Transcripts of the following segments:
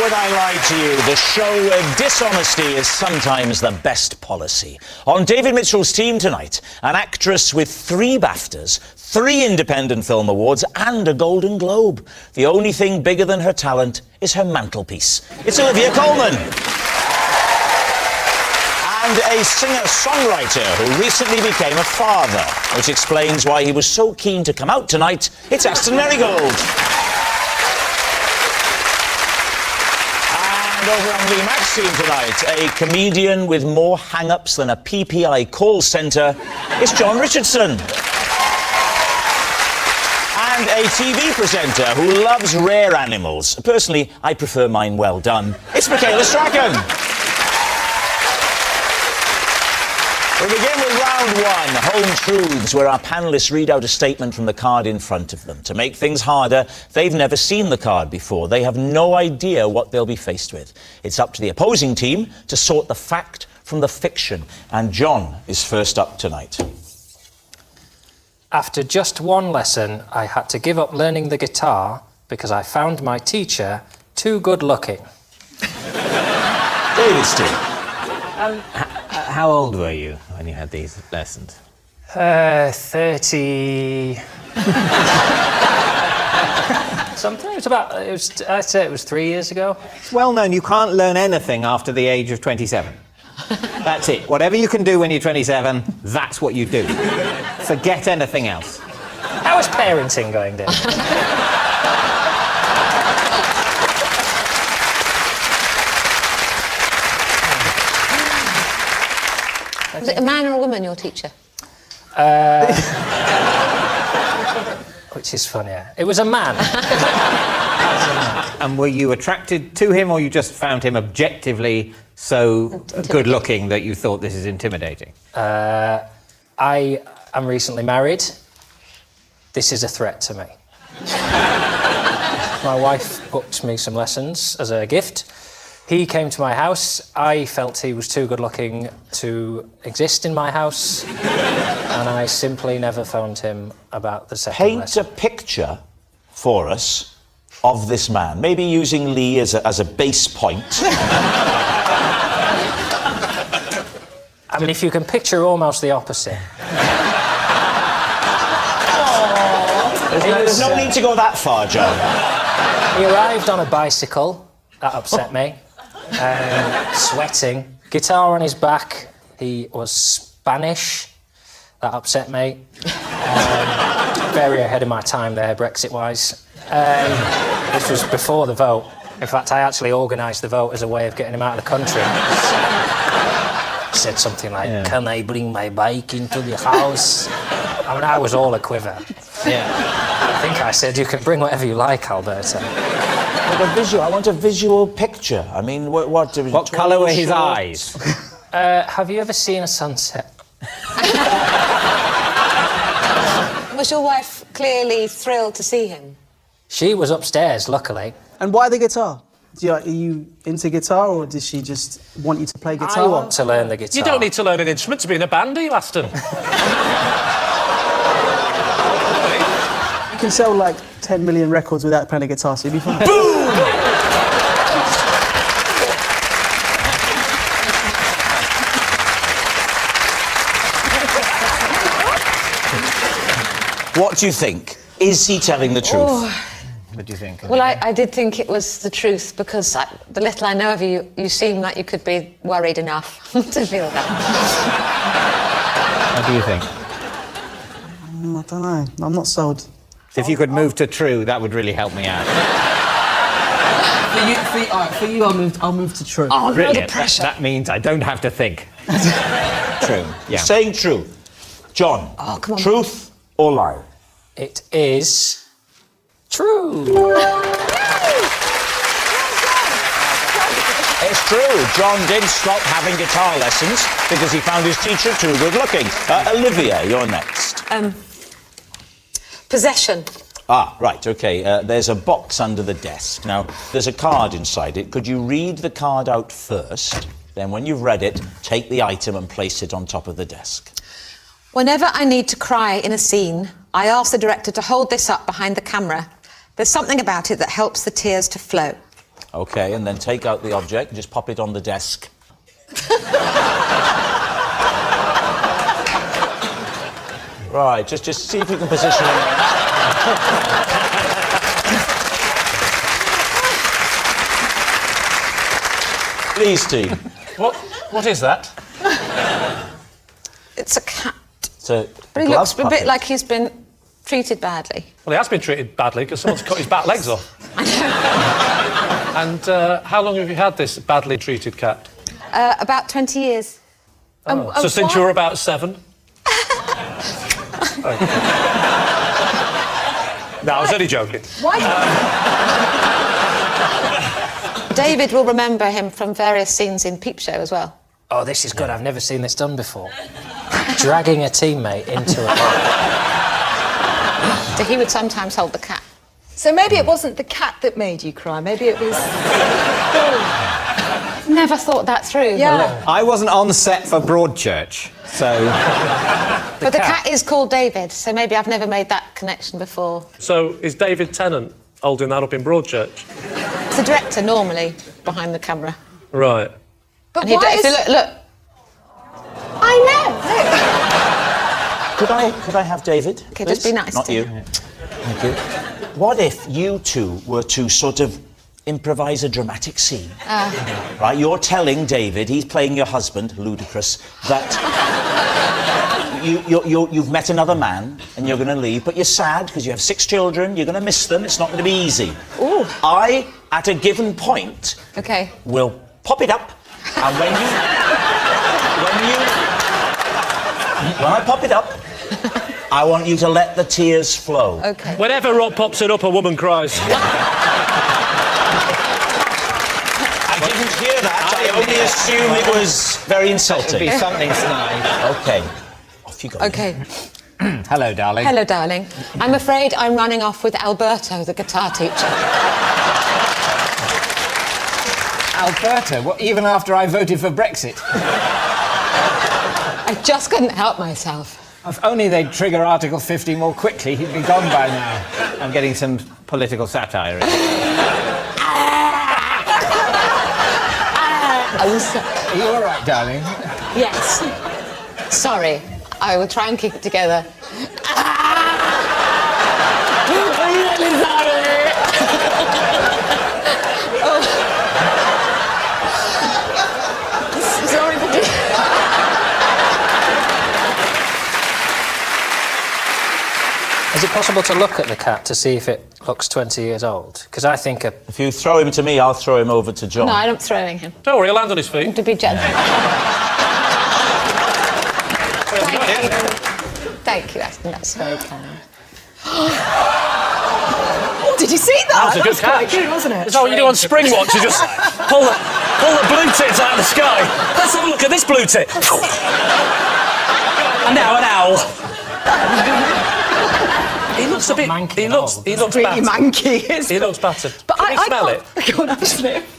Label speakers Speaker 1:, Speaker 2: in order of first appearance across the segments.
Speaker 1: would I lie to you? The show Dishonesty is sometimes the best policy. On David Mitchell's team tonight, an actress with 3 BAFTAs, 3 Independent Film Awards and a Golden Globe. The only thing bigger than her talent is her mantelpiece. It's Olivia Colman. And a singer-songwriter who recently became a father, which explains why he was so keen to come out tonight. It's Aston Merrygold. And over on the Mack team tonight, a comedian with more hang-ups than a PPI call centre. It's Richardson. And a TV presenter who loves rare animals. Personally, I prefer mine well done. It's Michaela. We begin with round 1, Home Truths, where our panellists read out a statement from the card in front of them. To make things harder, they've never seen the card before. They have no idea what they'll be faced with. It's up to the opposing team to sort the fact from the fiction. And John is first up tonight.
Speaker 2: After just 1 lesson, I had to give up learning the guitar because I found my teacher too good-looking.
Speaker 1: David's team.
Speaker 3: How old were you when you had these lessons?
Speaker 2: 30... something. I'd say it was 3 years ago.
Speaker 3: It's well known you can't learn anything after the age of 27. That's it. Whatever you can do when you're 27, that's what you do. Forget anything else.
Speaker 2: How is parenting going, Dave?
Speaker 4: Was it a man or a woman, your teacher?
Speaker 2: Which is funnier. It was a man.
Speaker 3: And were you attracted to him, or you just found him objectively so good-looking that you thought this is intimidating?
Speaker 2: I am recently married. This is a threat to me. My wife booked me some lessons as a gift. He came to my house. I felt he was too good-looking to exist in my house, and I simply never phoned him about the second lesson.
Speaker 1: Paint a picture for us of this man, maybe using Lee as a base point.
Speaker 2: I mean, if you can picture almost the opposite.
Speaker 1: There's no need to go that far, John.
Speaker 2: He arrived on a bicycle. That upset me. Sweating. Guitar on his back. He was Spanish. That upset me. Very ahead of my time there, Brexit-wise. This was before the vote. In fact, I actually organised the vote as a way of getting him out of the country. Said something like, Can I bring my bike into the house? I mean, I was all a quiver.
Speaker 3: Yeah.
Speaker 2: I think I said, you can bring whatever you like, Alberta.
Speaker 1: I want a visual picture. I mean, what
Speaker 3: colour were his eyes?
Speaker 2: Have you ever seen a sunset?
Speaker 4: Was your wife clearly thrilled to see him?
Speaker 2: She was upstairs, luckily.
Speaker 5: And why the guitar? Are you into guitar, or did she just want you to play guitar?
Speaker 2: I want to learn the guitar.
Speaker 6: You don't need to learn an instrument to be in a band, do you, Aston?
Speaker 5: You can sell like 10 million records without playing a guitar, so you'll be fine.
Speaker 1: Boom! What do you think? Is he telling the truth?
Speaker 4: Oh.
Speaker 3: What do you think?
Speaker 4: Well, I did think it was the truth, because the little I know of you, you seem like you could be worried enough to feel that.
Speaker 3: What do you think?
Speaker 5: I don't know. I'm not sold.
Speaker 3: If you could move to true, that would really help me out.
Speaker 5: For you, I'll move to true.
Speaker 4: Oh,
Speaker 3: Brilliant.
Speaker 4: no, the pressure.
Speaker 3: That means I don't have to think.
Speaker 1: True.
Speaker 3: Yeah.
Speaker 1: Saying true. John,
Speaker 4: come on.
Speaker 1: Truth or lie?
Speaker 2: It is true.
Speaker 1: It's true. John did stop having guitar lessons because he found his teacher too good-looking. Olivia, you're next.
Speaker 4: Possession.
Speaker 1: Ah, right, OK. There's a box under the desk. Now, there's a card inside it. Could you read the card out first? Then, when you've read it, take the item and place it on top of the desk.
Speaker 4: Whenever I need to cry in a scene, I ask the director to hold this up behind the camera. There's something about it that helps the tears to flow.
Speaker 1: OK, and then take out the object and just pop it on the desk. Right, just see if we can position it. Please, team.
Speaker 6: What is that?
Speaker 4: It's a cat.
Speaker 1: It's a
Speaker 4: But he
Speaker 1: glove
Speaker 4: looks a bit
Speaker 1: puppet.
Speaker 4: like he's been treated badly.
Speaker 6: Well, he has been treated badly because someone's cut his back legs off.
Speaker 4: I know.
Speaker 6: And how long have you had this badly treated cat?
Speaker 4: About 20 years.
Speaker 6: So since you were about 7? No, I was only joking.
Speaker 4: David will remember him from various scenes in Peep Show as well.
Speaker 2: Oh, this is good. I've never seen this done before. Dragging a teammate into a...
Speaker 4: So he would sometimes hold the cat.
Speaker 7: So maybe it wasn't the cat that made you cry, maybe it was...
Speaker 4: Never thought that through.
Speaker 7: Yeah.
Speaker 3: I wasn't on set for Broadchurch, so...
Speaker 4: But the cat is called David, so maybe I've never made that connection before.
Speaker 6: So is David Tennant holding that up in Broadchurch?
Speaker 4: It's the director normally behind the camera.
Speaker 6: Right.
Speaker 7: But
Speaker 4: And he,
Speaker 7: why
Speaker 4: if you
Speaker 7: is...
Speaker 4: look. I know.
Speaker 1: Could I have David?
Speaker 4: Okay, just
Speaker 1: please?
Speaker 4: be nice
Speaker 1: Not
Speaker 4: to
Speaker 1: you.
Speaker 4: him.
Speaker 1: Thank you. What if you two were to sort of improvise a dramatic scene? Right, you're telling David, he's playing your husband, ludicrous, that you've met another man and you're going to leave, but you're sad because you have 6 children, you're going to miss them, it's not going to be easy.
Speaker 4: Ooh.
Speaker 1: I, at a given point,
Speaker 4: Okay.
Speaker 1: will pop it up, and when I pop it up, I want you to let the tears flow.
Speaker 4: Okay.
Speaker 6: Whenever Rob pops it up, a woman cries.
Speaker 1: I didn't hear that. I only assume it was very
Speaker 3: It'd
Speaker 1: insulting.
Speaker 3: be something snide.
Speaker 1: OK. Off you go.
Speaker 4: Okay.
Speaker 3: Hello, darling.
Speaker 4: Hello, darling. I'm afraid I'm running off with Alberto, the guitar teacher.
Speaker 3: Alberto, what, even after I voted for Brexit?
Speaker 4: I just couldn't help myself.
Speaker 3: If only they'd trigger Article 50 more quickly, he'd be gone by now. I'm getting some political satire in. Are you all right, darling?
Speaker 4: Yes. Sorry. I will try and keep it together. I'm really sorry. Sorry for this.
Speaker 2: Is it possible to look at the cat to see if it looks 20 years old? Because I think a...
Speaker 1: If you throw him to me, I'll throw him over to John.
Speaker 4: No, I'm not throwing him.
Speaker 6: Don't worry, he'll land on his feet.
Speaker 4: To be gentle. Thank you, Aston. That's very kind.
Speaker 7: Oh, did you see that?
Speaker 6: That was a good
Speaker 7: quite
Speaker 6: catch.
Speaker 7: good, wasn't it?
Speaker 6: Is that what you do on Spring Watch? You just pull the blue tits out of the sky. Let's have a look at this blue tit. And now an owl. He looks a bit... He looks
Speaker 7: Really
Speaker 6: battered.
Speaker 7: manky. Isn't
Speaker 6: He looks battered.
Speaker 7: But
Speaker 6: Can you smell it?
Speaker 7: Go on, have a sniff.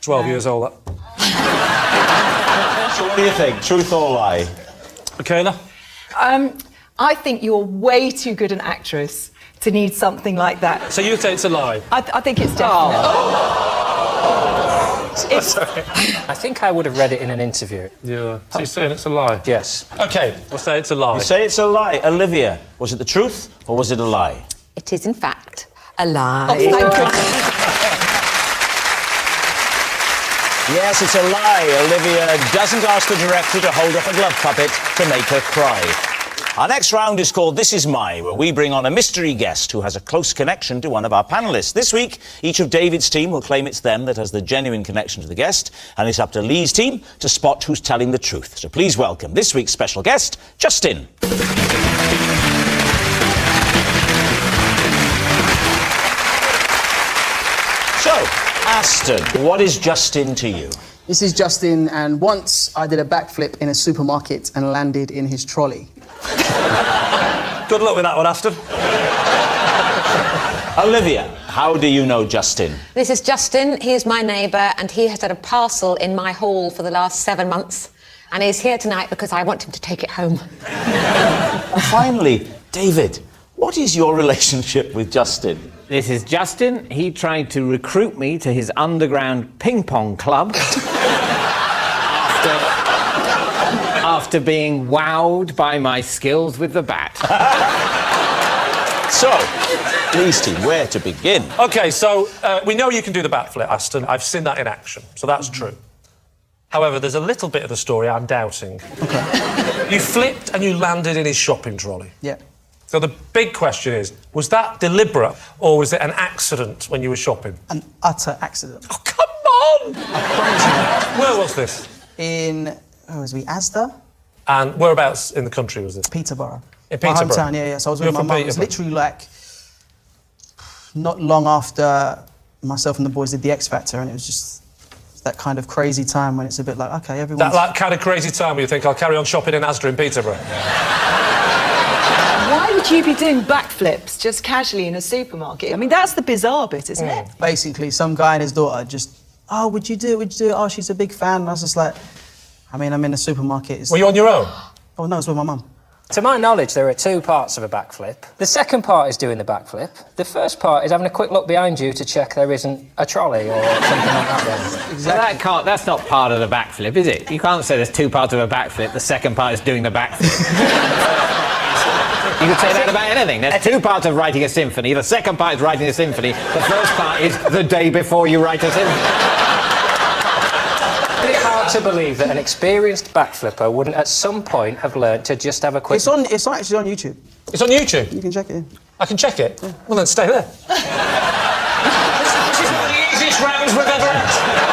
Speaker 6: 12 years old, that.
Speaker 1: So what do you think? Truth or lie?
Speaker 6: Michaela?
Speaker 7: I think you're way too good an actress to need something like that.
Speaker 6: So you say it's a lie?
Speaker 7: I think it's definite.
Speaker 2: I think I would have read it in an interview.
Speaker 6: Yeah. So you're saying it's a lie?
Speaker 2: Yes.
Speaker 6: OK, we'll say it's a lie.
Speaker 1: You say it's a lie. Olivia, was it the truth or was it a lie?
Speaker 4: It is, in fact, a lie.
Speaker 7: Oh, thank goodness.
Speaker 1: Yes, it's a lie. Olivia doesn't ask the director to hold up a glove puppet to make her cry. Our next round is called This Is My, where we bring on a mystery guest who has a close connection to one of our panellists. This week, each of David's team will claim it's them that has the genuine connection to the guest, and it's up to Lee's team to spot who's telling the truth. So please welcome this week's special guest, Justin. So, Aston, what is Justin to you?
Speaker 5: This is Justin, and once I did a backflip in a supermarket and landed in his trolley.
Speaker 6: Good luck with that one, Aston.
Speaker 1: Olivia, how do you know Justin?
Speaker 4: This is Justin. He is my neighbour, and he has had a parcel in my hall for the last 7 months. And he's here tonight because I want him to take it home.
Speaker 1: And finally, David, What is your relationship with Justin?
Speaker 3: This is Justin. He tried to recruit me to his underground ping pong club after being wowed by my skills with the bat.
Speaker 1: So, please, team, where to begin?
Speaker 6: OK, so we know you can do the backflip, Aston. I've seen that in action, so that's true. However, there's a little bit of the story I'm doubting. OK. You flipped and you landed in his shopping trolley.
Speaker 5: Yeah.
Speaker 6: So the big question is, was that deliberate or was it an accident when you were shopping?
Speaker 5: An utter accident.
Speaker 6: Oh, come on! Where was this?
Speaker 5: In, where was we, Aston?
Speaker 6: And whereabouts in the country was this?
Speaker 5: Peterborough.
Speaker 6: In Peterborough?
Speaker 5: My hometown, yeah. So I was with my
Speaker 6: from
Speaker 5: mum. It was
Speaker 6: Peterborough?
Speaker 5: literally like not long after myself and the boys did the X Factor, and it was just that kind of crazy time when it's a bit like, OK, everyone's...
Speaker 6: That like, kind of crazy time where you think, I'll carry on shopping in Aston in Peterborough?
Speaker 7: Why would you be doing backflips just casually in a supermarket? I mean, that's the bizarre bit, isn't it?
Speaker 5: Basically, some guy and his daughter just, oh, would you do it? Would you do it? Oh, she's a big fan. And I was just like, I mean, I'm in a supermarket. It's...
Speaker 6: Were you on your own?
Speaker 5: Oh, no, it's with my mum.
Speaker 2: To my knowledge, there are two parts of a backflip. The second part is doing the backflip. The first part is having a quick look behind you to check there isn't a trolley or something like that there.
Speaker 3: Exactly. That's not part of the backflip, is it? You can't say there's two parts of a backflip. The second part is doing the backflip. You could say that about anything. There's two parts of writing a symphony. The second part is writing a symphony. The first part is the day before you write a symphony.
Speaker 2: It's hard to believe that an experienced backflipper wouldn't at some point have learnt to just have a quick...
Speaker 5: It's actually on YouTube.
Speaker 6: It's on YouTube?
Speaker 5: You can check it.
Speaker 6: I can check it? Yeah. Well, then stay there. This is one of the easiest rounds we've ever had.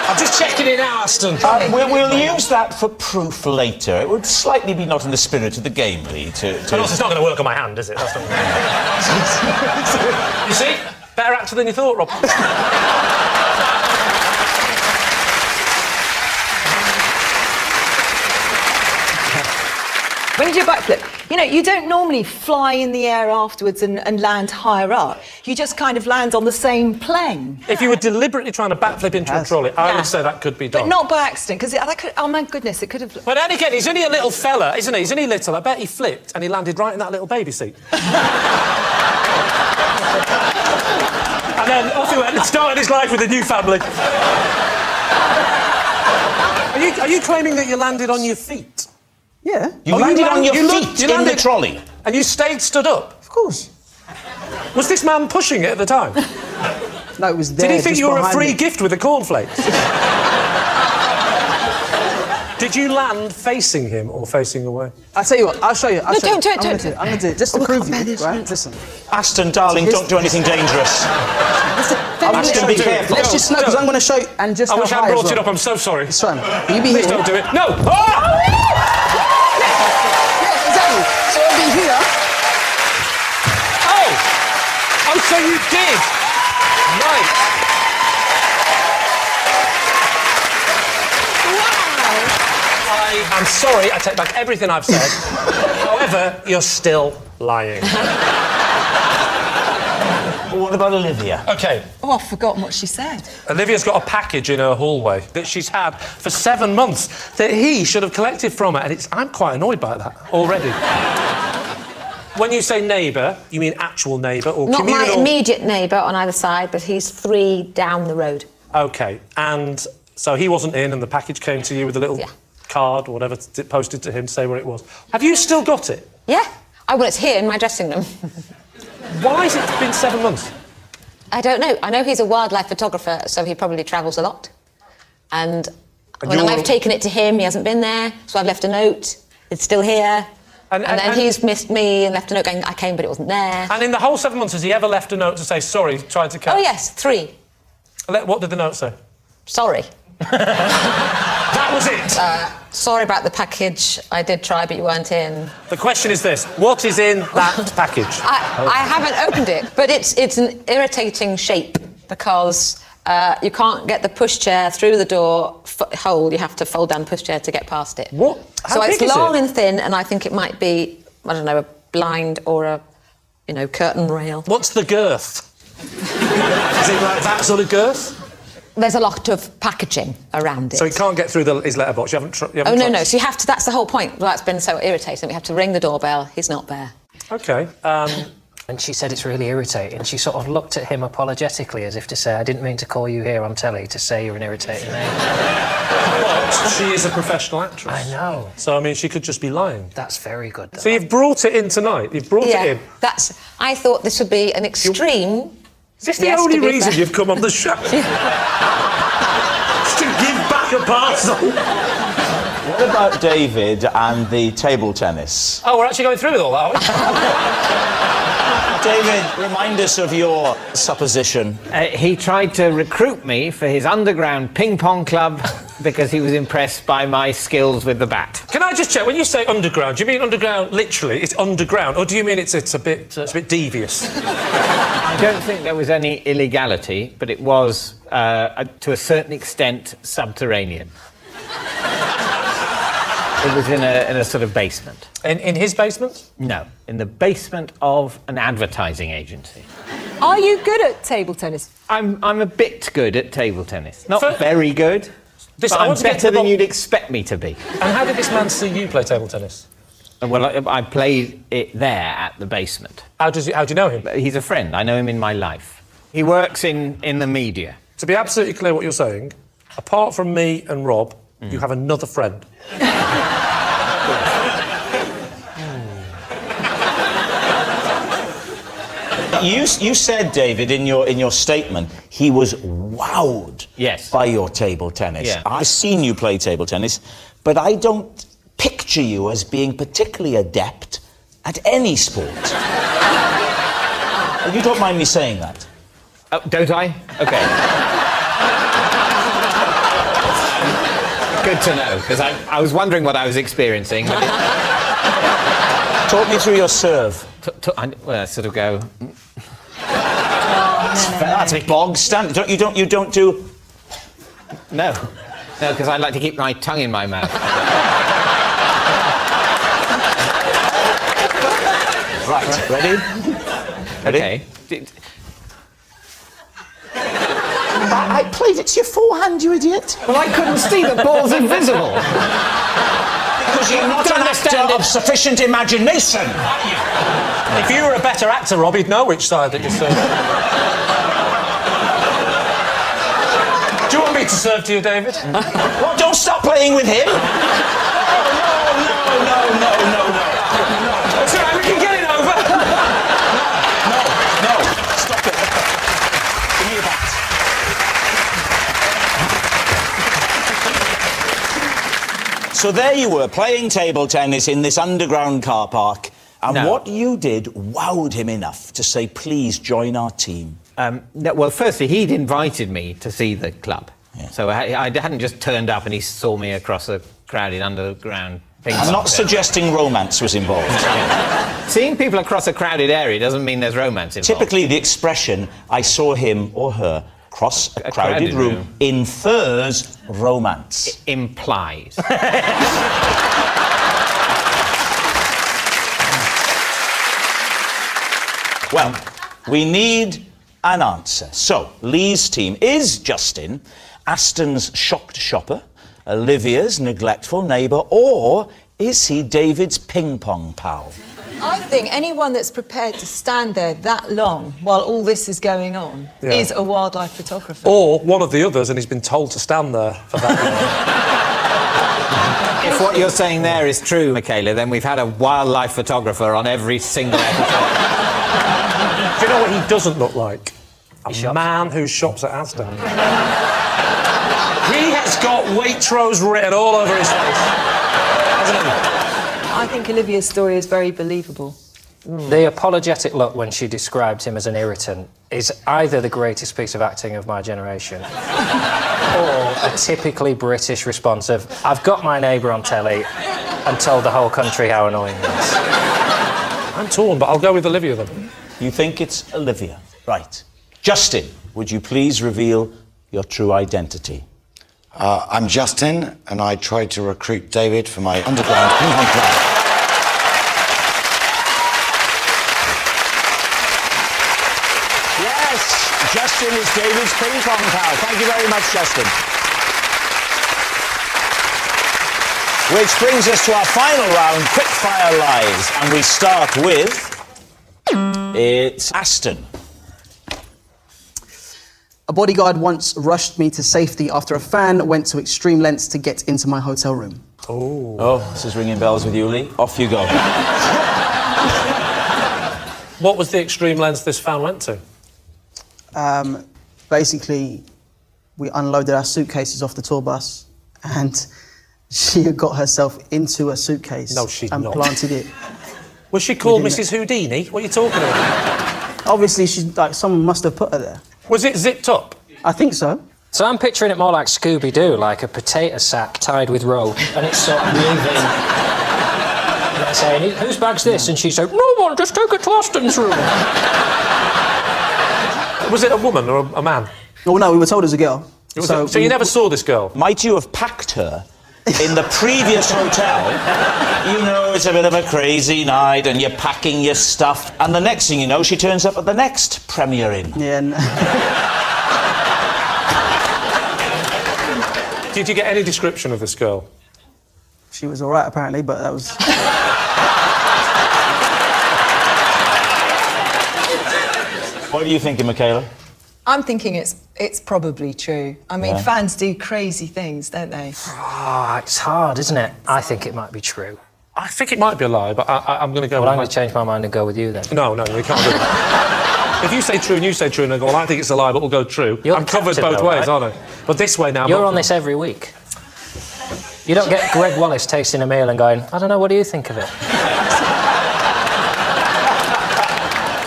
Speaker 6: I'm just checking it out, Aston.
Speaker 1: We'll use that for proof later. It would slightly be not in the spirit of the game, Lee, to...
Speaker 6: But also, it's not going to work on my hand, is it? That's not... You see? Better actor than you thought, Rob.
Speaker 7: When you do a backflip, you know, you don't normally fly in the air afterwards and land higher up. You just kind of land on the same plane.
Speaker 6: If you were deliberately trying to backflip into a trolley, I would say that could be done.
Speaker 7: But not by accident, because that could... Oh, my goodness, it could have...
Speaker 6: But then again, he's only a little fella, isn't he? He's only little. I bet he flipped and he landed right in that little baby seat. And then off he went and started his life with a new family. Are you claiming that you landed on your feet?
Speaker 5: Yeah.
Speaker 1: You landed on your feet in the trolley?
Speaker 6: And you stayed stood up?
Speaker 5: Of course.
Speaker 6: Was this man pushing it at the time?
Speaker 5: No, it was there.
Speaker 6: Did he think
Speaker 5: just
Speaker 6: you were a
Speaker 5: behind
Speaker 6: free
Speaker 5: me.
Speaker 6: gift with the cornflakes? Did you land facing him or facing away?
Speaker 5: I'll tell you what, I'll show you.
Speaker 4: No, don't.
Speaker 5: I'm going to do it, just to prove you, right? Listen.
Speaker 1: Aston, darling, don't do anything dangerous.
Speaker 5: Aston,
Speaker 1: be careful.
Speaker 5: Let's just slow, because I'm going to show you, and just
Speaker 6: I
Speaker 5: how
Speaker 6: wish I
Speaker 5: high
Speaker 6: brought
Speaker 5: as
Speaker 6: it
Speaker 5: well.
Speaker 6: up, I'm so sorry.
Speaker 5: It's fine. You be
Speaker 6: Please
Speaker 5: here.
Speaker 6: don't do it. No! Oh!
Speaker 5: Yeah, exactly. So I'll be here.
Speaker 6: Oh, so you did. Right. I'm sorry, I take back everything I've said. However, you're still lying.
Speaker 1: What about Olivia?
Speaker 6: OK.
Speaker 7: Oh, I've forgotten what she said.
Speaker 6: Olivia's got a package in her hallway that she's had for 7 months that he should have collected from her, and I'm quite annoyed by that already. When you say neighbour, you mean actual neighbour or
Speaker 4: Not
Speaker 6: communal...
Speaker 4: my immediate neighbour on either side, but he's 3 down the road.
Speaker 6: OK, and so he wasn't in and the package came to you with a little card or whatever posted to him to say where it was. Have you still got it?
Speaker 4: Yeah. Oh, well, it's here in my dressing room.
Speaker 6: Why has it been 7 months?
Speaker 4: I don't know. I know he's a wildlife photographer, so he probably travels a lot. And when I've taken it to him, he hasn't been there, so I've left a note. It's still here. And then he's missed me and left a note going, I came, but it wasn't there.
Speaker 6: And in the whole 7 months, has he ever left a note to say, sorry, tried to catch...
Speaker 4: Oh, yes, 3.
Speaker 6: What did the note say?
Speaker 4: Sorry.
Speaker 6: That was it?
Speaker 4: Sorry about the package. I did try, but you weren't in.
Speaker 6: The question is this. What is in that package?
Speaker 4: I haven't opened it, but it's an irritating shape because you can't get the pushchair through the door hole. You have to fold down the pushchair to get past it.
Speaker 6: What? How
Speaker 4: so
Speaker 6: big
Speaker 4: it's
Speaker 6: is
Speaker 4: long
Speaker 6: it?
Speaker 4: and thin, and I think it might be, I don't know, a blind or a, curtain rail.
Speaker 6: What's the girth? Is it like that sort of girth?
Speaker 4: There's a lot of packaging around it.
Speaker 6: So he can't get through his letterbox. You haven't
Speaker 4: no. So you have to. That's the whole point. Well, that's been so irritating. We have to ring the doorbell. He's not there.
Speaker 6: OK.
Speaker 2: And she said it's really irritating. She sort of looked at him apologetically as if to say, I didn't mean to call you here on telly to say you're an irritating name.
Speaker 6: But she is a professional actress.
Speaker 2: I know.
Speaker 6: So, I mean, she could just be lying.
Speaker 2: That's very good, though.
Speaker 6: So you've brought it in tonight. You've brought it in.
Speaker 4: I thought this would be an extreme...
Speaker 6: Is this the only reason you've come on the show? Just to give back a parcel?
Speaker 1: What about David and the table tennis?
Speaker 6: Oh, we're actually going through with all that, are we?
Speaker 1: David, remind us of your supposition.
Speaker 3: He tried to recruit me for his underground ping pong club because he was impressed by my skills with the bat.
Speaker 6: Can I just check, when you say underground, do you mean underground literally, it's underground, or do you mean it's a bit devious?
Speaker 3: I don't think there was any illegality, but it was, to a certain extent, subterranean. It was in a sort of basement.
Speaker 6: In his basement?
Speaker 3: No, in the basement of an advertising agency.
Speaker 7: Are you good at table tennis?
Speaker 3: I'm a bit good at table tennis. Not very good, but I'm better than you'd expect me to be.
Speaker 6: And how did this man see you play table tennis?
Speaker 3: Well, I played it there at the basement.
Speaker 6: How do you know him?
Speaker 3: He's a friend. I know him in my life. He works in the media.
Speaker 6: To be absolutely clear what you're saying, apart from me and Rob, you have another friend.
Speaker 1: You said, David, in your statement, he was wowed by your table tennis.
Speaker 3: Yeah.
Speaker 1: I've seen you play table tennis, but I don't picture you as being particularly adept at any sport. You don't mind me saying that?
Speaker 3: Oh, don't I? OK. Good to know, because I was wondering what I was experiencing. But
Speaker 1: talk me through your serve.
Speaker 3: Well, I sort of go...
Speaker 1: That's a bog standard. You don't do...
Speaker 3: No, because I like to keep my tongue in my mouth.
Speaker 1: Right, ready?
Speaker 3: OK.
Speaker 1: I played it to your forehand, you idiot.
Speaker 3: Well, I couldn't see the ball's invisible.
Speaker 1: Because you're not an actor of sufficient imagination.
Speaker 6: If you were a better actor, Rob, you'd know which side that you serve. Do you want me to serve to you, David?
Speaker 1: Well, don't stop playing with him. No.
Speaker 6: It's all right, we can get it over.
Speaker 1: No, stop it. Give me your bat. So there you were, playing table tennis in this underground car park, and what you did wowed him enough to say, please join our team.
Speaker 3: Well, firstly, he'd invited me to see the club. Yeah. So I hadn't just turned up and he saw me across a crowded underground thing.
Speaker 1: I'm not suggesting romance was involved.
Speaker 3: Yeah. Seeing people across a crowded area doesn't mean there's romance involved.
Speaker 1: Typically, the expression, I saw him or her cross a crowded room infers romance.
Speaker 3: It implies.
Speaker 1: Well, we need an answer. So, Lee's team is Justin, Aston's shocked shopper, Olivia's neglectful neighbour, or is he David's ping-pong pal?
Speaker 7: I think anyone that's prepared to stand there that long while all this is going on is a wildlife photographer.
Speaker 6: Or one of the others, and he's been told to stand there for that long.
Speaker 3: If what you're saying there is true, Michaela, then we've had a wildlife photographer on every single episode.
Speaker 6: Do you know what he doesn't look like? A man who shops at Aston. He has got Waitrose written all over his face, hasn't he?
Speaker 7: I think Olivia's story is very believable.
Speaker 2: The apologetic look when she described him as an irritant is either the greatest piece of acting of my generation or a typically British response of, I've got my neighbour on telly and told the whole country how annoying he is.
Speaker 6: I'm torn, but I'll go with Olivia then.
Speaker 1: You think it's Olivia? Right. Justin, would you please reveal your true identity?
Speaker 8: I'm Justin, and I tried to recruit David for my underground ping-pong club.
Speaker 1: Yes, Justin is David's ping-pong pal. Thank you very much, Justin. Which brings us to our final round, quick-fire lies, and we start with It's Aston.
Speaker 5: A bodyguard once rushed me to safety after a fan went to extreme lengths to get into my hotel room.
Speaker 1: Oh, this is ringing bells with you, Lee. Off you go.
Speaker 6: What was the extreme lengths this fan went to?
Speaker 5: Basically, we unloaded our suitcases off the tour bus and she had got herself into a suitcase and planted it.
Speaker 6: Was she called Mrs. Houdini? What are you talking about?
Speaker 5: Obviously, someone must have put her there.
Speaker 6: Was it zipped up?
Speaker 5: I think so.
Speaker 2: So I'm picturing it more like Scooby-Doo, like a potato sack tied with rope, and it's sort of moving. And they're saying, whose bag's this? And she's like, no one, just take it to Aston's room.
Speaker 6: Was it a woman or a man?
Speaker 5: Oh, no, we were told it was a girl.
Speaker 6: So you never saw this girl?
Speaker 1: Might you have packed her in the previous hotel? You know, it's a bit of a crazy night and you're packing your stuff, and the next thing you know, she turns up at the next Premier Inn.
Speaker 5: Yeah.
Speaker 6: Did you get any description of this girl?
Speaker 5: She was all right, apparently, but that was...
Speaker 1: What are you thinking, Michaela?
Speaker 7: I'm thinking it's probably true. I mean, fans do crazy things, don't they?
Speaker 2: It's hard, isn't it? I think it might be true.
Speaker 6: I think it might be a lie, but I'm going to go with
Speaker 2: I'm going to change my mind and go with you, then.
Speaker 6: No, you can't do that. If you say true and you say true and I go, well, I think it's a lie, but we'll go true. I'm covered both ways, aren't I? But this way now...
Speaker 2: You're on this every week. You don't get Greg Wallace tasting a meal and going, I don't know, what do you think of it?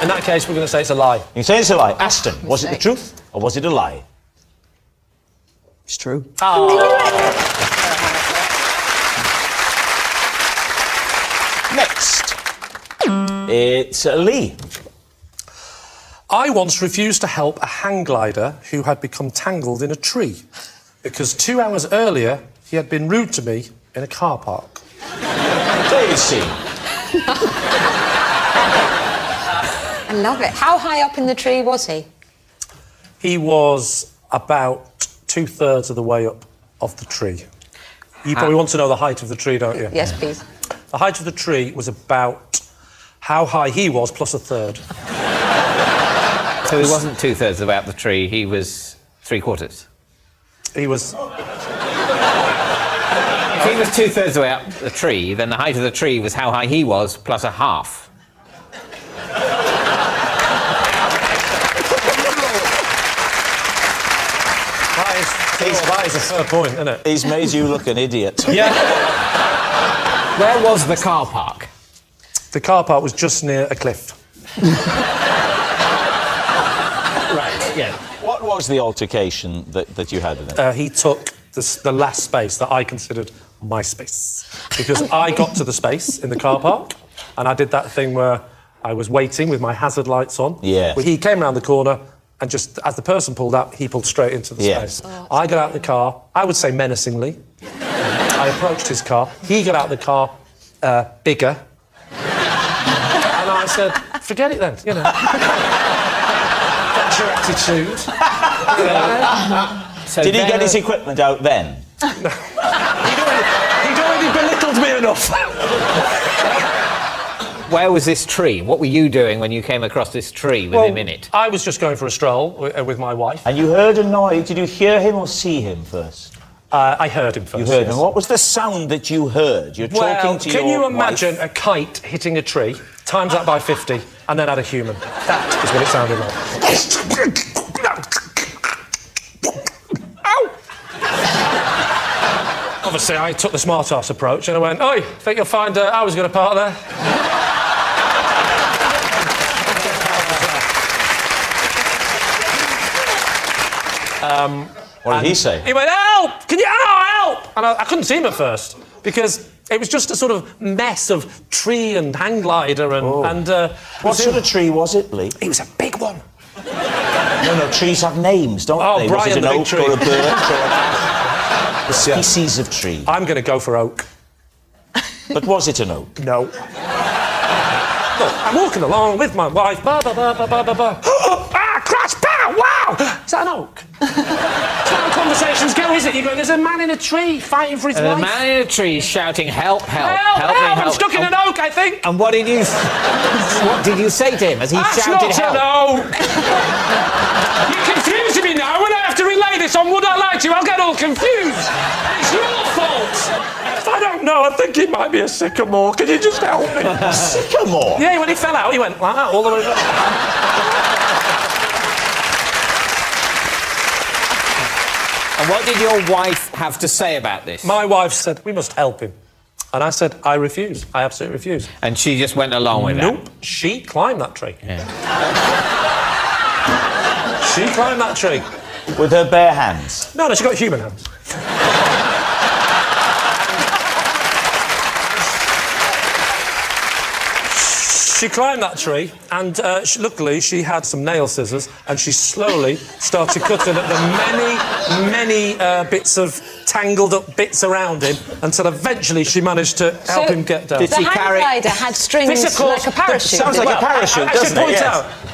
Speaker 6: In that case, we're going to say it's a lie.
Speaker 1: You say it's a lie. Aston, was it the truth or was it a lie?
Speaker 5: It's true.
Speaker 1: Oh. Next, it's Lee.
Speaker 6: I once refused to help a hang glider who had become tangled in a tree because 2 hours earlier he had been rude to me in a car park.
Speaker 1: David C.
Speaker 4: I love it. How high up in the tree was he?
Speaker 6: He was about 2/3 of the way up of the tree. You probably want to know the height of the tree, don't you?
Speaker 4: Yes, please.
Speaker 6: The height of the tree was about how high he was plus a third.
Speaker 3: So he wasn't 2/3 about the tree, he was 3/4.
Speaker 6: He was...
Speaker 3: If he was 2/3 of the way up the tree, then the height of the tree was how high he was plus a half.
Speaker 6: That is a fair point, isn't it?
Speaker 1: He's made you look an idiot.
Speaker 6: Yeah.
Speaker 3: Where was the car park?
Speaker 6: The car park was just near a cliff.
Speaker 3: Right, yeah.
Speaker 1: What was the altercation that you had with him?
Speaker 6: He took the last space that I considered my space. Because I got to the space in the car park, and I did that thing where I was waiting with my hazard lights on.
Speaker 1: Yeah.
Speaker 6: He came round the corner, and just as the person pulled up, he pulled straight into the space. Oh. I got out of the car, I would say menacingly. I approached his car. He got out of the car, bigger. And I said, forget it then, you know. That's your attitude.
Speaker 1: So did he get his equipment out then?
Speaker 6: No. He'd already belittled me enough.
Speaker 3: Where was this tree? What were you doing when you came across this tree with him in it?
Speaker 6: I was just going for a stroll with my wife.
Speaker 1: And you heard a noise. Did you hear him or see him first?
Speaker 6: I heard him first.
Speaker 1: You heard him. What was the sound that you heard? You're talking to your
Speaker 6: can you imagine
Speaker 1: wife?
Speaker 6: a kite hitting a tree, times that by 50, and then add a human? That is what it sounded like. Ow! Obviously, I took the smart-ass approach and I went, oi, think you'll find I was going to park there?
Speaker 1: What did he say?
Speaker 6: He went, help! Can you help? And I couldn't see him at first because it was just a sort of mess of tree and hang glider and
Speaker 1: what sort of tree was it, Lee?
Speaker 6: It was a big one.
Speaker 1: No, trees have names, don't they?
Speaker 6: Brian,
Speaker 1: was it an
Speaker 6: the big
Speaker 1: oak
Speaker 6: tree.
Speaker 1: or a birch or a species of tree?
Speaker 6: I'm going to go for oak.
Speaker 1: But was it an oak?
Speaker 6: No. Look, I'm walking along with my wife. Crash! Pow! Wow! Is that an oak? conversations go, is it? You go, there's a man in a tree fighting for his wife.
Speaker 3: A man in a tree shouting, help, help,
Speaker 6: help,
Speaker 3: me, help.
Speaker 6: I'm stuck in an oak, I think.
Speaker 3: And what did you say to him as he shouted help?
Speaker 6: That's not an oak. You're confusing me now. When I have to relay this on Would I Lie to You, I'll get all confused. It's your fault. I don't know. I think it might be a sycamore. Can you just help me?
Speaker 1: Sycamore?
Speaker 6: Yeah, when he fell out, he went like that all the way down.
Speaker 3: And what did your wife have to say about this?
Speaker 6: My wife said, we must help him. And I said, I refuse. I absolutely refuse.
Speaker 3: And she just went along with
Speaker 6: Nope. She climbed that tree.
Speaker 3: Yeah.
Speaker 6: She climbed that tree.
Speaker 1: With her bare hands?
Speaker 6: No, she got human hands. She climbed that tree, and luckily she had some nail scissors, and she slowly started cutting at the many bits of tangled up bits around him, until eventually she managed to help him get down.
Speaker 4: The hang glider had strings like a parachute.
Speaker 1: Sounds like a parachute, doesn't it?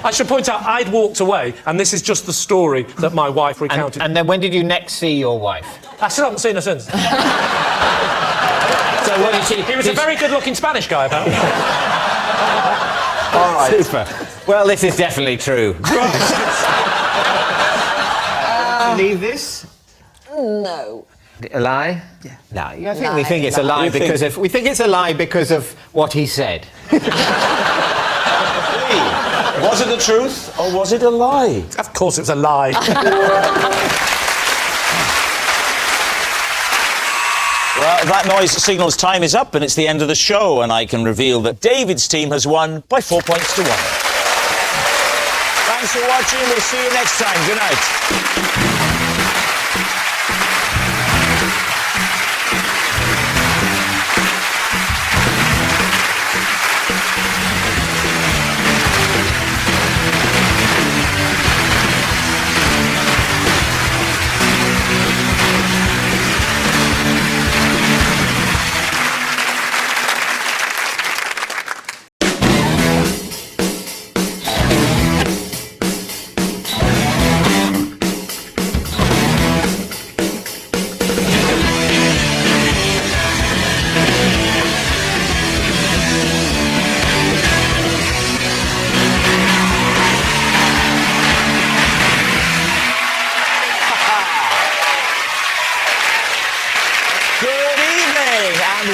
Speaker 6: I should point out, I'd walked away, and this is just the story that my wife recounted.
Speaker 3: And then when did you next see your wife?
Speaker 6: I still haven't seen her since.
Speaker 3: So what did she...
Speaker 6: He was a very good-looking Spanish guy, apparently.
Speaker 3: All right. Super. Well, this is definitely true. Believe this?
Speaker 4: No.
Speaker 3: A lie?
Speaker 5: Yeah.
Speaker 3: No, I think we think it's a lie because of... We think it's a lie because of what he said.
Speaker 1: Was it the truth or was it a lie?
Speaker 6: Of course it's a lie.
Speaker 1: Well, that noise signals time is up and it's the end of the show, and I can reveal that David's team has won by 4 points to 1. Thanks for watching. We'll see you next time. Good night.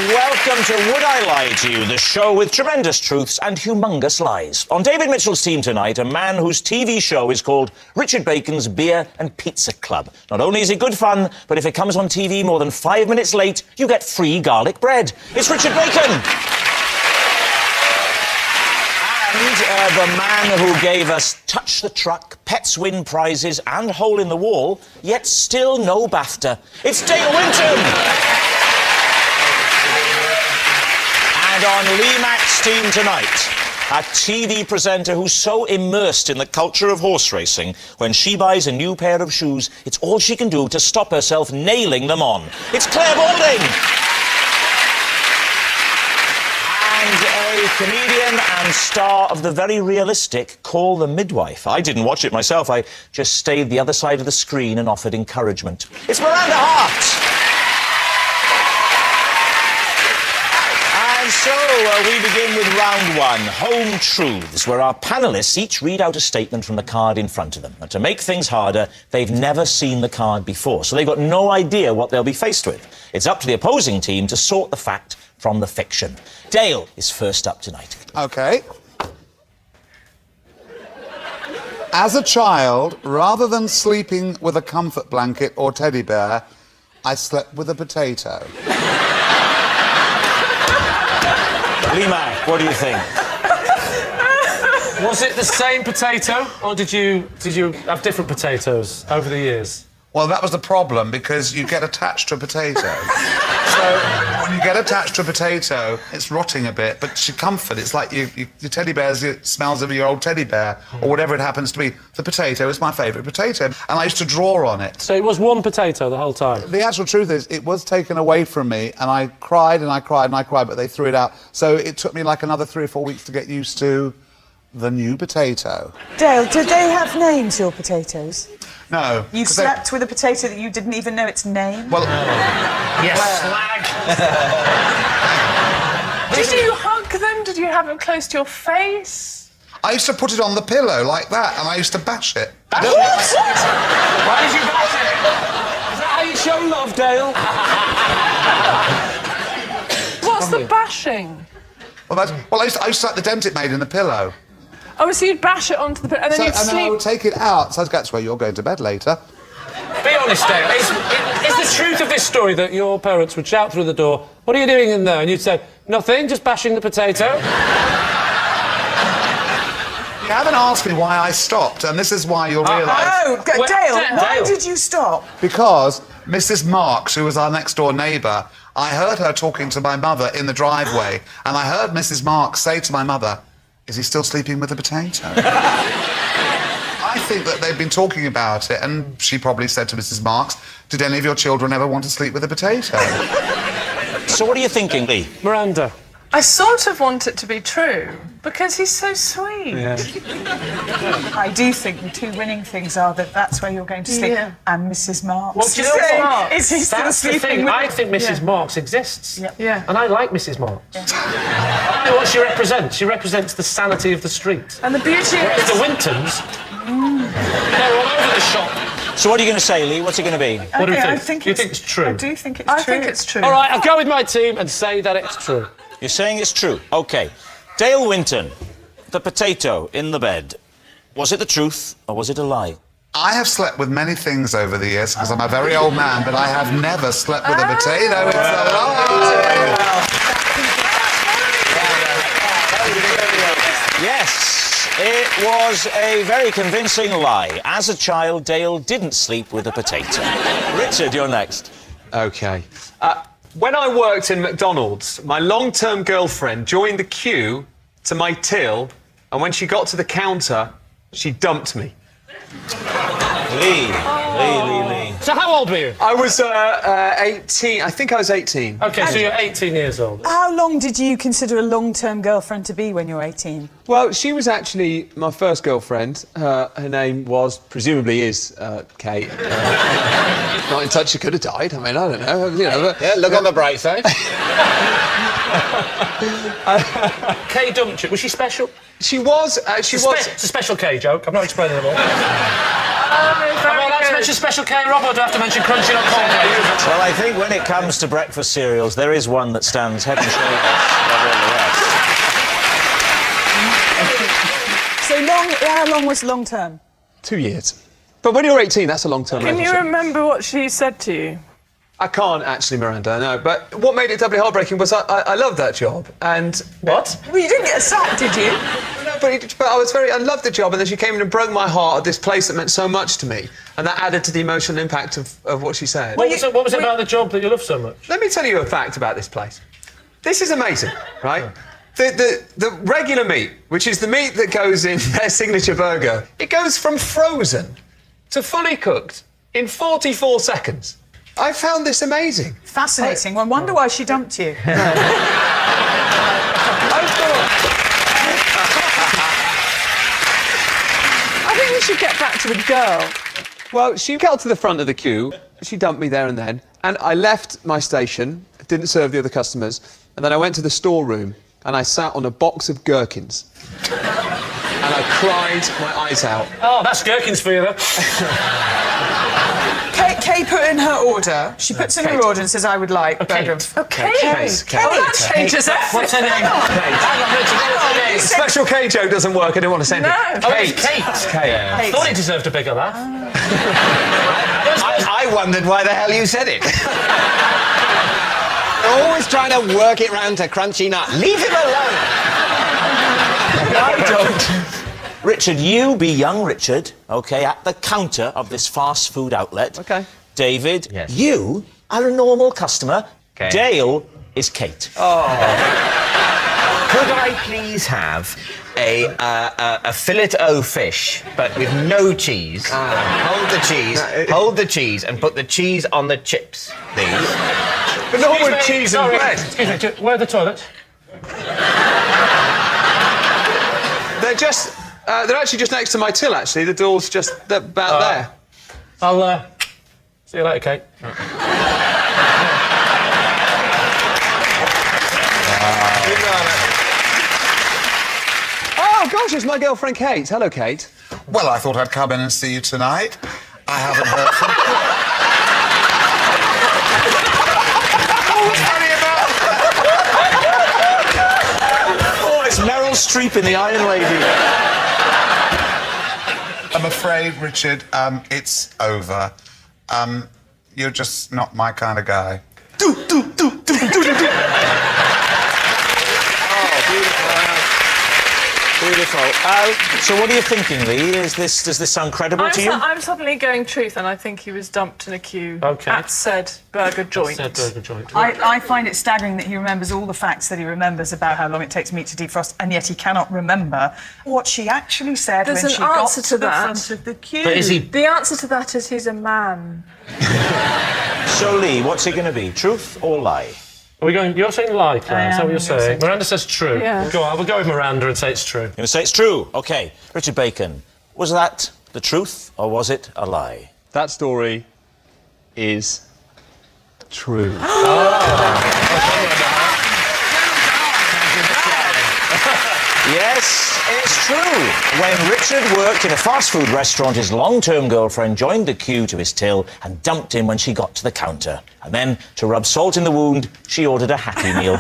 Speaker 1: Welcome to Would I Lie to You, the show with tremendous truths and humongous lies. On David Mitchell's team tonight, a man whose TV show is called Richard Bacon's Beer and Pizza Club. Not only is it good fun, but if it comes on TV more than 5 minutes late, you get free garlic bread. It's Richard Bacon! And the man who gave us Touch the Truck, Pets Win Prizes and Hole in the Wall, yet still no BAFTA. It's Dale Winton! And on Lee Mack's team tonight, a TV presenter who's so immersed in the culture of horse racing, when she buys a new pair of shoes, it's all she can do to stop herself nailing them on. It's Claire Balding! And a comedian and star of the very realistic Call the Midwife. I didn't watch it myself, I just stayed the other side of the screen and offered encouragement. It's Miranda Hart! And so we begin with round one, Home Truths, where our panellists each read out a statement from the card in front of them. And to make things harder, they've never seen the card before, so they've got no idea what they'll be faced with. It's up to the opposing team to sort the fact from the fiction. Dale is first up tonight.
Speaker 9: OK. As a child, rather than sleeping with a comfort blanket or teddy bear, I slept with a potato.
Speaker 1: Lee Mack, what do you think?
Speaker 6: Was it the same potato, or did you have different potatoes over the years?
Speaker 9: Well, that was the problem, because you get attached to a potato. So when you get attached to a potato, it's rotting a bit, but your comfort, it's like your teddy bear's, it smells of your old teddy bear, or whatever it happens to be. The potato is my favourite potato, and I used to draw on it.
Speaker 6: So it was one potato the whole time?
Speaker 9: The actual truth is, it was taken away from me, and I cried and I cried and I cried, but they threw it out. So it took me like another 3 or 4 weeks to get used to the new potato.
Speaker 7: Dale, do they have names, your potatoes?
Speaker 9: No.
Speaker 7: You
Speaker 9: 'cause
Speaker 7: slept with a potato that you didn't even know its name?
Speaker 9: Well,
Speaker 6: Yes, slag.
Speaker 10: Did you hug them? Did you have them close to your face?
Speaker 9: I used to put it on the pillow like that, and I used to bash it.
Speaker 6: Why did you bash it? Is that how you show love, Dale?
Speaker 10: What's the bashing?
Speaker 9: Well, I used to let the dent it made in the pillow.
Speaker 10: Oh, so you'd bash it onto the pillow and then you'd
Speaker 9: And then I
Speaker 10: sleep.
Speaker 9: would take it out. So that's where you're going to bed later.
Speaker 6: Be honest, Dale. Is the truth of this story that your parents would shout through the door, "What are you doing in there?" And you'd say, "Nothing, just bashing the potato"?
Speaker 9: You haven't asked me why I stopped, and this is why you'll realise.
Speaker 7: Oh, Dale, why did you stop?
Speaker 9: Because Mrs. Marks, who was our next-door neighbour, I heard her talking to my mother in the driveway, and I heard Mrs. Marks say to my mother, "Is he still sleeping with the potato?" I think that they've been talking about it, and she probably said to Mrs. Marks, "Did any of your children ever want to sleep with a potato?"
Speaker 1: So what are you thinking, Lee?
Speaker 6: Miranda.
Speaker 10: I sort of want it to be true because he's so sweet.
Speaker 6: Yeah.
Speaker 7: I do think the two winning things are that that's where you're going to sleep and Mrs. Marks.
Speaker 6: Well, do you know what?
Speaker 7: Is he still
Speaker 6: That's the
Speaker 7: sleeping
Speaker 6: thing.
Speaker 7: with
Speaker 6: I think Mrs. Marks exists.
Speaker 10: Yeah.
Speaker 6: And I like Mrs. Marks. I know what she represents. She represents the sanity of the street.
Speaker 10: And the beauty
Speaker 6: Whereas
Speaker 10: is...
Speaker 6: the Wintons, they're all over the shop.
Speaker 1: So what are you going to say, Lee? What's it going to be?
Speaker 6: What do you
Speaker 7: I
Speaker 6: think?
Speaker 7: think
Speaker 6: You think it's true?
Speaker 7: I do think it's
Speaker 10: I
Speaker 7: true.
Speaker 10: think it's true.
Speaker 6: All right, I'll go with my team and say that it's true.
Speaker 1: You're saying it's true. OK. Dale Winton, the potato in the bed. Was it the truth or was it a lie?
Speaker 9: I have slept with many things over the years because I'm a very old man, but I have never slept with a potato. It's a lie.
Speaker 1: Yes, it was a very convincing lie. As a child, Dale didn't sleep with a potato. Richard, you're next.
Speaker 11: OK. When I worked in McDonald's, my long-term girlfriend joined the queue to my till, and when she got to the counter, she dumped me.
Speaker 1: Lee.
Speaker 6: So how old were you?
Speaker 11: I was 18. I think I was 18.
Speaker 6: OK, so you're 18 years old.
Speaker 7: How long did you consider a long-term girlfriend to be when you were 18?
Speaker 11: Well, she was actually my first girlfriend. Her name was, presumably is, Kate. Not in touch, she could have died. I mean, I don't know. You know,
Speaker 3: Yeah, look on the bright side.
Speaker 6: Kay dumped you. Was she special?
Speaker 11: she was.
Speaker 6: It's a special K joke. I'm not explaining it all. Am I allowed to mention Special K, Rob, or do I have to mention Crunchy Nut Cornflakes?
Speaker 1: Well, I think when it comes to breakfast cereals, there is one that stands head and shoulders above all the rest.
Speaker 7: So how long was long-term?
Speaker 11: 2 years. But when you're 18, that's a long-term
Speaker 10: Can you
Speaker 11: relationship.
Speaker 10: remember what she said to you?
Speaker 11: I can't actually, Miranda, no. But what made it doubly heartbreaking was I loved that job. And
Speaker 6: What?
Speaker 7: Well, you didn't get sacked, did you?
Speaker 11: no, but I loved the job, and then she came in and broke my heart at this place that meant so much to me, and that added to the emotional impact of what she said.
Speaker 6: What was it about the job that you love so much?
Speaker 11: Let me tell you a fact about this place. This is amazing, right? The regular meat, which is the meat that goes in their signature burger, it goes from frozen to fully cooked in 44 seconds. I found this amazing.
Speaker 7: Fascinating. Well, I wonder why she dumped you.
Speaker 10: I think we should get back to the girl.
Speaker 11: Well, she got to the front of the queue, she dumped me there and then, and I left my station, didn't serve the other customers, and then I went to the storeroom and I sat on a box of gherkins. And I cried my eyes out.
Speaker 6: Oh, that's gherkins for you, then.
Speaker 7: Kay put in her order. She puts in her order and says, I would like burger.
Speaker 10: Okay.
Speaker 11: Kate.
Speaker 10: Oh, that changes everything.
Speaker 6: What's her name?
Speaker 10: Hang on, Richard, what's her name?
Speaker 11: Special K joke doesn't work, I didn't want to send
Speaker 10: No.
Speaker 11: it.
Speaker 6: Oh, it's Kate.
Speaker 11: Kate.
Speaker 6: I thought it deserved a bigger laugh.
Speaker 3: I wondered why the hell you said it. You're always trying to work it round to Crunchy Nut. Leave him alone.
Speaker 1: I don't. Richard, you be young Richard, OK, at the counter of this fast food outlet.
Speaker 11: OK.
Speaker 1: David,
Speaker 3: Yes.
Speaker 1: you are a normal customer.
Speaker 3: OK.
Speaker 1: Dale is Kate.
Speaker 3: Could I please have a fillet o fish, but with no cheese? Hold the cheese, and put the cheese on the chips, please.
Speaker 11: But not with cheese and bread.
Speaker 6: Excuse me, where are the toilets?
Speaker 11: They're actually just next to my till, actually. The door's just about there.
Speaker 6: I'll see you later, Kate.
Speaker 11: Oh, gosh, it's my girlfriend Kate. Hello, Kate.
Speaker 9: Well, I thought I'd come in and see you tonight. I haven't heard from you.
Speaker 1: Oh, it's Meryl Streep in The Iron Lady.
Speaker 9: I'm afraid, Richard, it's over. You're just not my kind of guy.
Speaker 1: Beautiful. So what are you thinking, Lee? Does this sound credible to you?
Speaker 10: I'm suddenly going truth, and I think he was dumped in a queue at said burger joint.
Speaker 7: I find it staggering that he remembers all the facts that he remembers about how long it takes meat to defrost, and yet he cannot remember what she actually said
Speaker 10: There's
Speaker 7: when
Speaker 10: an
Speaker 7: she got
Speaker 10: answer
Speaker 7: to
Speaker 10: to
Speaker 7: the
Speaker 10: that.
Speaker 7: front of the queue.
Speaker 6: But is he...
Speaker 10: The answer to that is he's a man.
Speaker 1: So, Lee, what's it going to be? Truth or lie?
Speaker 6: Are we going... You're saying lie, Claire? Is that what you're saying? Miranda says true.
Speaker 10: Yeah.
Speaker 6: Go on, we'll go with Miranda and say it's true.
Speaker 1: You're going to say it's true? OK. Richard Bacon, was that the truth or was it a lie?
Speaker 11: That story is true.
Speaker 1: Yes, it's true. When Richard worked in a fast food restaurant, his long-term girlfriend joined the queue to his till and dumped him when she got to the counter. And then, to rub salt in the wound, she ordered a Happy Meal.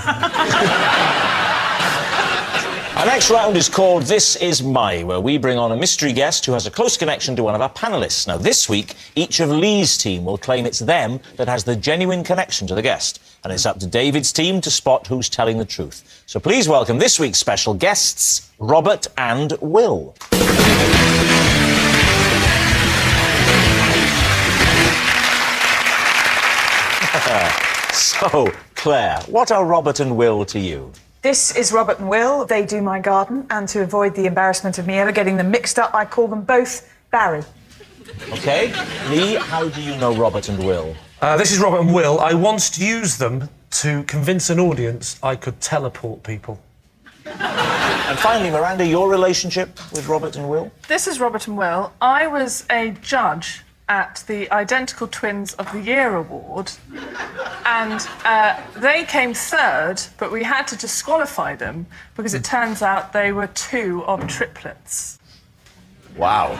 Speaker 1: Our next round is called This Is My, where we bring on a mystery guest who has a close connection to one of our panellists. Now, this week, each of Lee's team will claim it's them that has the genuine connection to the guest. And it's up to David's team to spot who's telling the truth. So please welcome this week's special guests, Robert and Will. So, Claire, what are Robert and Will to you?
Speaker 7: This is Robert and Will. They do my garden, and to avoid the embarrassment of me ever getting them mixed up, I call them both Barry.
Speaker 1: OK. Lee, how do you know Robert and Will?
Speaker 6: This is Robert and Will. I once used them to convince an audience I could teleport people.
Speaker 1: And finally, Miranda, your relationship with Robert and Will?
Speaker 10: This is Robert and Will. I was a judge at the Identical Twins of the Year award, and they came third, but we had to disqualify them because it turns out they were two of triplets.
Speaker 1: Wow.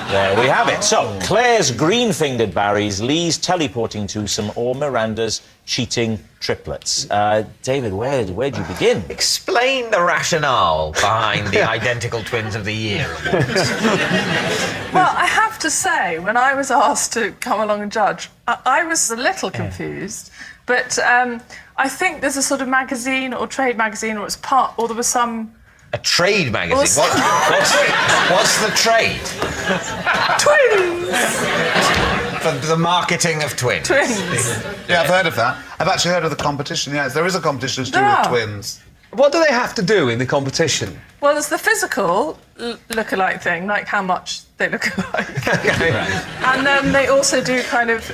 Speaker 1: There we have it. So, Claire's green-fingered Barrys, Lee's teleporting twosome, or Miranda's cheating triplets. David, where'd you begin?
Speaker 3: Explain the rationale behind the Identical Twins of the Year awards.
Speaker 10: Well, I have to say, when I was asked to come along and judge, I was a little confused, but I think there's a sort of magazine or trade magazine, or it's part, or there was some...
Speaker 3: A trade magazine? What's the trade?
Speaker 10: Twins!
Speaker 3: The marketing of twins.
Speaker 10: Twins.
Speaker 9: Yeah, I've heard of that. I've actually heard of the competition, yes. There is a competition to do with twins.
Speaker 11: What do they have to do in the competition?
Speaker 10: Well, there's the physical look-alike thing, like how much they look alike. And then they also do kind of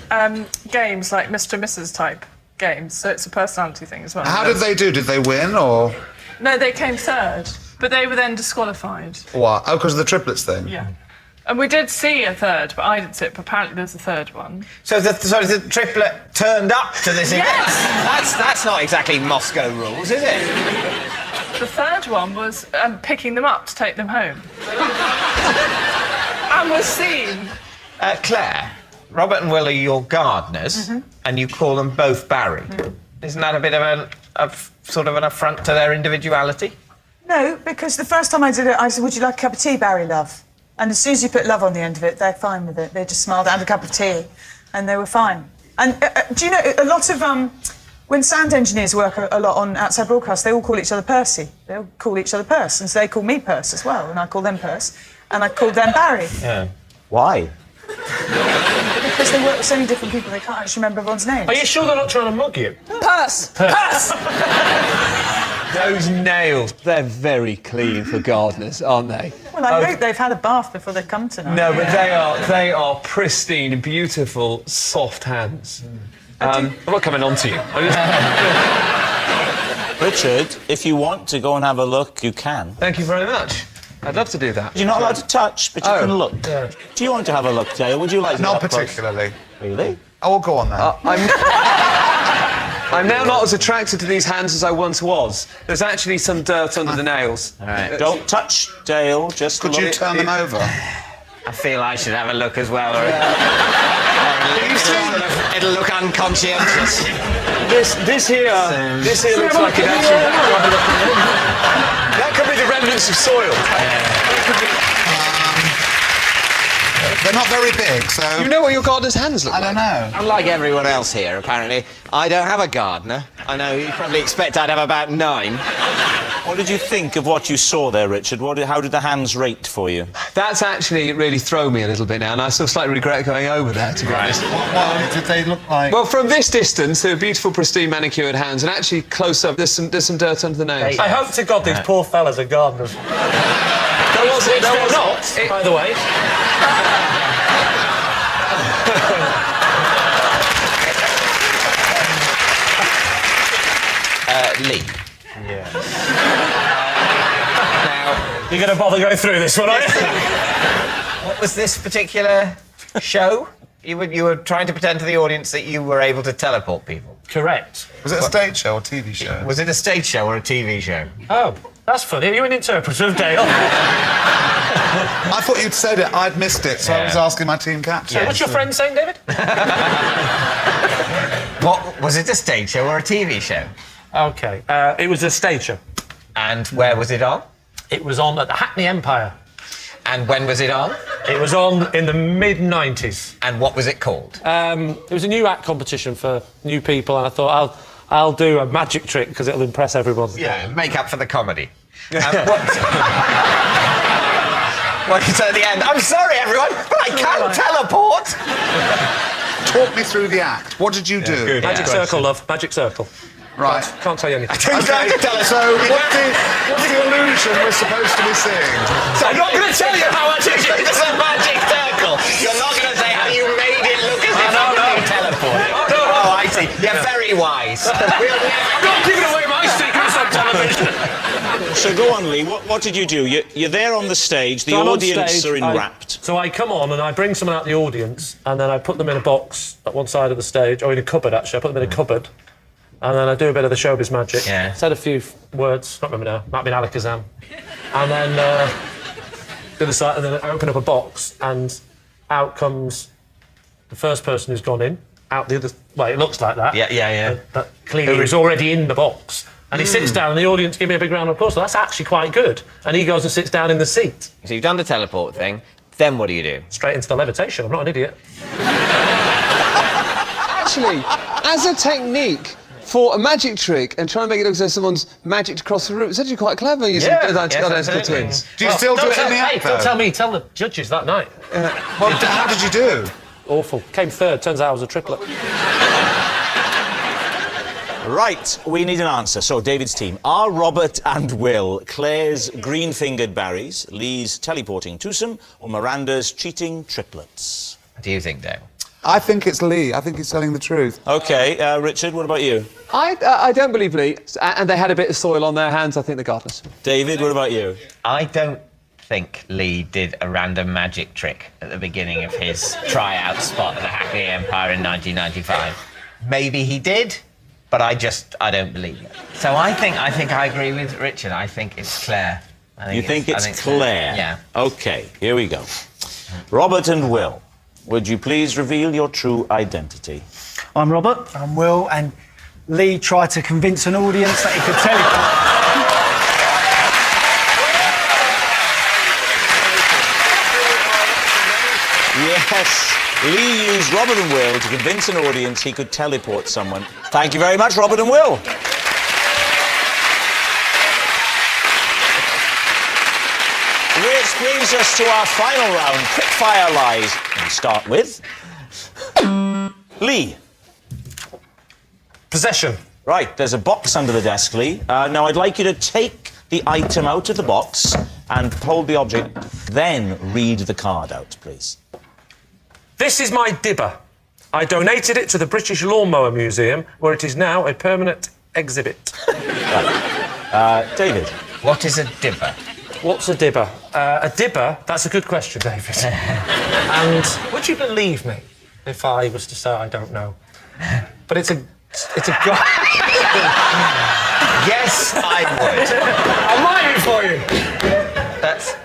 Speaker 10: games like Mr. and Mrs. type games, so it's a personality thing as well.
Speaker 9: How did they do? Did they win, or...?
Speaker 10: No, they came third, but they were then disqualified.
Speaker 9: What? Oh, because of the triplets thing?
Speaker 10: Yeah. And we did see a third, but I didn't see it, but apparently there's a third one.
Speaker 3: So the triplet turned up to this event?
Speaker 10: Yes!
Speaker 3: That's not exactly Moscow rules, is it?
Speaker 10: The third one was picking them up to take them home. And was seen.
Speaker 3: Claire, Robert and Will are your gardeners, and you call them both Barry. Isn't that a bit of sort of an affront to their individuality?
Speaker 7: No, because the first time I did it, I said, would you like a cup of tea, Barry, love? And as soon as you put love on the end of it, they're fine with it. They just smiled and a cup of tea, and they were fine. And do you know, a lot of... when sound engineers work a lot on outside broadcast, they all call each other Percy. They all call each other Purse, and so they call me Purse as well, and I call them Purse, and I called them Barry.
Speaker 1: Yeah. Why?
Speaker 7: Because they work with so many different people, they can't actually remember everyone's names.
Speaker 6: Are you sure they're not trying to mug you?
Speaker 10: Purse! Purse!
Speaker 11: Those nails, they're very clean for gardeners, aren't they?
Speaker 7: Well, I hope they've had a bath before they come tonight.
Speaker 11: No, but they are pristine, beautiful, soft hands. I'm not coming on to you.
Speaker 1: Richard, if you want to go and have a look, you can.
Speaker 11: Thank you very much. I'd love to do that.
Speaker 1: You're not allowed to touch, but you can look. Yeah. Do you want to have a look, Dale? Would you like to?
Speaker 9: Not particularly.
Speaker 1: Really?
Speaker 9: Oh, go on then.
Speaker 11: I'm now not as attracted to these hands as I once was. There's actually some dirt under the nails.
Speaker 1: All right. Don't touch, Dale. Just
Speaker 9: Could you turn them over?
Speaker 3: I feel I should have a look as well. It'll look unconscientious.
Speaker 11: This here looks like it actually. That could be the remnants of soil.
Speaker 9: They're not very big, so...
Speaker 11: You know what your gardener's hands look like?
Speaker 9: I don't know.
Speaker 3: Unlike everyone else here, apparently, I don't have a gardener. I know you probably expect I'd have about 9.
Speaker 1: What did you think of what you saw there, Richard? How did the hands rate for you?
Speaker 11: That's actually really thrown me a little bit now, and I still slightly regret going over there, to be honest.
Speaker 9: What did they look like?
Speaker 11: Well, from this distance, they're beautiful, pristine, manicured hands, and actually close up, there's some dirt under the nails.
Speaker 6: I hope to God these poor fellas are gardeners.
Speaker 11: There was
Speaker 6: not, by the way.
Speaker 3: Lee.
Speaker 6: Yeah. Now, you're going to bother going through this one, aren't you?
Speaker 3: What was this particular show? You were trying to pretend to the audience that you were able to teleport people.
Speaker 6: Correct.
Speaker 9: Was it a stage show or TV show?
Speaker 3: Was it a stage show or a TV show?
Speaker 6: Oh, that's funny. Are you an interpreter of Dale?
Speaker 9: I thought you'd said it. I'd missed it, so I was asking my team captain.
Speaker 6: So what's your friend saying, David?
Speaker 3: What was it? A stage show or a TV show?
Speaker 6: OK. It was a stage show.
Speaker 3: And where was it on?
Speaker 6: It was on at the Hackney Empire.
Speaker 3: And when was it on?
Speaker 6: It was on in the mid-90s.
Speaker 3: And what was it called?
Speaker 6: It was a new act competition for new people, and I thought I'll do a magic trick because it'll impress everyone.
Speaker 3: Yeah, make up for the comedy. What you say at the end? I'm sorry, everyone, but I can't teleport.
Speaker 9: Talk me through the act. What did you do?
Speaker 6: Good, magic circle, love. Magic circle.
Speaker 9: Right.
Speaker 6: Can't tell you anything.
Speaker 9: So, what's the illusion we're supposed to be seeing?
Speaker 3: So I'm not going to tell you how much it's a magic circle. You're not going to say how you made it look as if you teleported. Oh, I see. You're very wise.
Speaker 6: I'm not giving away my secrets on television.
Speaker 1: So go on, Lee. What did you do? You're there on the stage. The audience are enwrapped.
Speaker 6: So I come on and I bring someone out the audience, and then I put them in a box at one side of the stage, or in a cupboard, actually. I put them in a cupboard. And then I do a bit of the showbiz magic.
Speaker 3: Yeah.
Speaker 6: Said a few words, not remember now. Might have been Alakazam. And then do the side, and then I open up a box, and out comes the first person who's gone in. Out the other. Well, it looks like that.
Speaker 3: Yeah.
Speaker 6: That clearly is already in the box. And he sits down, and the audience give me a big round of applause. So that's actually quite good. And he goes and sits down in the seat.
Speaker 3: So you've done the teleport thing. Then what do you do?
Speaker 6: Straight into the levitation. I'm not an idiot.
Speaker 11: Actually, as a technique for a magic trick and trying to make it look as though someone's magicked across the room, it's actually quite clever using identical twins.
Speaker 9: Do you still do it in the act,
Speaker 6: don't tell me, tell the judges that night.
Speaker 9: Well, how did you do?
Speaker 6: Awful. Came third. Turns out I was a triplet.
Speaker 1: Right, we need an answer. So, David's team. Are Robert and Will Claire's green-fingered berries, Lee's teleporting twosome, or Miranda's cheating triplets?
Speaker 3: What do you think, Dale?
Speaker 9: I think it's Lee. I think he's telling the truth.
Speaker 1: OK, Richard, what about you?
Speaker 11: I don't believe Lee, and they had a bit of soil on their hands, I think the gardeners.
Speaker 1: David, what about you?
Speaker 3: I don't think Lee did a random magic trick at the beginning of his tryout spot at the Hackney Empire in 1995. Maybe he did, but I don't believe it. So I think I agree with Richard. I think it's Claire.
Speaker 1: You think it's Claire?
Speaker 3: Yeah.
Speaker 1: OK, here we go. Robert and Will, would you please reveal your true identity?
Speaker 12: I'm Robert. I'm Will, and Lee tried to convince an audience that he could teleport.
Speaker 1: Yes, Lee used Robert and Will to convince an audience he could teleport someone. Thank you very much, Robert and Will. Which brings us to our final round, quick-fire lies. We start with Lee.
Speaker 6: Possession.
Speaker 1: Right, there's a box under the desk, Lee. Now, I'd like you to take the item out of the box and hold the object, then read the card out, please.
Speaker 6: This is my dibber. I donated it to the British Lawnmower Museum, where it is now a permanent exhibit.
Speaker 1: Right. David.
Speaker 3: What is a dibber?
Speaker 6: What's a dibber? A dibber? That's a good question, David. And would you believe me if I was to say I don't know? But it's a guy.
Speaker 3: Yes, I would.
Speaker 6: I'm waiting for you.
Speaker 3: That's...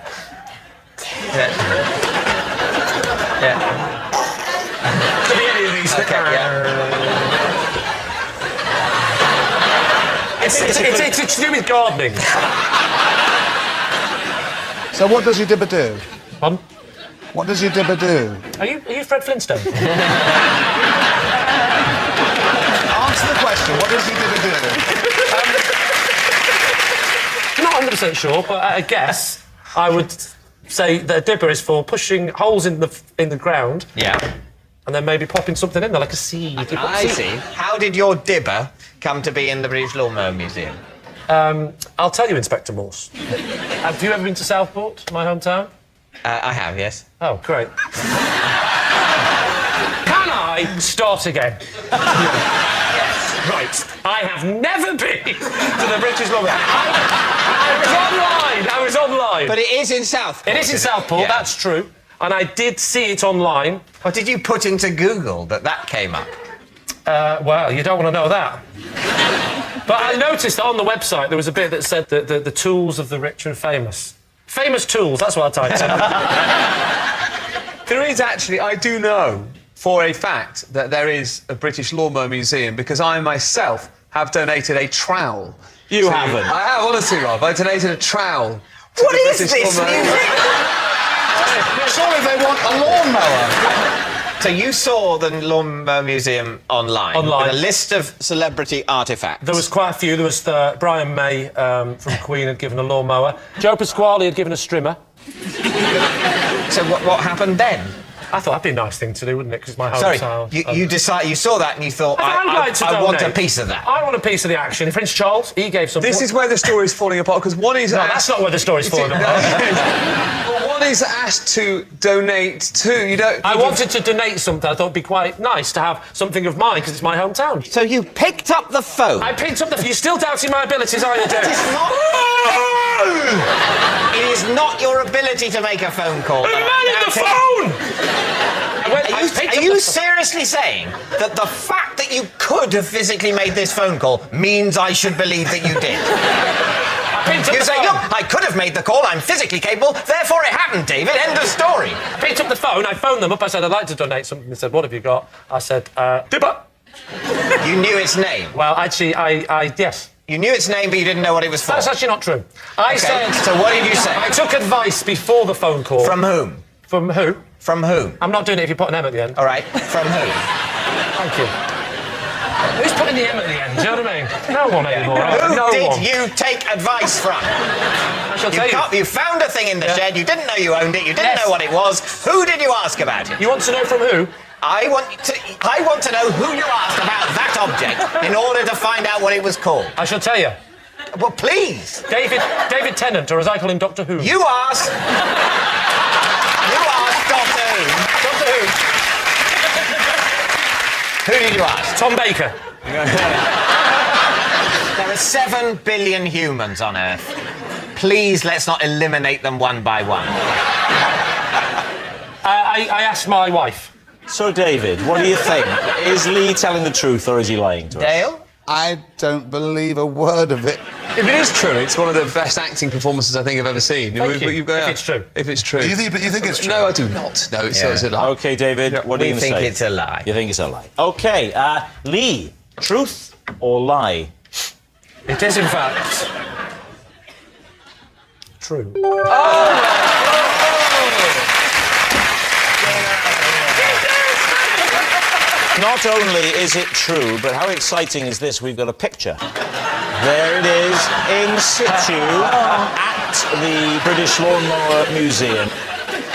Speaker 3: Yeah.
Speaker 6: Could be any of these.
Speaker 3: Okay,
Speaker 6: It's to do with gardening.
Speaker 9: So what does your dibber do?
Speaker 6: Pardon?
Speaker 9: What does your dibber do?
Speaker 6: Are you Fred Flintstone?
Speaker 9: Answer the question. What does your dibber do?
Speaker 6: Not 100% sure, but at a guess, I would say that a dibber is for pushing holes in the ground.
Speaker 3: Yeah.
Speaker 6: And then maybe popping something in there, like a seed.
Speaker 3: I see. How did your dibber come to be in the British Lawnmower Museum?
Speaker 6: I'll tell you, Inspector Morse. Have you ever been to Southport, my hometown?
Speaker 3: I have, yes.
Speaker 6: Oh, great. Can I start again? Yes. Right. I have never been to the British Lawnmower. I was online.
Speaker 3: But it is in Southport.
Speaker 6: It is in Southport,
Speaker 3: yeah.
Speaker 6: That's true. And I did see it online.
Speaker 3: What did you put into Google that came up?
Speaker 6: Well, you don't want to know that. But I noticed that on the website there was a bit that said that the tools of the rich and famous. Famous tools, that's what I typed in.
Speaker 11: There is actually, I do know for a fact that there is a British Lawnmower Museum because I myself have donated a trowel.
Speaker 1: You haven't?
Speaker 11: I have, honestly, Rob. I donated a trowel.
Speaker 3: What is this museum?
Speaker 9: Surely they want a lawnmower.
Speaker 3: So you saw the Lawnmower Museum online with a list of celebrity artefacts.
Speaker 6: There was quite a few. There was Brian May from Queen had given a lawnmower. Joe Pasquale had given a strimmer.
Speaker 3: So what happened then?
Speaker 6: I thought that'd be a nice thing to do, wouldn't it? Because it's my
Speaker 3: Sorry,
Speaker 6: hometown.
Speaker 3: you saw that and you thought, I want a piece of that.
Speaker 6: I want a piece of the action. Prince Charles, he gave some...
Speaker 11: This is where the story's falling apart, because one is...
Speaker 6: No, that's not where the story's falling apart.
Speaker 11: Well, one is asked to donate to...
Speaker 6: I wanted to donate something. I thought it'd be quite nice to have something of mine, because it's my hometown.
Speaker 3: So you picked up the phone?
Speaker 6: I picked up the phone. You're still doubting my abilities, are you, Dave?
Speaker 3: It is not your ability to make a phone call.
Speaker 6: Who made the phone?
Speaker 3: Are you seriously saying that the fact that you could have physically made this phone call means I should believe that you did? You say, look, I could have made the call, I'm physically capable, therefore it happened, David, end of story.
Speaker 6: I picked up the phone, I phoned them up, I said, I'd like to donate something. They said, what have you got? I said, dibber.
Speaker 3: You knew its name?
Speaker 6: Well, actually, yes.
Speaker 3: You knew its name, but you didn't know what it was for?
Speaker 6: That's actually not true. I said...
Speaker 3: So what did you say?
Speaker 6: I took advice before the phone call.
Speaker 3: From whom?
Speaker 6: From who?
Speaker 3: From whom?
Speaker 6: I'm not doing it if you put an M at the end.
Speaker 3: All right. From who?
Speaker 6: Thank you. Who's putting the M at the end? Do you know what I mean? No one anymore.
Speaker 3: Who did you take advice from?
Speaker 6: I shall tell you.
Speaker 3: You found a thing in the shed, you didn't know you owned it, you didn't know what it was. Who did you ask about it?
Speaker 6: You want to know from who?
Speaker 3: I want to know who you asked about that object in order to find out what it was called.
Speaker 6: I shall tell you.
Speaker 3: Well, please.
Speaker 6: David Tennant, or as I call him, Doctor Who.
Speaker 3: You asked Doctor Who.
Speaker 6: Doctor Who.
Speaker 3: Who did you ask?
Speaker 6: Tom Baker.
Speaker 3: There are 7 billion humans on Earth. Please, let's not eliminate them one by one.
Speaker 6: I asked my wife.
Speaker 1: So, David, what do you think? Is Lee telling the truth or is he lying to us?
Speaker 3: Dale?
Speaker 9: I don't believe a word of it.
Speaker 11: If it is true, it's one of the best acting performances I think I've ever seen.
Speaker 6: Thank you. If it's true.
Speaker 11: If it's true.
Speaker 9: You think it's true?
Speaker 11: No, I do not. No, it's a lie.
Speaker 1: OK, David, what are you going to say?
Speaker 3: We think it's a lie.
Speaker 1: You think it's a lie. OK, Lee, truth or lie?
Speaker 6: It is, in fact, true.
Speaker 1: Not only is it true, but how exciting is this? We've got a picture. There it is, in situ, at the British Lawnmower Museum.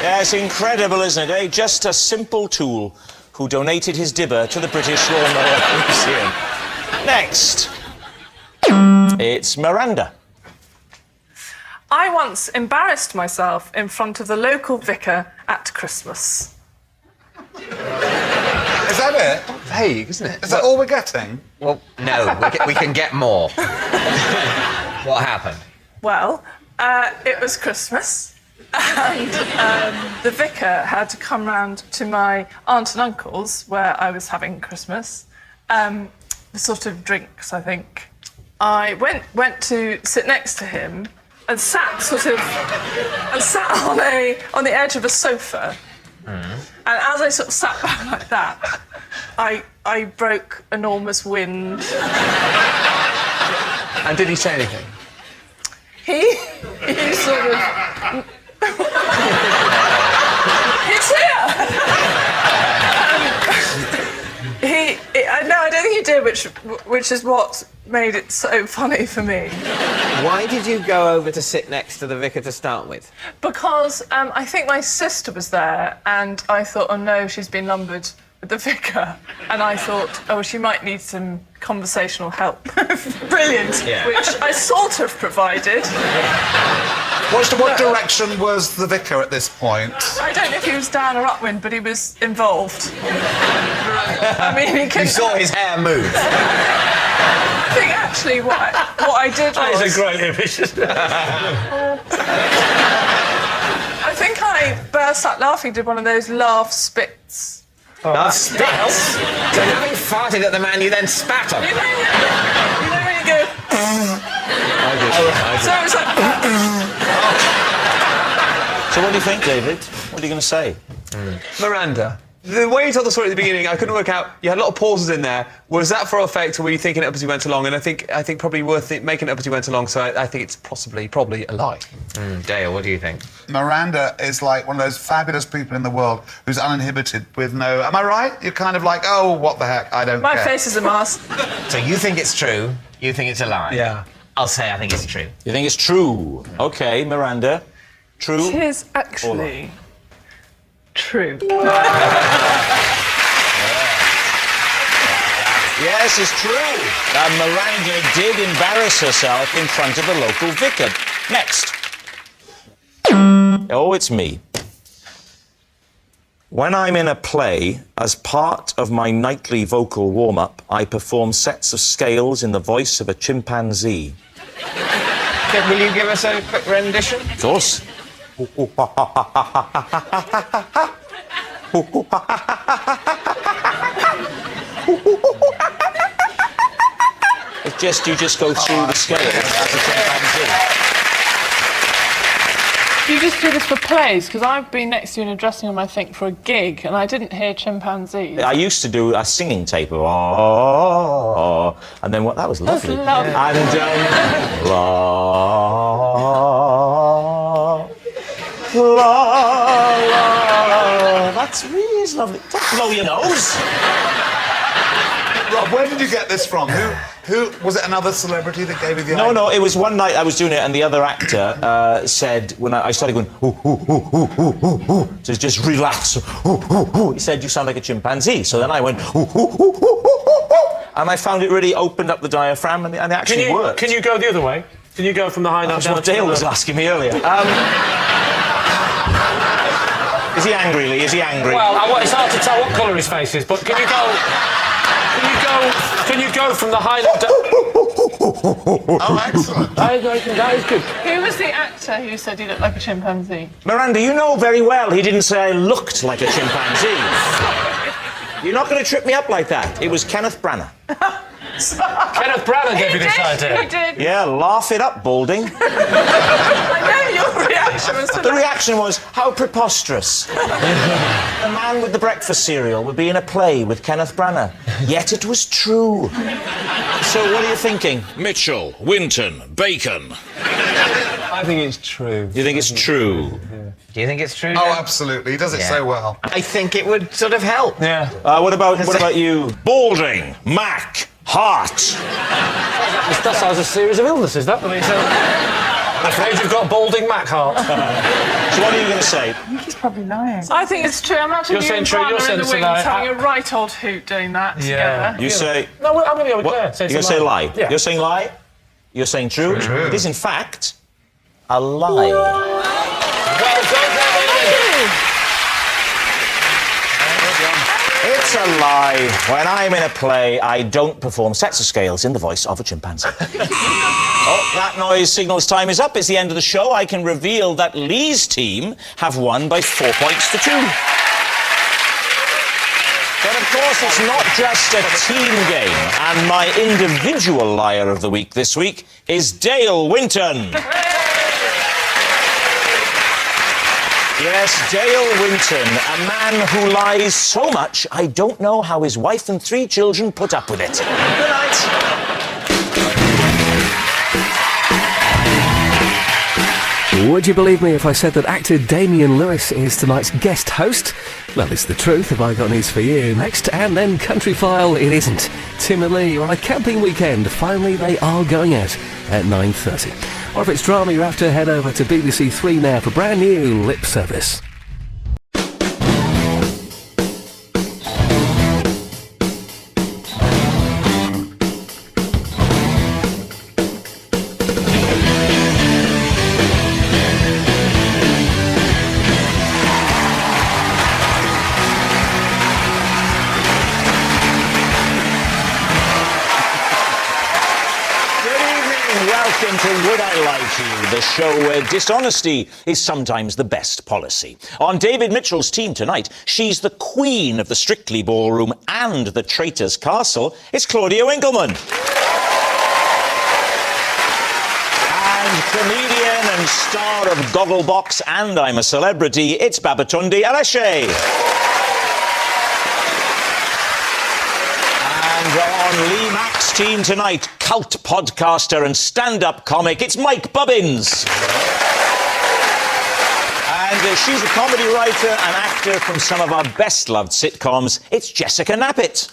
Speaker 1: Yeah, it's incredible, isn't it, eh? Just a simple tool who donated his dibber to the British Lawnmower Museum. Next. It's Miranda.
Speaker 10: I once embarrassed myself in front of the local vicar at Christmas.
Speaker 9: Is that it?
Speaker 11: Vague, isn't it?
Speaker 9: Is that all we're getting?
Speaker 3: Well, no, we can get more. What happened?
Speaker 10: Well, It was Christmas, and the vicar had to come round to my aunt and uncle's where I was having Christmas. The sort of drinks, I think. I went to sit next to him and sat on the edge of a sofa. And as I sort of sat back like that, I broke enormous wind.
Speaker 11: And did he say anything?
Speaker 10: He sort of... He's here! No, I don't think he did, which is what made it so funny for me.
Speaker 3: Why did you go over to sit next to the vicar to start with?
Speaker 10: Because I think my sister was there, and I thought, oh no, she's been lumbered with the vicar. And I thought, oh, she might need some conversational help.
Speaker 7: Brilliant.
Speaker 10: Yeah. Which I sort of provided.
Speaker 9: What direction was the vicar at this point?
Speaker 10: I don't know if he was down or upwind, but he was involved. I mean, he could...
Speaker 3: You saw his hair move.
Speaker 10: I think actually what I did was...
Speaker 6: That is a great image.
Speaker 10: I think I burst out laughing, did one of those laugh spits.
Speaker 3: Spits? So having farted at the man, you then spat on him?
Speaker 10: You know when you go...
Speaker 3: I did.
Speaker 10: So it was like...
Speaker 1: So what do you think, David? What are you going to say?
Speaker 11: Miranda, the way you told the story at the beginning, I couldn't work out. You had a lot of pauses in there. Was that for effect, or were you thinking it up as you went along? And I think probably worth making it up as you went along. So I think it's probably a lie.
Speaker 3: Dale, what do you think?
Speaker 9: Miranda is like one of those fabulous people in the world who's uninhibited with no... Am I right? You're kind of like, oh, what the heck, I don't
Speaker 10: My
Speaker 9: care.
Speaker 10: face is a mask.
Speaker 3: So you think it's true, you think it's a lie?
Speaker 11: Yeah.
Speaker 3: I'll say I think it's true.
Speaker 1: You think it's true? OK, Miranda. True?
Speaker 10: It is actually true.
Speaker 1: Yes, it's true. Miranda did embarrass herself in front of the local vicar. Next. Oh, it's me. When I'm in a play, as part of my nightly vocal warm-up, I perform sets of scales in the voice of a chimpanzee.
Speaker 3: Will you give us a quick rendition?
Speaker 1: Of course. It's just, you just go through the scales as a chimpanzee.
Speaker 10: You just do this for plays, because I've been next to you in a dressing room, I think, for a gig, and I didn't hear chimpanzees.
Speaker 1: I used to do a singing tape of oh, and then what? That was lovely.
Speaker 10: That's lovely.
Speaker 1: And la, that's really is lovely. Don't blow your nose.
Speaker 9: Rob, where did you get this from? Who was it? Another celebrity that gave you the idea?
Speaker 1: No, it was one night I was doing it, and the other actor said, when I started going, to just relax, he said, you sound like a chimpanzee. So then I went, and I found it really opened up the diaphragm, and it actually worked.
Speaker 6: Can you go the other way? Can you go from the high note down?
Speaker 1: That's what Dale was asking me earlier. Is he angry, Lee? Is he angry?
Speaker 6: Well, it's hard to tell what colour his face is, but can you go... Can you go from the high note down?
Speaker 9: Oh, excellent.
Speaker 6: That is good.
Speaker 10: Who was the actor who said he looked like a chimpanzee?
Speaker 1: Miranda, you know very well he didn't say I looked like a chimpanzee. You're not going to trip me up like that. It was Kenneth Branagh.
Speaker 6: Kenneth Branagh gave you this idea.
Speaker 10: He did.
Speaker 1: Yeah, laugh it up, Balding.
Speaker 10: I know your reaction was to
Speaker 1: The reaction was, how preposterous. The man with the breakfast cereal would be in a play with Kenneth Branagh. Yet it was true. So what are you thinking? Mitchell, Winton, Bacon.
Speaker 11: I think it's true.
Speaker 1: You think it's true?
Speaker 3: Do you think it's true?
Speaker 9: Oh,
Speaker 3: Dan?
Speaker 9: absolutely. He does it so well.
Speaker 3: I think it would sort of help.
Speaker 11: Yeah.
Speaker 1: What about you? Balding, Mack, Hart.
Speaker 6: That sounds a series of illnesses, that. I'm afraid you've got balding Mack Hart.
Speaker 1: So what are you going to say?
Speaker 7: I think he's probably lying.
Speaker 10: I think it's true. Imagine
Speaker 6: You're
Speaker 10: you
Speaker 6: saying
Speaker 10: and
Speaker 6: true,
Speaker 10: Branagh
Speaker 6: you're
Speaker 10: in
Speaker 6: saying
Speaker 10: the
Speaker 6: it's a
Speaker 10: wings
Speaker 6: lie.
Speaker 10: having a right old hoot doing that together.
Speaker 1: You say...
Speaker 6: No, I'm going to go with Claire.
Speaker 1: You're going to say lie?
Speaker 6: Yeah.
Speaker 1: You're saying lie? You're saying true?
Speaker 9: True.
Speaker 1: It is, in fact, a lie.
Speaker 6: Well done,
Speaker 1: It's It's a lie. When I'm in a play, I don't perform sets of scales in the voice of a chimpanzee. Oh, that noise signals time is up. It's the end of the show. I can reveal that Lee's team have won by 4 points to 2. But of course, it's not just a team game. And my individual liar of the week this week is Dale Winton. Yes, Dale Winton, a man who lies so much, I don't know how his wife and 3 children put up with it. Good night.
Speaker 13: Would you believe me if I said that actor Damian Lewis is tonight's guest host? Well, it's the truth. Have I got news for you? Next, and then Country File, it isn't. Tim and Lee are on a camping weekend. Finally, they are going out at 9:30. Or if it's drama you're after, head over to BBC 3 now for brand new Lip Service.
Speaker 1: Welcome to Would I Lie to You, the show where dishonesty is sometimes the best policy. On David Mitchell's team tonight, she's the queen of the Strictly Ballroom and the Traitor's Castle. It's Claudia Winkleman. And comedian and star of Gogglebox and I'm a Celebrity, it's Babatunde Aleshe. And on Lee Mack's team tonight, cult podcaster and stand-up comic, it's Mike Bubbins. And she's a comedy writer and actor from some of our best-loved sitcoms, it's Jessica Knappett.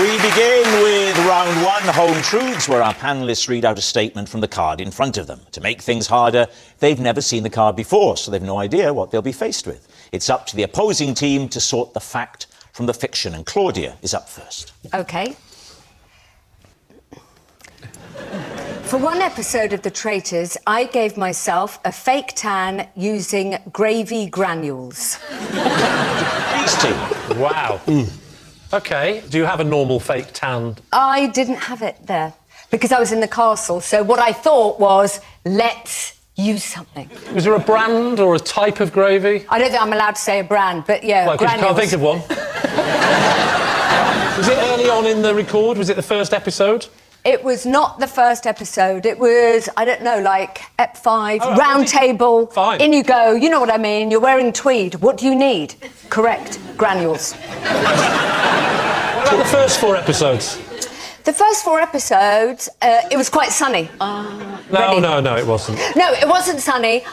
Speaker 1: We begin with round 1, Home Truths, where our panellists read out a statement from the card in front of them. To make things harder, they've never seen the card before, so they've no idea what they'll be faced with. It's up to the opposing team to sort the fact from the fiction, and Claudia is up first.
Speaker 14: OK. For one episode of The Traitors, I gave myself a fake tan using gravy granules.
Speaker 1: These two.
Speaker 6: Wow. OK, do you have a normal fake tan?
Speaker 14: I didn't have it there because I was in the castle, so what I thought was, let's use something.
Speaker 6: Was there a brand or a type of gravy?
Speaker 14: I don't think I'm allowed to say a brand, but yeah,
Speaker 6: well, because you can't think of one. Was it early on in the record? Was it the first episode?
Speaker 14: It was not the first episode. It was, I don't know, like Ep 5,
Speaker 6: Oh,
Speaker 14: round table.
Speaker 6: Fine.
Speaker 14: In you go. You know what I mean. You're wearing tweed. What do you need? Correct. Granules.
Speaker 6: What about the first 4 episodes?
Speaker 14: The first 4 episodes, it was quite sunny.
Speaker 6: No, it wasn't.
Speaker 14: No, it wasn't sunny.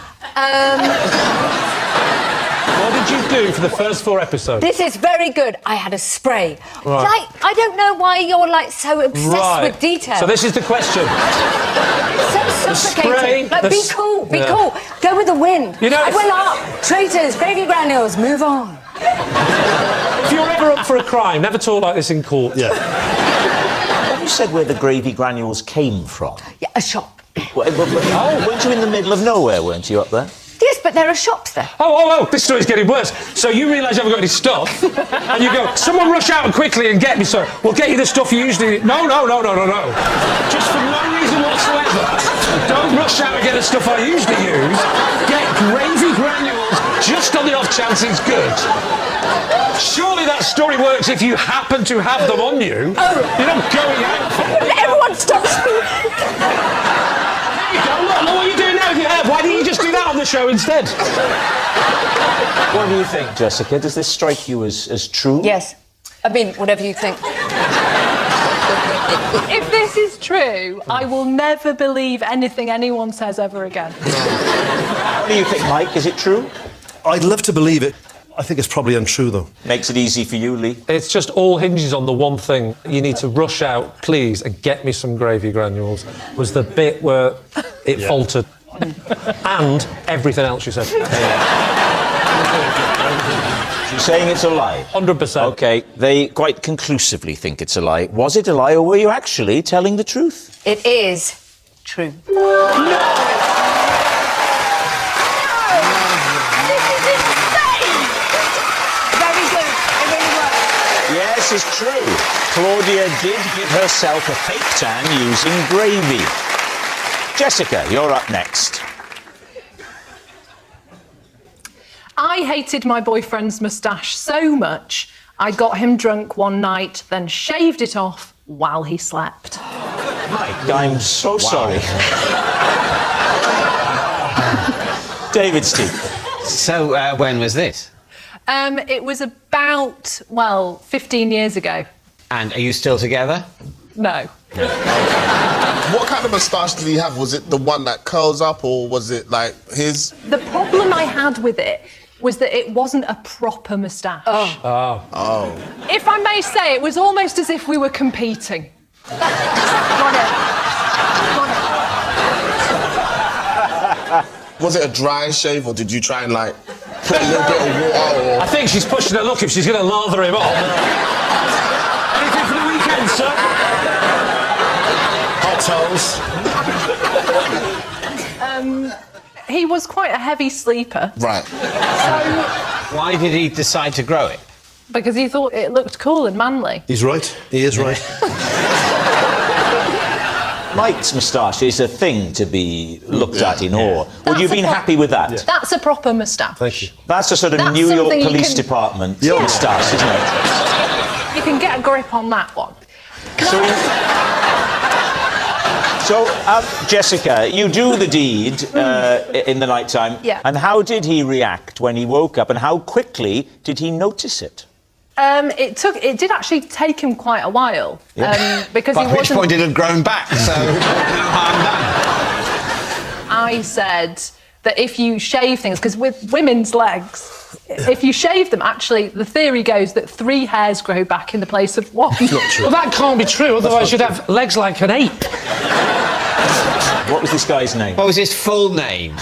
Speaker 6: What did you do for the first 4 episodes?
Speaker 14: This is very good. I had a spray.
Speaker 6: Right.
Speaker 14: Like, I don't know why you're, like, so obsessed with detail.
Speaker 6: So this is the question.
Speaker 14: So suffocating.
Speaker 6: spray,
Speaker 14: Like, be cool, be cool. Go with the wind.
Speaker 6: You know,
Speaker 14: I went up. Traitors, gravy granules, move on.
Speaker 6: If you're ever up for a crime, never talk like this in court.
Speaker 1: Yeah. Have you said where the gravy granules came from?
Speaker 14: Yeah, a shop.
Speaker 1: Weren't you in the middle of nowhere, weren't you, up there?
Speaker 14: Yes, but there are shops there.
Speaker 6: Oh, this story's getting worse. So you realise you haven't got any stuff, and you go, someone rush out quickly and get me, sir. We'll get you the stuff you usually... No. Just for no reason whatsoever, don't rush out and get the stuff I usually use. Get gravy granules just on the off chance it's good. Surely that story works if you happen to have them on you.
Speaker 14: Oh.
Speaker 6: You're not going out for it.
Speaker 14: Everyone stops me.
Speaker 6: There you go, look what are you doing now if you have? Why didn't you just do that on the show instead?
Speaker 1: What do you think, Jessica? Does this strike you as true?
Speaker 14: Yes. I mean, whatever you think.
Speaker 15: If this is true, I will never believe anything anyone says ever again.
Speaker 1: What do you think, Mike? Is it true?
Speaker 16: I'd love to believe it. I think it's probably untrue, though.
Speaker 1: Makes it easy for you, Lee.
Speaker 6: It's just all hinges on the one thing. You need to rush out, please, and get me some gravy granules, was the bit where it faltered. And everything else you said.
Speaker 1: You're saying it's a lie?
Speaker 6: 100%.
Speaker 1: OK, they quite conclusively think it's a lie. Was it a lie, or were you actually telling the truth?
Speaker 14: It is true.
Speaker 1: this is true. Claudia did give herself a fake tan using gravy. Jessica, you're up next.
Speaker 15: I hated my boyfriend's moustache so much, I got him drunk one night, then shaved it off while he slept.
Speaker 1: Mike, I'm so sorry. David Steve.
Speaker 3: So, when was this?
Speaker 15: It was about, 15 years ago.
Speaker 3: And are you still together?
Speaker 15: No.
Speaker 17: What kind of moustache did he have? Was it the one that curls up, or was it like his?
Speaker 15: The problem I had with it was that it wasn't a proper moustache.
Speaker 6: Oh.
Speaker 15: If I may say, it was almost as if we were competing.
Speaker 17: Was it a dry shave, or did you try and like put a little bit of water? Or...
Speaker 6: I think she's pushing her luck if she's going to lather him up. Anything for the weekend, sir?
Speaker 17: Hot
Speaker 15: toes. He was quite a heavy sleeper.
Speaker 17: Right.
Speaker 15: So,
Speaker 3: why did he decide to grow it?
Speaker 15: because he thought it looked cool and manly.
Speaker 16: He's right. He is right.
Speaker 1: Mike's moustache is a thing to be looked at in awe. Would you have been happy with that?
Speaker 15: That's a proper moustache.
Speaker 16: Thank you.
Speaker 1: That's a sort of New York Police Department moustache, isn't it?
Speaker 15: You can get a grip on that one.
Speaker 1: So, Jessica, you do the deed in the night time.
Speaker 15: Yeah.
Speaker 1: And how did he react when he woke up, and how quickly did he notice it?
Speaker 15: It did actually take him quite a while. Because
Speaker 3: By
Speaker 15: he
Speaker 3: which
Speaker 15: wasn't...
Speaker 3: point it had grown back, so no harm done.
Speaker 15: I said that if you shave things, because with women's legs, if you shave them, actually, the theory goes that 3 hairs grow back in the place of 1.
Speaker 16: It's not true.
Speaker 6: Well, that can't be true, otherwise you'd have legs like an ape.
Speaker 1: What was this guy's name?
Speaker 3: What was his full name?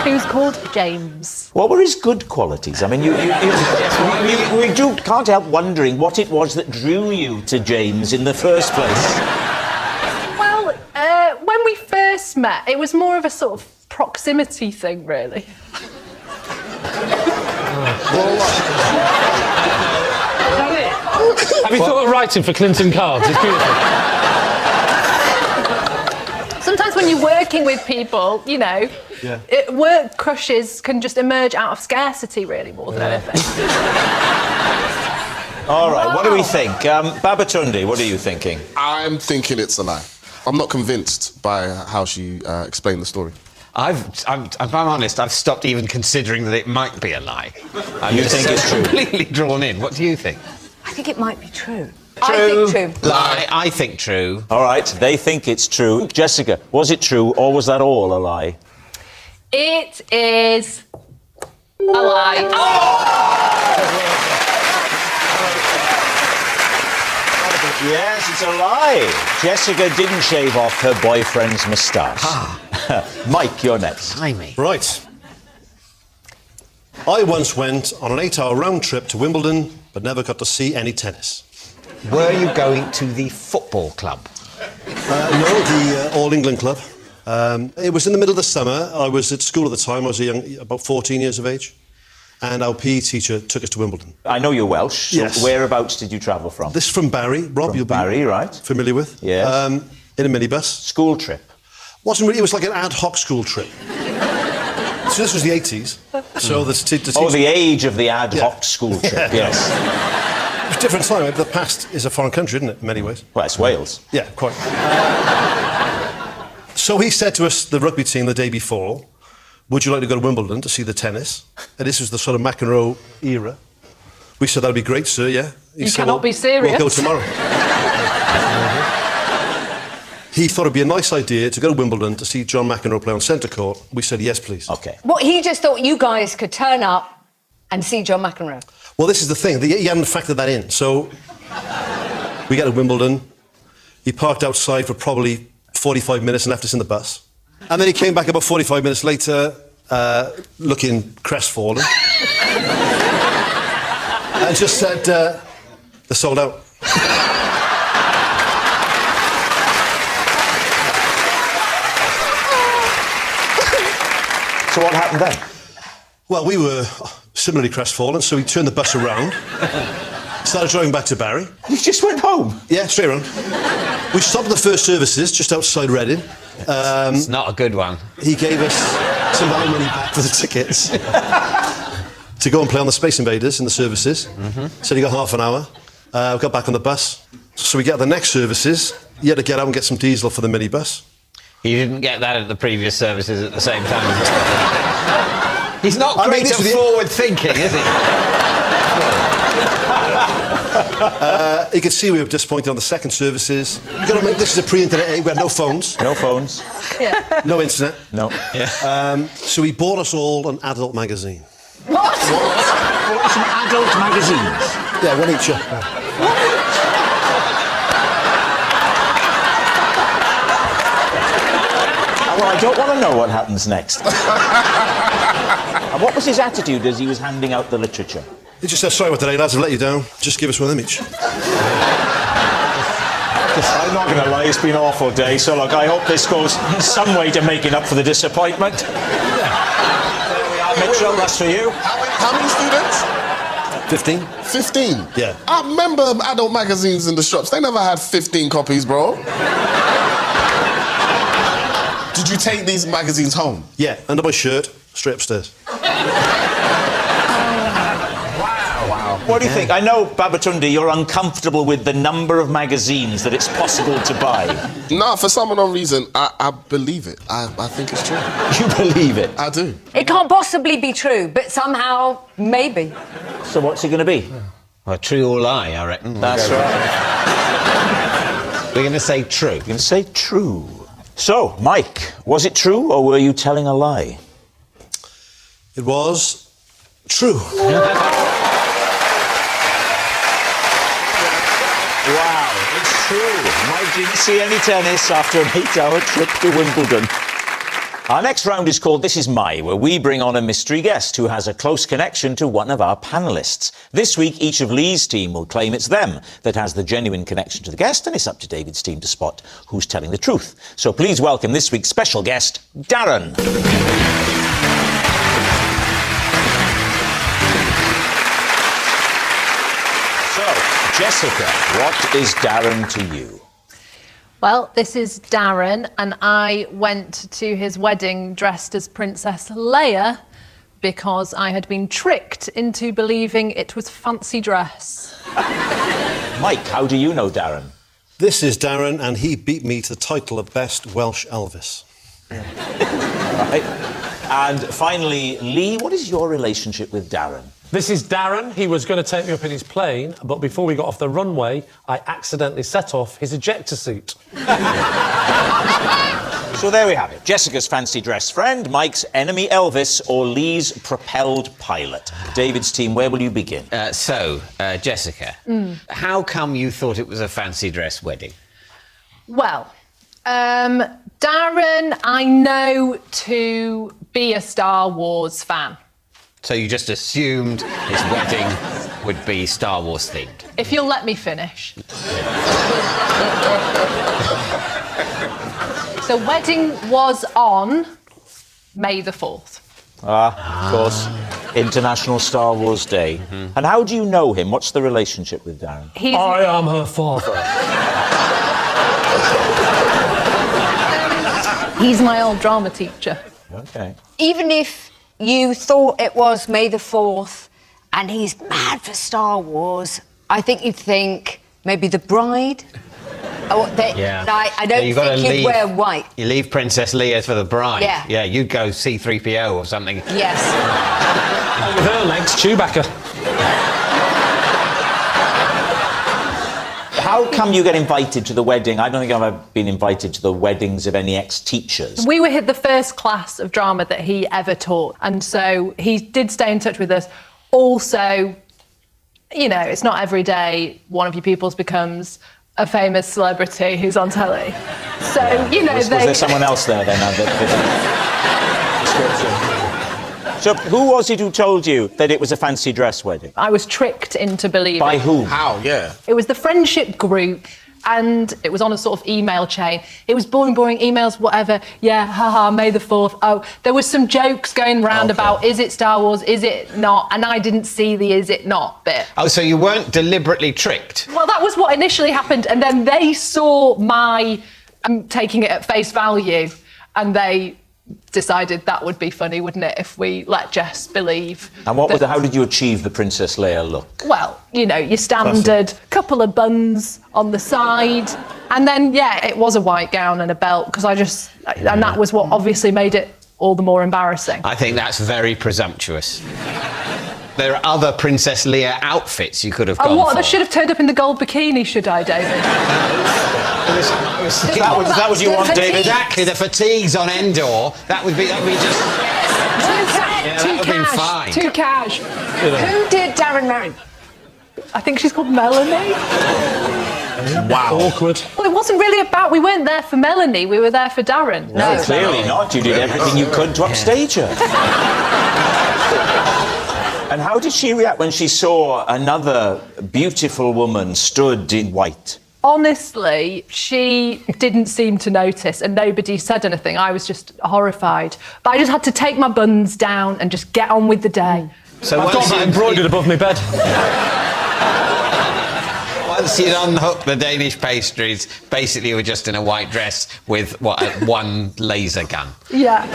Speaker 15: He was called James.
Speaker 1: What were his good qualities? I mean, you can't help wondering what it was that drew you to James in the first place.
Speaker 15: Well, when we first met, it was more of a sort of proximity thing, really.
Speaker 6: Have you thought of writing for Clinton cards? It's beautiful.
Speaker 15: Sometimes when you're working with people, you know, work crushes can just emerge out of scarcity, really, more than anything.
Speaker 1: All right, what do we think? Babatunde, what are you thinking?
Speaker 17: I'm thinking it's a lie. I'm not convinced by how she explained the story.
Speaker 3: If I'm honest, I've stopped even considering that it might be a lie.
Speaker 1: You think it's true?
Speaker 3: Completely drawn in. What do you think?
Speaker 14: I think it might be true.
Speaker 1: True.
Speaker 14: I think true.
Speaker 3: Lie. I think true.
Speaker 1: All right, they think it's true. Jessica, was it true, or was that all a lie?
Speaker 15: It is a lie.
Speaker 1: Yes, it's a lie. Jessica didn't shave off her boyfriend's moustache. Mike, you're next.
Speaker 3: Timing.
Speaker 16: Right. I once went on an 8-hour round trip to Wimbledon, but never got to see any tennis.
Speaker 3: Were you going to the football club?
Speaker 16: No, the All England club. It was in the middle of the summer. I was at school at the time. I was about 14 years of age. And our PE teacher took us to Wimbledon.
Speaker 1: I know you're Welsh.
Speaker 16: Yes.
Speaker 1: So whereabouts did you travel from?
Speaker 16: This is from Barry. Rob, you'll be
Speaker 1: right?
Speaker 16: familiar with.
Speaker 1: Yeah.
Speaker 16: In a minibus.
Speaker 1: School trip?
Speaker 16: Wasn't really. It was like an ad hoc school trip. So this was the 80s. So the
Speaker 1: the age of the ad hoc school trip, yes.
Speaker 16: It was a different time. The past is a foreign country, isn't it, in many ways?
Speaker 1: Well, it's Wales.
Speaker 16: Yeah, quite. So he said to us, the rugby team, the day before, would you like to go to Wimbledon to see the tennis? And this was the sort of McEnroe era. We said, that'd be great, sir, yeah. He said,
Speaker 15: cannot be serious.
Speaker 16: We'll go tomorrow. He thought it'd be a nice idea to go to Wimbledon to see John McEnroe play on centre court. We said, yes, please.
Speaker 1: OK.
Speaker 14: What, he just thought you guys could turn up and see John McEnroe?
Speaker 16: Well, this is the thing. He hadn't factored that in. So we get to Wimbledon. He parked outside for probably 45 minutes and left us in the bus. And then he came back about 45 minutes later, looking crestfallen. And just said, they're sold out.
Speaker 1: So what happened then?
Speaker 16: Well, we were similarly crestfallen, so he turned the bus around Started driving back to Barry.
Speaker 1: You just went home?
Speaker 16: Yeah, straight around. We stopped at the first services just outside Reading.
Speaker 3: It's not a good one.
Speaker 16: He gave us some of our money back for the tickets to go and play on the Space Invaders in the services. Said he got half an hour. We got back on the bus. So we get the next services. You had to get out and get some diesel for the minibus.
Speaker 3: You didn't get that at the previous services at the same time. He's not great at forward thinking, is he?
Speaker 16: You could see we were disappointed on the second services. You got to make this is a pre-internet age. We had no phones.
Speaker 1: No phones.
Speaker 15: Yeah.
Speaker 16: No internet.
Speaker 1: No.
Speaker 16: Yeah. So he bought us all an adult magazine.
Speaker 15: What?
Speaker 1: Some adult magazines?
Speaker 16: Yeah, one each.
Speaker 1: Well, I don't want to know what happens next. And what was his attitude as he was handing out the literature?
Speaker 16: He just said, sorry about today, lads, I've let you down. Just give us one of them each.
Speaker 1: I'm not going to lie, it's been an awful day, so look, I hope this goes some way to making up for the disappointment. There we are, Mitchell, that's for you.
Speaker 17: How many students?
Speaker 16: 15.
Speaker 17: 15?
Speaker 16: Yeah.
Speaker 17: I remember adult magazines in the shops. They never had 15 copies, bro. Did you take these magazines home?
Speaker 16: Yeah, under my shirt, straight upstairs.
Speaker 1: Wow. What do you think? I know, Babatunde, you're uncomfortable with the number of magazines that it's possible to buy.
Speaker 17: No, for some unknown reason, I believe it. I think it's true.
Speaker 1: You believe it?
Speaker 17: I do.
Speaker 14: It can't possibly be true, but somehow, maybe.
Speaker 1: So what's it going to be?
Speaker 3: Well, true or lie, I reckon.
Speaker 1: That's right.
Speaker 3: We're going to say true.
Speaker 1: You're going to say true. So, Mike, was it true or were you telling a lie?
Speaker 16: It was true.
Speaker 1: Wow, it's true. Mike didn't see any tennis after an 8-hour trip to Wimbledon. Our next round is called This Is My, where we bring on a mystery guest who has a close connection to one of our panellists. This week, each of Lee's team will claim it's them that has the genuine connection to the guest, and it's up to David's team to spot who's telling the truth. So please welcome this week's special guest, Darren. So, Jessica, what is Darren to you?
Speaker 15: Well, this is Darren, and I went to his wedding dressed as Princess Leia because I had been tricked into believing it was fancy dress.
Speaker 1: Mike, how do you know Darren?
Speaker 16: This is Darren, and he beat me to the title of Best Welsh Elvis.
Speaker 1: Right. And finally, Lee, what is your relationship with Darren?
Speaker 6: This is Darren. He was going to take me up in his plane, but before we got off the runway, I accidentally set off his ejector seat.
Speaker 1: So there we have it. Jessica's fancy dress friend, Mike's enemy Elvis, or Lee's propelled pilot. David's team, where will you begin?
Speaker 3: Jessica, how come you thought it was a fancy dress wedding?
Speaker 15: Well, Darren, I know to be a Star Wars fan.
Speaker 3: So you just assumed his wedding would be Star Wars themed?
Speaker 15: If you'll let me finish. The wedding was on May the 4th.
Speaker 1: Of course. International Star Wars Day. Mm-hmm. And how do you know him? What's the relationship with Darren?
Speaker 6: I am her father.
Speaker 15: He's my old drama teacher.
Speaker 1: OK.
Speaker 14: Even if you thought it was May the 4th and he's mad for Star Wars, I think you'd think maybe the bride.
Speaker 3: Yeah.
Speaker 14: I don't think you'd wear white.
Speaker 3: You leave Princess Leia for the bride.
Speaker 14: Yeah.
Speaker 3: Yeah, you'd go C-3PO or something.
Speaker 14: Yes.
Speaker 6: With her legs, Chewbacca.
Speaker 1: How come you get invited to the wedding? I don't think I've ever been invited to the weddings of any ex-teachers.
Speaker 15: We were the first class of drama that he ever taught, and so he did stay in touch with us. Also, you know, it's not every day one of your pupils becomes a famous celebrity who's on telly. So, you know,
Speaker 1: was there someone else there then? So who was it who told you that it was a fancy dress wedding?
Speaker 15: I was tricked into believing.
Speaker 1: By whom?
Speaker 17: How? Yeah.
Speaker 15: It was the friendship group and it was on a sort of email chain. It was boring emails, whatever. Yeah, haha, May the 4th. Oh, there was some jokes going round about, is it Star Wars, is it not? And I didn't see the is it not bit.
Speaker 3: Oh, so you weren't deliberately tricked?
Speaker 15: Well, that was what initially happened, and then they saw my taking it at face value, and they decided that would be funny, wouldn't it, if we let Jess believe.
Speaker 1: And how did you achieve the Princess Leia look?
Speaker 15: Well, you know, your standard couple of buns on the side, and then, yeah, it was a white gown and a belt, because and that was what obviously made it all the more embarrassing.
Speaker 3: I think that's very presumptuous. There are other Princess Leia outfits you could have gone for.
Speaker 15: I should have turned up in the gold bikini, should I, David?
Speaker 3: That was you want, David? Exactly, the fatigues on Endor. That would be just... that would have been fine.
Speaker 14: Too cash. Who did Darren marry?
Speaker 15: I think she's called Melanie.
Speaker 1: Wow.
Speaker 6: Awkward.
Speaker 15: Well, it wasn't really about... We weren't there for Melanie, we were there for Darren.
Speaker 1: No, clearly not. You did everything you could to upstage her. And how did she react when she saw another beautiful woman stood in white?
Speaker 15: Honestly, she didn't seem to notice, and nobody said anything. I was just horrified. But I just had to take my buns down and just get on with the day.
Speaker 6: So I've got that embroidered above my bed.
Speaker 3: Once you'd unhooked the Danish pastries, basically you were just in a white dress with, one laser gun.
Speaker 15: Yeah.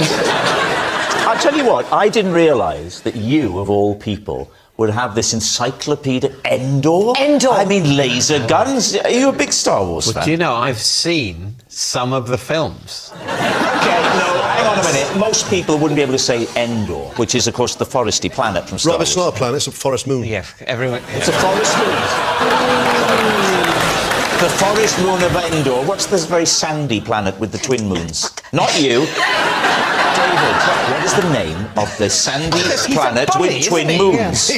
Speaker 1: I'll tell you what, I didn't realise that you, of all people, would have this encyclopedia Endor. I mean, laser guns. Are you a big Star Wars fan?
Speaker 3: Do you know, I've seen some of the films.
Speaker 1: OK, no, hang on a minute. Most people wouldn't be able to say Endor, which is, of course, the foresty planet from Star Wars.
Speaker 16: It's not a planet, it's a forest moon.
Speaker 3: Yeah, everyone...
Speaker 1: It's a forest moon. The forest moon of Endor. What's this very sandy planet with the twin moons? Not you. David, what is the name of the sandy planet with twin moons?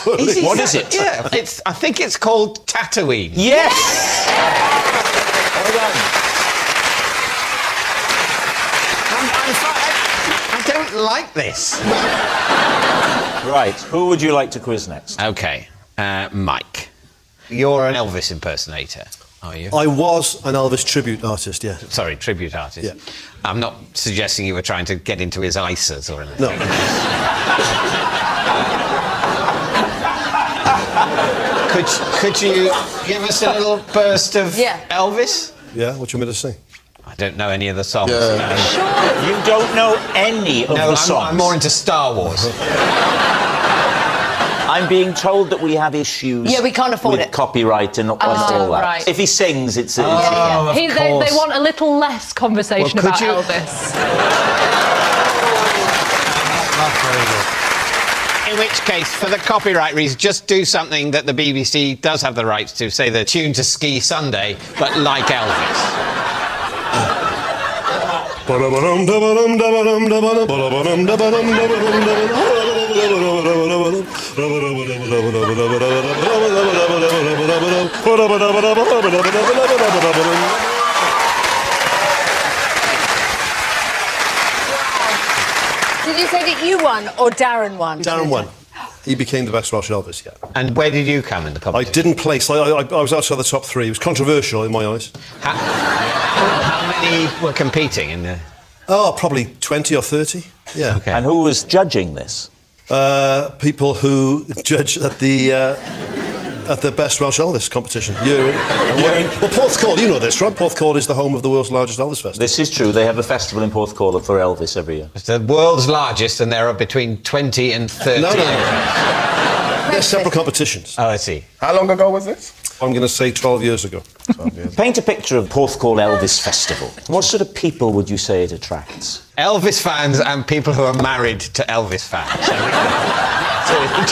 Speaker 1: What is it?
Speaker 3: Yeah, I think it's called Tatooine.
Speaker 1: Yes! Well done.
Speaker 3: I don't like this.
Speaker 1: Right, who would you like to quiz next?
Speaker 3: OK, Mike. You're an Elvis impersonator, are you?
Speaker 16: I was an Elvis tribute artist, yeah.
Speaker 3: Sorry, tribute artist.
Speaker 16: Yeah.
Speaker 3: I'm not suggesting you were trying to get into his ISAs or anything.
Speaker 16: No.
Speaker 3: Could you give us a little burst of Elvis?
Speaker 16: Yeah, what do you want me to sing?
Speaker 3: I don't know any of the songs.
Speaker 1: You don't know any of the songs?
Speaker 3: I'm more into Star Wars.
Speaker 1: I'm being told that we have issues.
Speaker 14: Yeah, we can't afford
Speaker 1: with copyright and all that.
Speaker 15: Right.
Speaker 1: If he sings, it's.
Speaker 15: They want a little less conversation about Elvis.
Speaker 3: In which case, for the copyright reasons, just do something that the BBC does have the rights to, say the tune to Ski Sunday, but like Elvis.
Speaker 14: Did you say that you won or Darren won?
Speaker 16: Darren won. He became the best Welsh Elvis, yeah.
Speaker 3: And where did you come in the competition?
Speaker 16: I didn't place. I was outside the top three. It was controversial in my eyes.
Speaker 3: How many were competing in the...
Speaker 16: Oh, probably 20 or 30, yeah.
Speaker 1: Okay. And who was judging this?
Speaker 16: People who judge at the Best Welsh Elvis competition. Well, Porthcawl, you know this, right? Porthcawl is the home of the world's largest Elvis festival.
Speaker 1: This is true. They have a festival in Porthcawl for Elvis every year.
Speaker 3: It's the world's largest, and there are between 20 and 30.
Speaker 16: No. They're separate competitions.
Speaker 3: Oh, I see.
Speaker 17: How long ago was this?
Speaker 16: I'm going to say 12 years ago. 12 years.
Speaker 1: Paint a picture of Porthcawl Elvis Festival. What sort of people would you say it attracts?
Speaker 3: Elvis fans and people who are married to Elvis fans.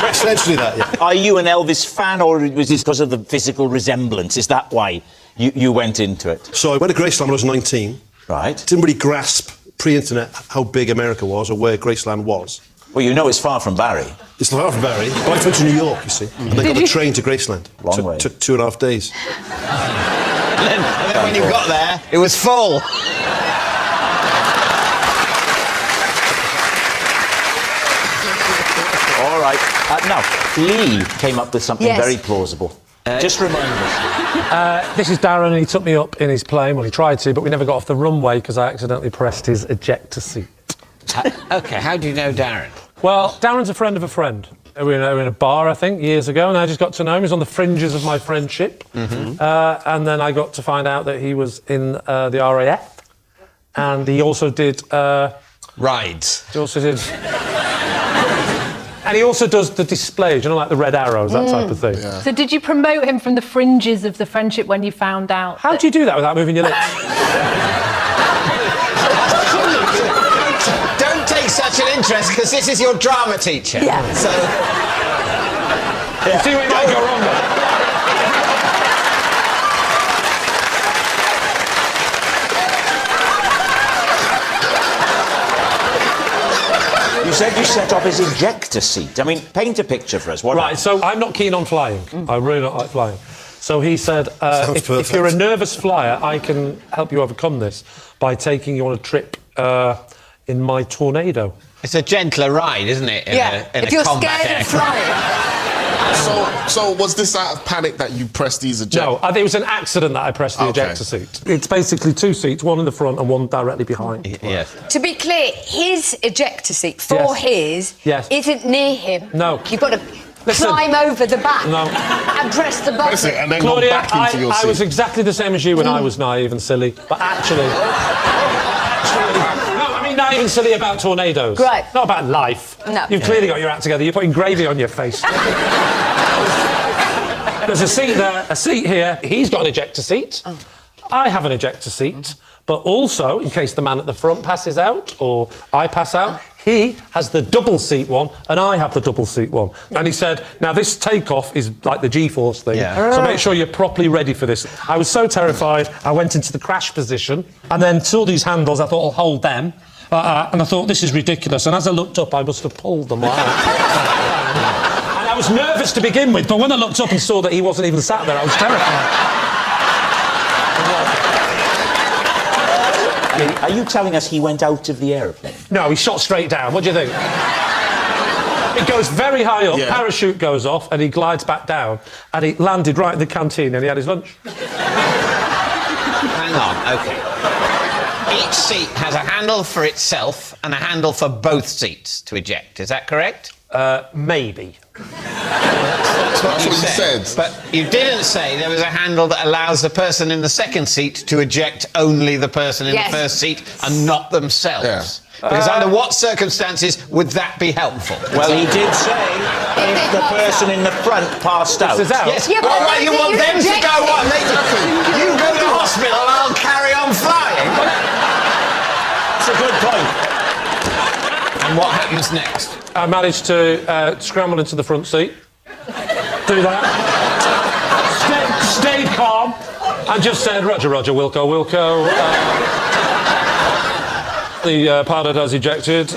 Speaker 16: Essentially that, yeah.
Speaker 1: Are you an Elvis fan, or was this because of the physical resemblance? Is that why you went into it?
Speaker 16: So I went to Graceland when I was 19.
Speaker 1: Right.
Speaker 16: Didn't really grasp, pre-internet, how big America was or where Graceland was.
Speaker 1: Well, you know it's far from Barry.
Speaker 16: It's far from Barry. But I went to New York, you see, and then got the train to Graceland.
Speaker 1: Long way.
Speaker 16: Took 2.5 days.
Speaker 3: and then when you got there, it was full.
Speaker 1: All right. Now, Lee came up with something very plausible. Just remind us.
Speaker 6: This is Darren, and he took me up in his plane. Well, he tried to, but we never got off the runway because I accidentally pressed his ejector seat.
Speaker 3: OK, how do you know Darren?
Speaker 6: Well, Darren's a friend of a friend. We were in a bar, I think, years ago, and I just got to know him. He was on the fringes of my friendship. And then I got to find out that he was in the RAF, and he also did...
Speaker 3: rides.
Speaker 6: He also did... And he also does the displays, you know, like the red arrows, that type of thing.
Speaker 15: So did you promote him from the fringes of the friendship when you found out?
Speaker 6: How do you do that without moving your lips?
Speaker 3: Don't take such an interest, because this is your drama teacher.
Speaker 15: Yeah.
Speaker 3: So...
Speaker 6: You see where you might go wrong there?
Speaker 1: You said you set up his ejector seat. I mean, paint a picture for us. What
Speaker 6: Right, so I'm not keen on flying. I really don't like flying. So he said, if you're a nervous flyer, I can help you overcome this by taking you on a trip in my Tornado.
Speaker 3: It's a gentler ride, isn't it?
Speaker 14: If you're scared of flying.
Speaker 17: So was this out of panic that you pressed these ejectors?
Speaker 6: No, I think it was an accident that I pressed the ejector seat. It's basically two seats, one in the front and one directly behind.
Speaker 3: Yes.
Speaker 14: To be clear, his ejector seat for his isn't near him.
Speaker 6: No.
Speaker 14: You've got to climb over the back
Speaker 6: No.
Speaker 14: and press the button.
Speaker 17: And then
Speaker 6: Claudia,
Speaker 17: go back into your seat.
Speaker 6: I was exactly the same as you when I was naive and silly, but actually... Not even silly about tornadoes.
Speaker 14: Right.
Speaker 6: Not about life.
Speaker 14: No.
Speaker 6: You've clearly got your act together. You're putting gravy on your face. There's a seat there, a seat here. He's got an ejector seat. I have an ejector seat. But also, in case the man at the front passes out or I pass out, he has the double seat one and I have the double seat one. And he said, now this takeoff is like the G-force thing, so make sure you're properly ready for this. I was so terrified, I went into the crash position and then saw these handles, I thought I'll hold them. And I thought, this is ridiculous. And as I looked up, I must have pulled them out. And I was nervous to begin with, but when I looked up and saw that he wasn't even sat there, I was terrified.
Speaker 1: Are you telling us he went out of the aeroplane?
Speaker 6: No, he shot straight down. What do you think? It goes very high up, parachute goes off, and he glides back down, and he landed right in the canteen, and he had his lunch.
Speaker 3: Hang on, OK. Each seat has a handle for itself and a handle for both seats to eject. Is that correct?
Speaker 6: Maybe.
Speaker 17: That's what you said.
Speaker 3: But you didn't say there was a handle that allows the person in the second seat to eject only the person in the first seat and not themselves. Because under what circumstances would that be helpful?
Speaker 1: Well, he did say if the person in the front passed out.
Speaker 3: Yes. Well, you want them to go on? You go to hospital and I'll carry on flying.
Speaker 1: That's a good point.
Speaker 3: And what happens next?
Speaker 6: I managed to scramble into the front seat, do that, stayed calm, and just said, Roger, Roger, Wilco, Wilco. The pilot has ejected.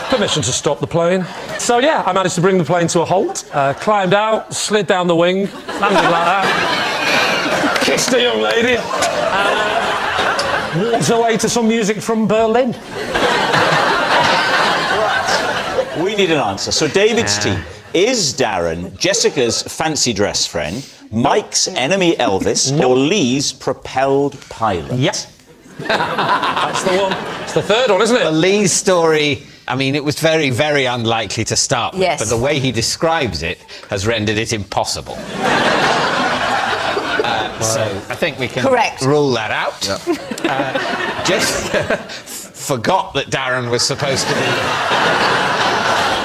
Speaker 6: Permission to stop the plane. So, yeah, I managed to bring the plane to a halt, climbed out, slid down the wing, landed like that, kissed a young lady, and walked away to some music from Berlin.
Speaker 1: We need an answer. So David's team is Darren, Jessica's fancy dress friend, Mike's enemy Elvis, or Lee's propelled pilot?
Speaker 6: Yep. That's the one. It's the third one, isn't it?
Speaker 3: Well, Lee's story, I mean, it was very, very unlikely to start with,
Speaker 14: Yes.
Speaker 3: but the way he describes it has rendered it impossible. So I think we can rule that out. Jessica forgot that Darren was supposed to be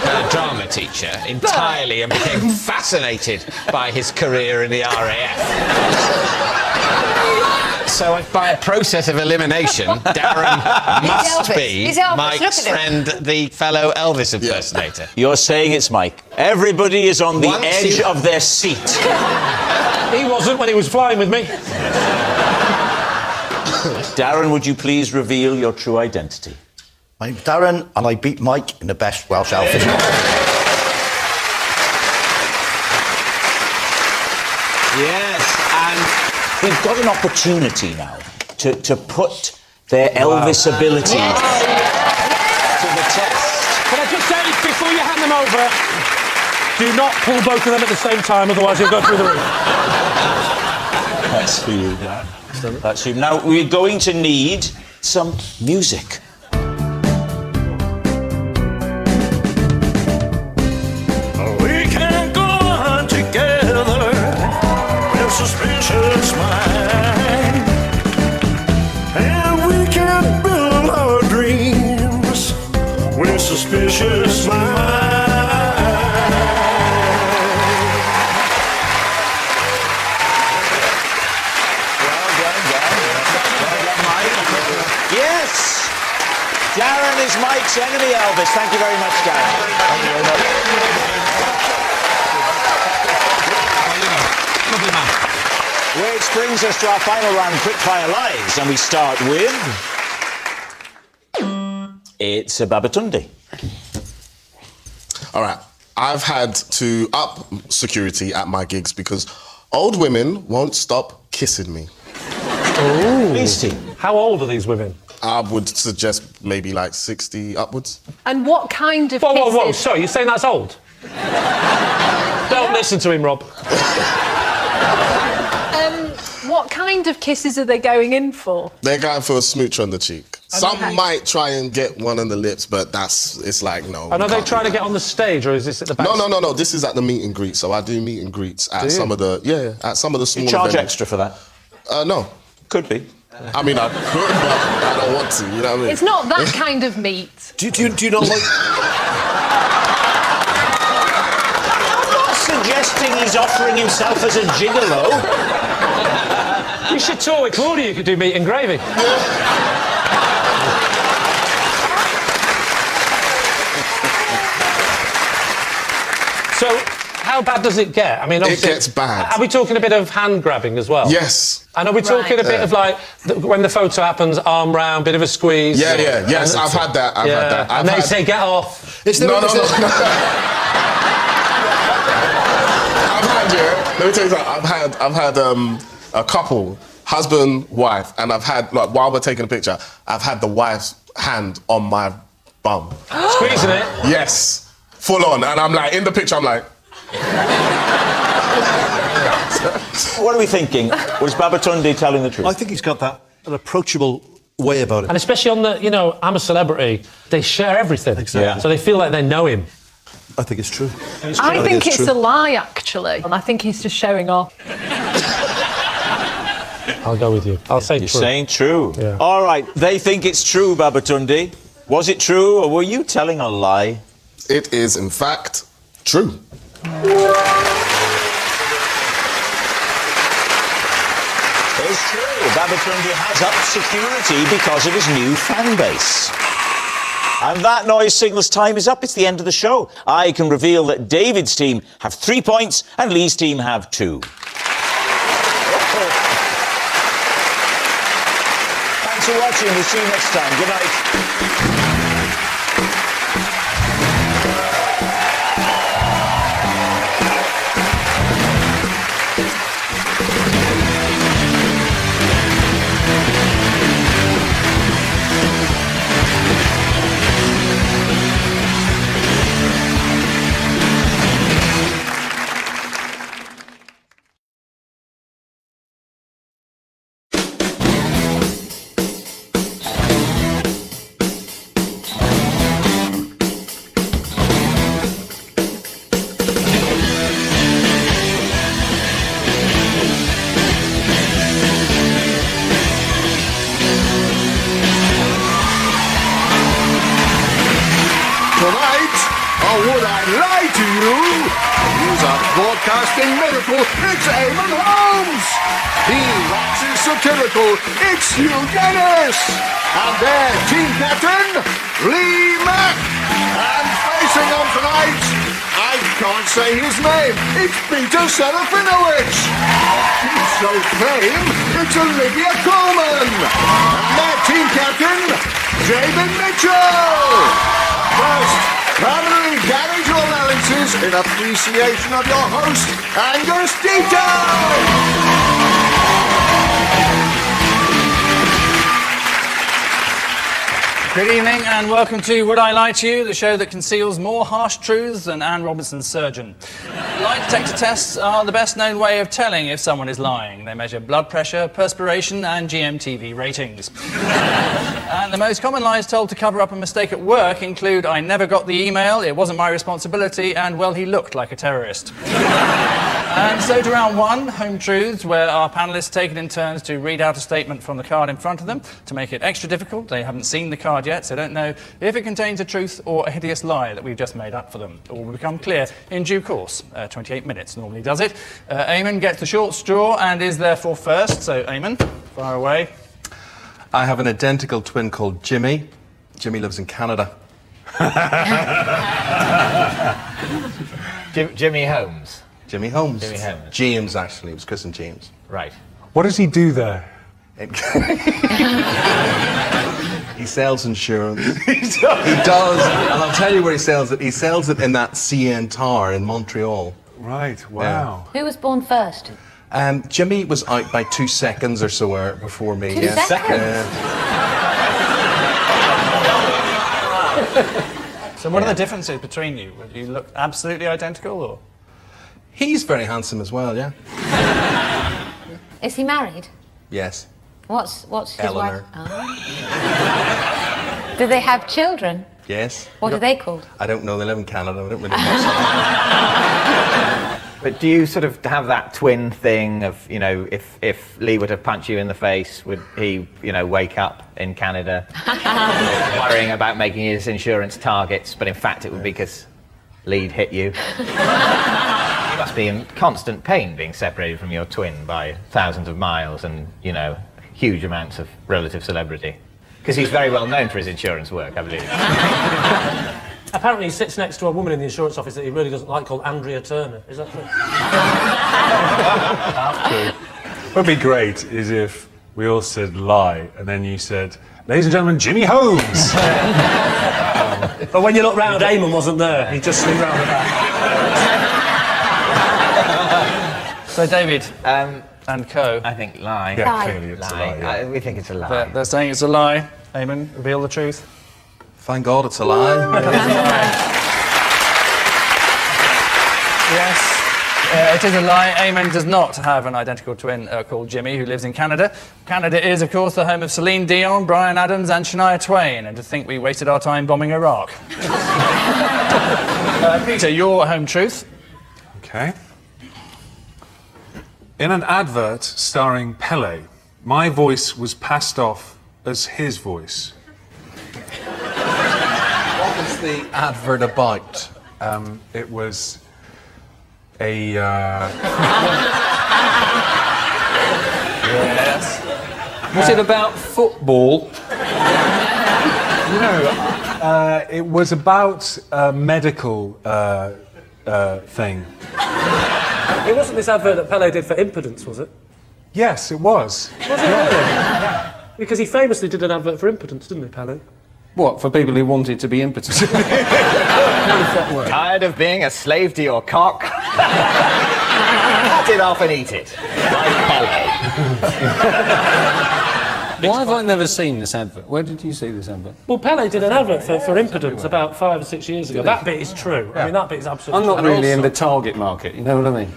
Speaker 3: her drama teacher entirely and became fascinated by his career in the RAF. So by a process of elimination, Darren must be Mike's friend, the fellow Elvis impersonator.
Speaker 1: You're saying it's Mike. Everybody is on the edge of their seat.
Speaker 6: He wasn't when he was flying with me.
Speaker 1: Darren, would you please reveal your true identity?
Speaker 18: I'm Darren, and I beat Mike in the best Welsh outfit.
Speaker 1: Yes, and we've got an opportunity now to put their Elvis ability to the test.
Speaker 6: Can I just say, before you hand them over, Do not pull both of them at the same time, otherwise you'll go through the roof.
Speaker 1: That's for you, Dan. That's for you. Now, we're going to need some music.
Speaker 19: We can go on together with suspicious mind, and we can build our dreams with suspicious mind.
Speaker 1: Yes! Darren is Mike's enemy, Elvis. Thank you very much, Darren. Thank you very much. Which brings us to our final round, Quickfire Lives, and we start with... It's a Babatunde.
Speaker 17: All right. I've had to up security at my gigs because old women won't stop kissing me.
Speaker 6: Oh. How old are these women?
Speaker 17: I would suggest maybe like 60 upwards.
Speaker 15: And what kind of
Speaker 6: Whoa,
Speaker 15: kisses...
Speaker 6: whoa, whoa, sorry, you're saying that's old? Don't listen to him, Rob.
Speaker 15: What kind of kisses are they going in for?
Speaker 17: They're going for a smooch on the cheek. Some
Speaker 15: Okay.
Speaker 17: might try and get one on the lips, but it's like, no.
Speaker 6: And are they
Speaker 17: can't
Speaker 6: trying
Speaker 17: do
Speaker 6: to get on the stage, or is this at the back?
Speaker 17: No. This is at the meet and greet. So I do meet and greets at some of the at some of the smaller
Speaker 1: You charge
Speaker 17: venues.
Speaker 1: extra for that?
Speaker 17: No.
Speaker 1: Could be.
Speaker 17: I mean, I could, but I don't want to. You know what I mean?
Speaker 15: It's not that kind of meat.
Speaker 16: Do you not like...
Speaker 1: I'm not suggesting he's offering himself as a gigolo.
Speaker 6: You should tour with Claudia, you could do meat and gravy. So, how bad does it get? I mean, obviously...
Speaker 17: It gets bad.
Speaker 6: Are we talking a bit of hand grabbing as well?
Speaker 17: Yes.
Speaker 6: And are we talking a bit of like, when the photo happens, arm round, bit of a squeeze?
Speaker 17: Yes, I've had that. I've had that.
Speaker 6: And they say, get off.
Speaker 17: No. Let me tell you something. I've had a couple, husband, wife, and I've had, like, while we're taking a picture, I've had the wife's hand on my bum.
Speaker 6: Squeezing it?
Speaker 17: Yes. Full on. And I'm like, in the picture, I'm like...
Speaker 1: What are we thinking? Was Babatunde telling the truth?
Speaker 16: I think he's got an approachable way about it.
Speaker 6: And especially on the, I'm a celebrity, they share everything.
Speaker 16: Exactly.
Speaker 1: Yeah.
Speaker 6: So they feel like they know him.
Speaker 16: I think it's true.
Speaker 15: I think it's a lie, actually. And I think he's just showing off.
Speaker 6: I'll go with you. I'll say
Speaker 1: You're
Speaker 6: true.
Speaker 1: saying true.
Speaker 6: Yeah.
Speaker 1: All right, they think it's true, Babatunde. Was it true, or were you telling a lie?
Speaker 17: It is, in fact, true.
Speaker 1: It's true. Babatunde has upped security because of his new fan base. And that noise signals time is up. It's the end of the show. I can reveal that David's team have 3 points and Lee's team have 2. Thanks for watching. We'll see you next time. Good night.
Speaker 19: Tonight, or would I lie to you? Use a broadcasting metaphor. It's Eamon Holmes. He waxes satirical. It's Hugh Dennis. And their team captain, Lee Mack. And facing on tonight, I can't say his name. It's Peter Serafinowicz. So fame, it's Olivia Colman. And their team captain, David Mitchell. First, travelling garage analysis in appreciation of your host, Angus Dito.
Speaker 20: Good evening and welcome to Would I Lie to You, the show that conceals more harsh truths than Anne Robinson's surgeon. Lie detector tests are the best known way of telling if someone is lying. They measure blood pressure, perspiration and GMTV ratings. And the most common lies told to cover up a mistake at work include I never got the email, it wasn't my responsibility, and well, he looked like a terrorist. And so to round one, Home Truths, where our panellists take it in turns to read out a statement from the card in front of them. To make it extra difficult, they haven't seen the card yet, so don't know if it contains a truth or a hideous lie that we've just made up for them. It will become clear in due course. 28 minutes normally does it. Eamon gets the short straw and is therefore first, so Eamon, fire away.
Speaker 21: I have an identical twin called Jimmy. Jimmy lives in Canada.
Speaker 3: Jimmy Holmes.
Speaker 21: Jimmy Holmes.
Speaker 3: Jimmy Holmes.
Speaker 21: James, actually. It was christened James.
Speaker 3: Right.
Speaker 21: What does he do there? He sells insurance. He does. And I'll tell you where he sells it. He sells it in that CN Tower in Montreal.
Speaker 22: Right, wow.
Speaker 4: Who was born first?
Speaker 21: Jimmy was out by 2 seconds or so before me.
Speaker 4: 2 seconds?
Speaker 20: So what are the differences between you? Do you look absolutely identical, or...?
Speaker 21: He's very handsome as well, yeah.
Speaker 4: Is he married?
Speaker 21: Yes.
Speaker 4: What's his
Speaker 21: Eleanor.
Speaker 4: wife? Oh. Do they have children?
Speaker 21: Yes.
Speaker 4: What are they called?
Speaker 21: I don't know. They live in Canada. I don't really know.
Speaker 3: But do you sort of have that twin thing of, you know, if Lee were to punch you in the face, would he, you know, wake up in Canada worrying about making his insurance targets, but in fact it would be because Lee'd hit you? You must be in constant pain being separated from your twin by thousands of miles and, you know, huge amounts of relative celebrity. Because he's very well known for his insurance work, I believe.
Speaker 6: Apparently he sits next to a woman in the insurance office that he really doesn't like called Andrea Turner. Is that true?
Speaker 22: What would be great is if we all said lie and then you said, ladies and gentlemen, Jimmy Holmes!
Speaker 6: But when you look round, Eamon wasn't there. He just slid round the back.
Speaker 20: So, David and co.
Speaker 3: I think lie.
Speaker 22: Yeah, clearly it's a lie. Yeah.
Speaker 3: We think it's a lie.
Speaker 20: They're saying it's a lie. Eamon, reveal the truth.
Speaker 21: Thank God it's a lie.
Speaker 20: Yes, it is a lie. Eamon does not have an identical twin called Jimmy, who lives in Canada. Canada is, of course, the home of Celine Dion, Bryan Adams and Shania Twain, and to think we wasted our time bombing Iraq. Peter, your home truth.
Speaker 22: Okay. In an advert starring Pele, my voice was passed off as his voice.
Speaker 21: What was the advert about?
Speaker 22: It was a...
Speaker 21: Yes. Was it about football?
Speaker 22: No, it was about a medical thing.
Speaker 6: It wasn't this advert that Pele did for impotence, was it?
Speaker 22: Yes, it was.
Speaker 6: Was it really? Because he famously did an advert for impotence, didn't he, Pele?
Speaker 21: What, for people who wanted to be impotent?
Speaker 3: Tired of being a slave to your cock? Cut it off and eat it. Like Pele.
Speaker 21: Why have I never seen this advert? Where did you see this advert?
Speaker 6: Well, Pele did an advert for impotence about 5 or 6 years ago. That bit is true. I mean, that bit is absolutely
Speaker 21: I'm
Speaker 6: true.
Speaker 21: not really in the target market, you know what I mean?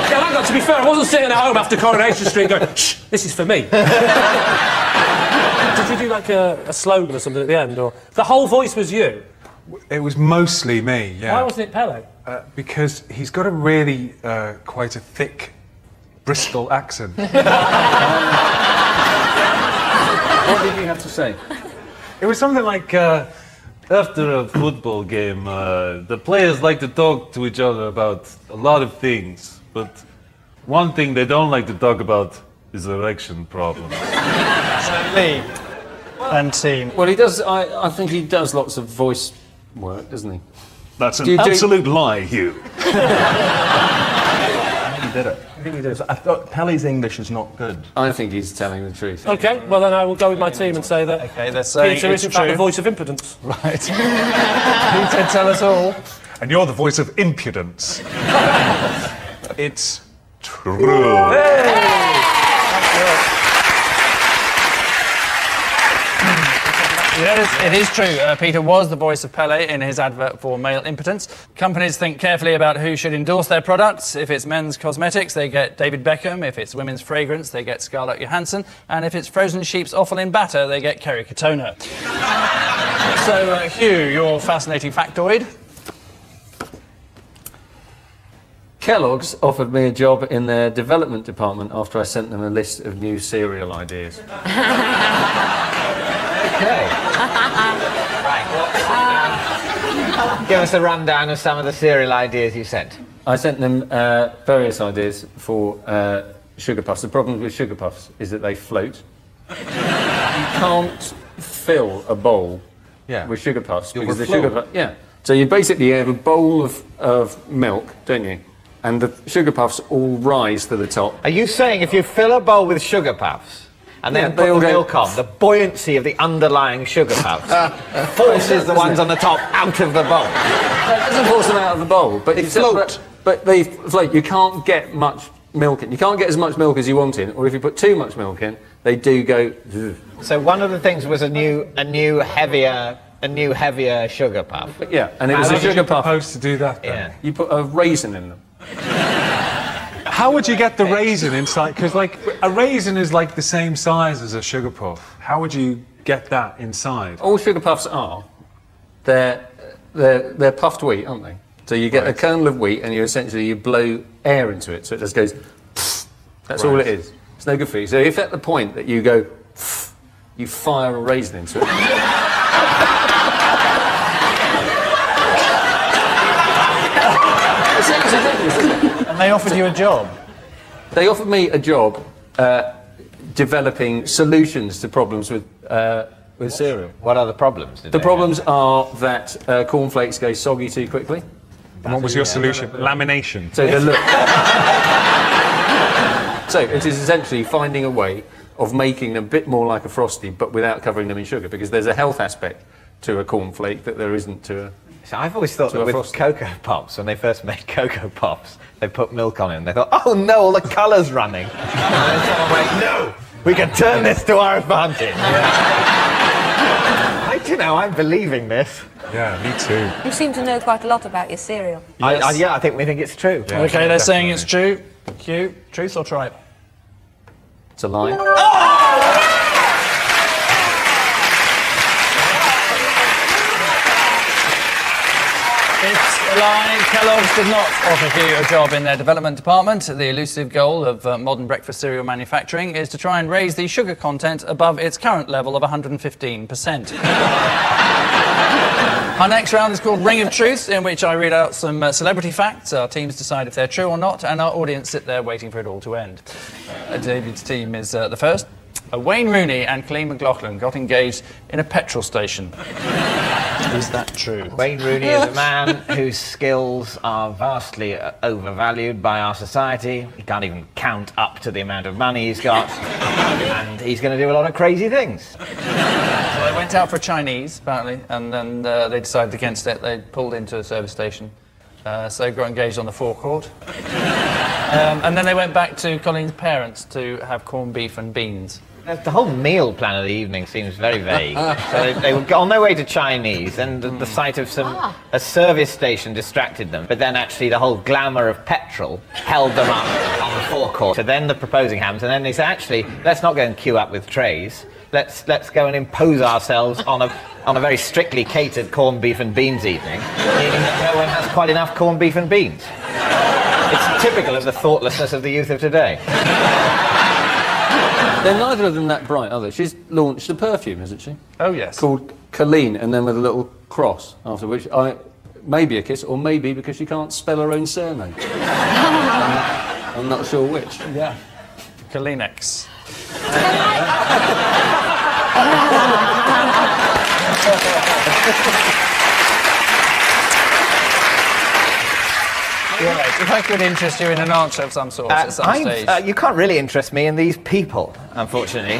Speaker 6: Yeah, hang on, to be fair, I wasn't sitting at home after Coronation Street going, shh, this is for me. Did you do like a slogan or something at the end? Or the whole voice was you?
Speaker 22: It was mostly me, yeah.
Speaker 6: Why wasn't it Pele?
Speaker 22: Because he's got a really quite a thick Bristol accent.
Speaker 21: What did you have to say?
Speaker 22: It was something like,
Speaker 23: after a football game, the players like to talk to each other about a lot of things, but one thing they don't like to talk about is erection problems.
Speaker 20: Lee and team.
Speaker 21: Well, he does. I think he does lots of voice work, doesn't he?
Speaker 22: That's an absolute lie, Hugh.
Speaker 21: He did it.
Speaker 22: I think he did.
Speaker 21: I thought Pele's English is not good. I think he's telling the truth.
Speaker 6: Okay, well then I will go with my team and say that
Speaker 20: they're saying
Speaker 6: Peter is in fact the voice of impotence.
Speaker 20: Right. Peter, tell us all.
Speaker 22: And you're the voice of impudence. It's true.
Speaker 20: Hey! Yes, it is true. Peter was the voice of Pele in his advert for male impotence. Companies think carefully about who should endorse their products. If it's men's cosmetics, they get David Beckham. If it's women's fragrance, they get Scarlett Johansson. And if it's frozen sheep's offal in batter, they get Kerry Katona. So, Hugh, your fascinating factoid.
Speaker 2: Kellogg's offered me a job in their development department after I sent them a list of new cereal ideas.
Speaker 3: Okay. Give us a rundown of some of the cereal ideas you sent.
Speaker 2: I sent them various ideas for sugar puffs. The problem with sugar puffs is that they float. You can't fill a bowl with sugar puffs because the sugar puffs. Yeah. So you basically have a bowl of milk, don't you? And the sugar puffs all rise to the top.
Speaker 3: Are you saying if you fill a bowl with sugar puffs and then put the milk on, the buoyancy of the underlying sugar puffs forces the ones on the top out of the bowl?
Speaker 2: It doesn't force them out of the bowl, but they float. But they float. You can't get much milk in. You can't get as much milk as you want in, or if you put too much milk in, they do go.
Speaker 3: So one of the things was a new heavier sugar puff.
Speaker 2: Yeah, and it was a sugar puff.
Speaker 22: Supposed to do that then?
Speaker 3: Yeah.
Speaker 2: You put a raisin in them.
Speaker 22: How would you get the raisin inside? Because like a raisin is like the same size as a sugar puff. How would you get that inside?
Speaker 2: All sugar puffs are. They're puffed wheat, aren't they? So you get a kernel of wheat and you blow air into it, so it just goes. That's all it is. It's no good for you. So if at the point that you go, you fire a raisin into it.
Speaker 20: And they offered you a job?
Speaker 2: They offered me a job developing solutions to problems with cereal.
Speaker 3: What are the problems?
Speaker 2: The problems are that cornflakes go soggy too quickly.
Speaker 22: And what was your solution? Lamination.
Speaker 2: So so it is essentially finding a way of making them a bit more like a Frosty, but without covering them in sugar, because there's a health aspect to a cornflake that there isn't to a.
Speaker 3: So I've always thought that with
Speaker 2: Frosty.
Speaker 3: Cocoa Pops, when they first made Cocoa Pops, they put milk on it and they thought, oh no, all the colour's running. And then someone went, no, we can turn this to our advantage. I'm believing this.
Speaker 22: Yeah, me too.
Speaker 4: You seem to know quite a lot about your cereal.
Speaker 3: Yes. I think we think it's true.
Speaker 22: Yeah,
Speaker 20: Okay, they're saying it's true. Hugh, truth or tripe?
Speaker 2: It's a lie.
Speaker 20: It's a lie. Kellogg's did not offer Hugh a job in their development department. The elusive goal of modern breakfast cereal manufacturing is to try and raise the sugar content above its current level of 115%. Our next round is called Ring of Truth, in which I read out some celebrity facts. Our teams decide if they're true or not, and our audience sit there waiting for it all to end. David's team is the first. Wayne Rooney and Colleen McLaughlin got engaged in a petrol station. Is that true?
Speaker 3: Wayne Rooney is a man whose skills are vastly overvalued by our society. He can't even count up to the amount of money he's got. And he's going to do a lot of crazy things.
Speaker 20: So they went out for Chinese, apparently, and then they decided against it. They pulled into a service station. So they got engaged on the forecourt. And then they went back to Colleen's parents to have corned beef and beans.
Speaker 3: The whole meal plan of the evening seems very vague. So they were on their way to Chinese, and the sight of a service station distracted them. But then actually the whole glamour of petrol held them up on the forecourt. So then the proposing happens, and then they said, actually, let's not go and queue up with trays. Let's go and impose ourselves on a very strictly catered corned beef and beans evening, meaning that no one has quite enough corned beef and beans. It's typical of the thoughtlessness of the youth of today.
Speaker 2: They're neither of them that bright, are they? She's launched a perfume, hasn't she?
Speaker 20: Oh, yes.
Speaker 2: Called Colleen, and then with a little cross, after which maybe a kiss, or maybe because she can't spell her own surname. I'm not sure which.
Speaker 20: Yeah. Coleenex. Right, if I could interest you in an answer of some sort at some stage.
Speaker 3: You can't really interest me in these people, unfortunately.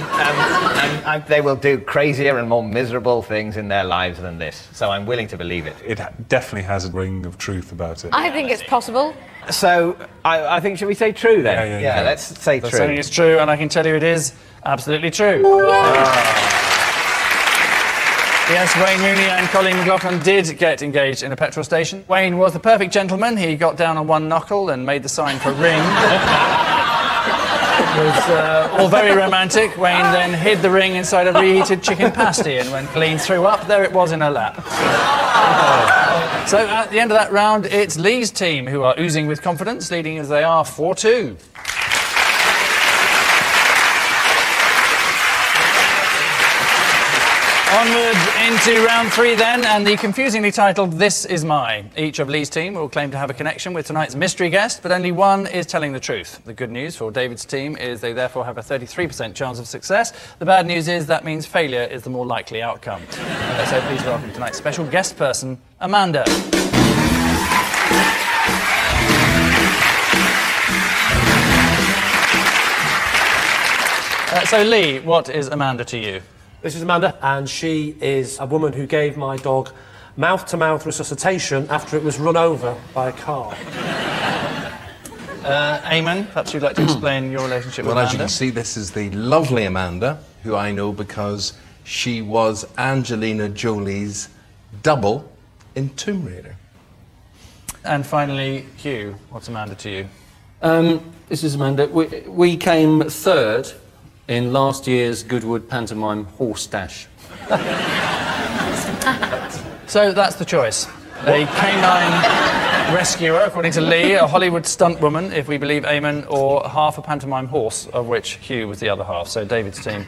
Speaker 3: They will do crazier and more miserable things in their lives than this, so I'm willing to believe it.
Speaker 22: It definitely has a ring of truth about it.
Speaker 4: I think it's possible.
Speaker 3: So, I think, should we say true then?
Speaker 22: Yeah.
Speaker 3: Let's say
Speaker 20: They're
Speaker 3: true.
Speaker 20: saying it's true, and I can tell you it is absolutely true. Yes, Wayne Rooney and Colleen McLaughlin did get engaged in a petrol station. Wayne was the perfect gentleman. He got down on one knuckle and made the sign for ring. It was all very romantic. Wayne then hid the ring inside a reheated chicken pasty, and when Colleen threw up, there it was in her lap. So at the end of that round, it's Lee's team who are oozing with confidence, leading as they are 4-2. Onward into round 3 then, and the confusingly titled This Is Mine. Each of Lee's team will claim to have a connection with tonight's mystery guest, but only one is telling the truth. The good news for David's team is they therefore have a 33% chance of success. The bad news is that means failure is the more likely outcome. So please welcome tonight's special guest person, Amanda. So Lee, what is Amanda to you?
Speaker 5: This is Amanda, and she is a woman who gave my dog mouth-to-mouth resuscitation after it was run over by a car.
Speaker 20: Eamon, perhaps you'd like to explain your relationship with
Speaker 11: Well,
Speaker 20: Amanda?
Speaker 11: as you can see, this is the lovely Amanda, who I know because she was Angelina Jolie's double in Tomb Raider.
Speaker 20: And finally, Hugh, what's Amanda to you?
Speaker 2: This is Amanda. We came third in last year's Goodwood Pantomime Horse Dash.
Speaker 20: So that's the choice. A canine rescuer, according to Lee, a Hollywood stunt woman, if we believe Eamon, or half a pantomime horse, of which Hugh was the other half. So David's team,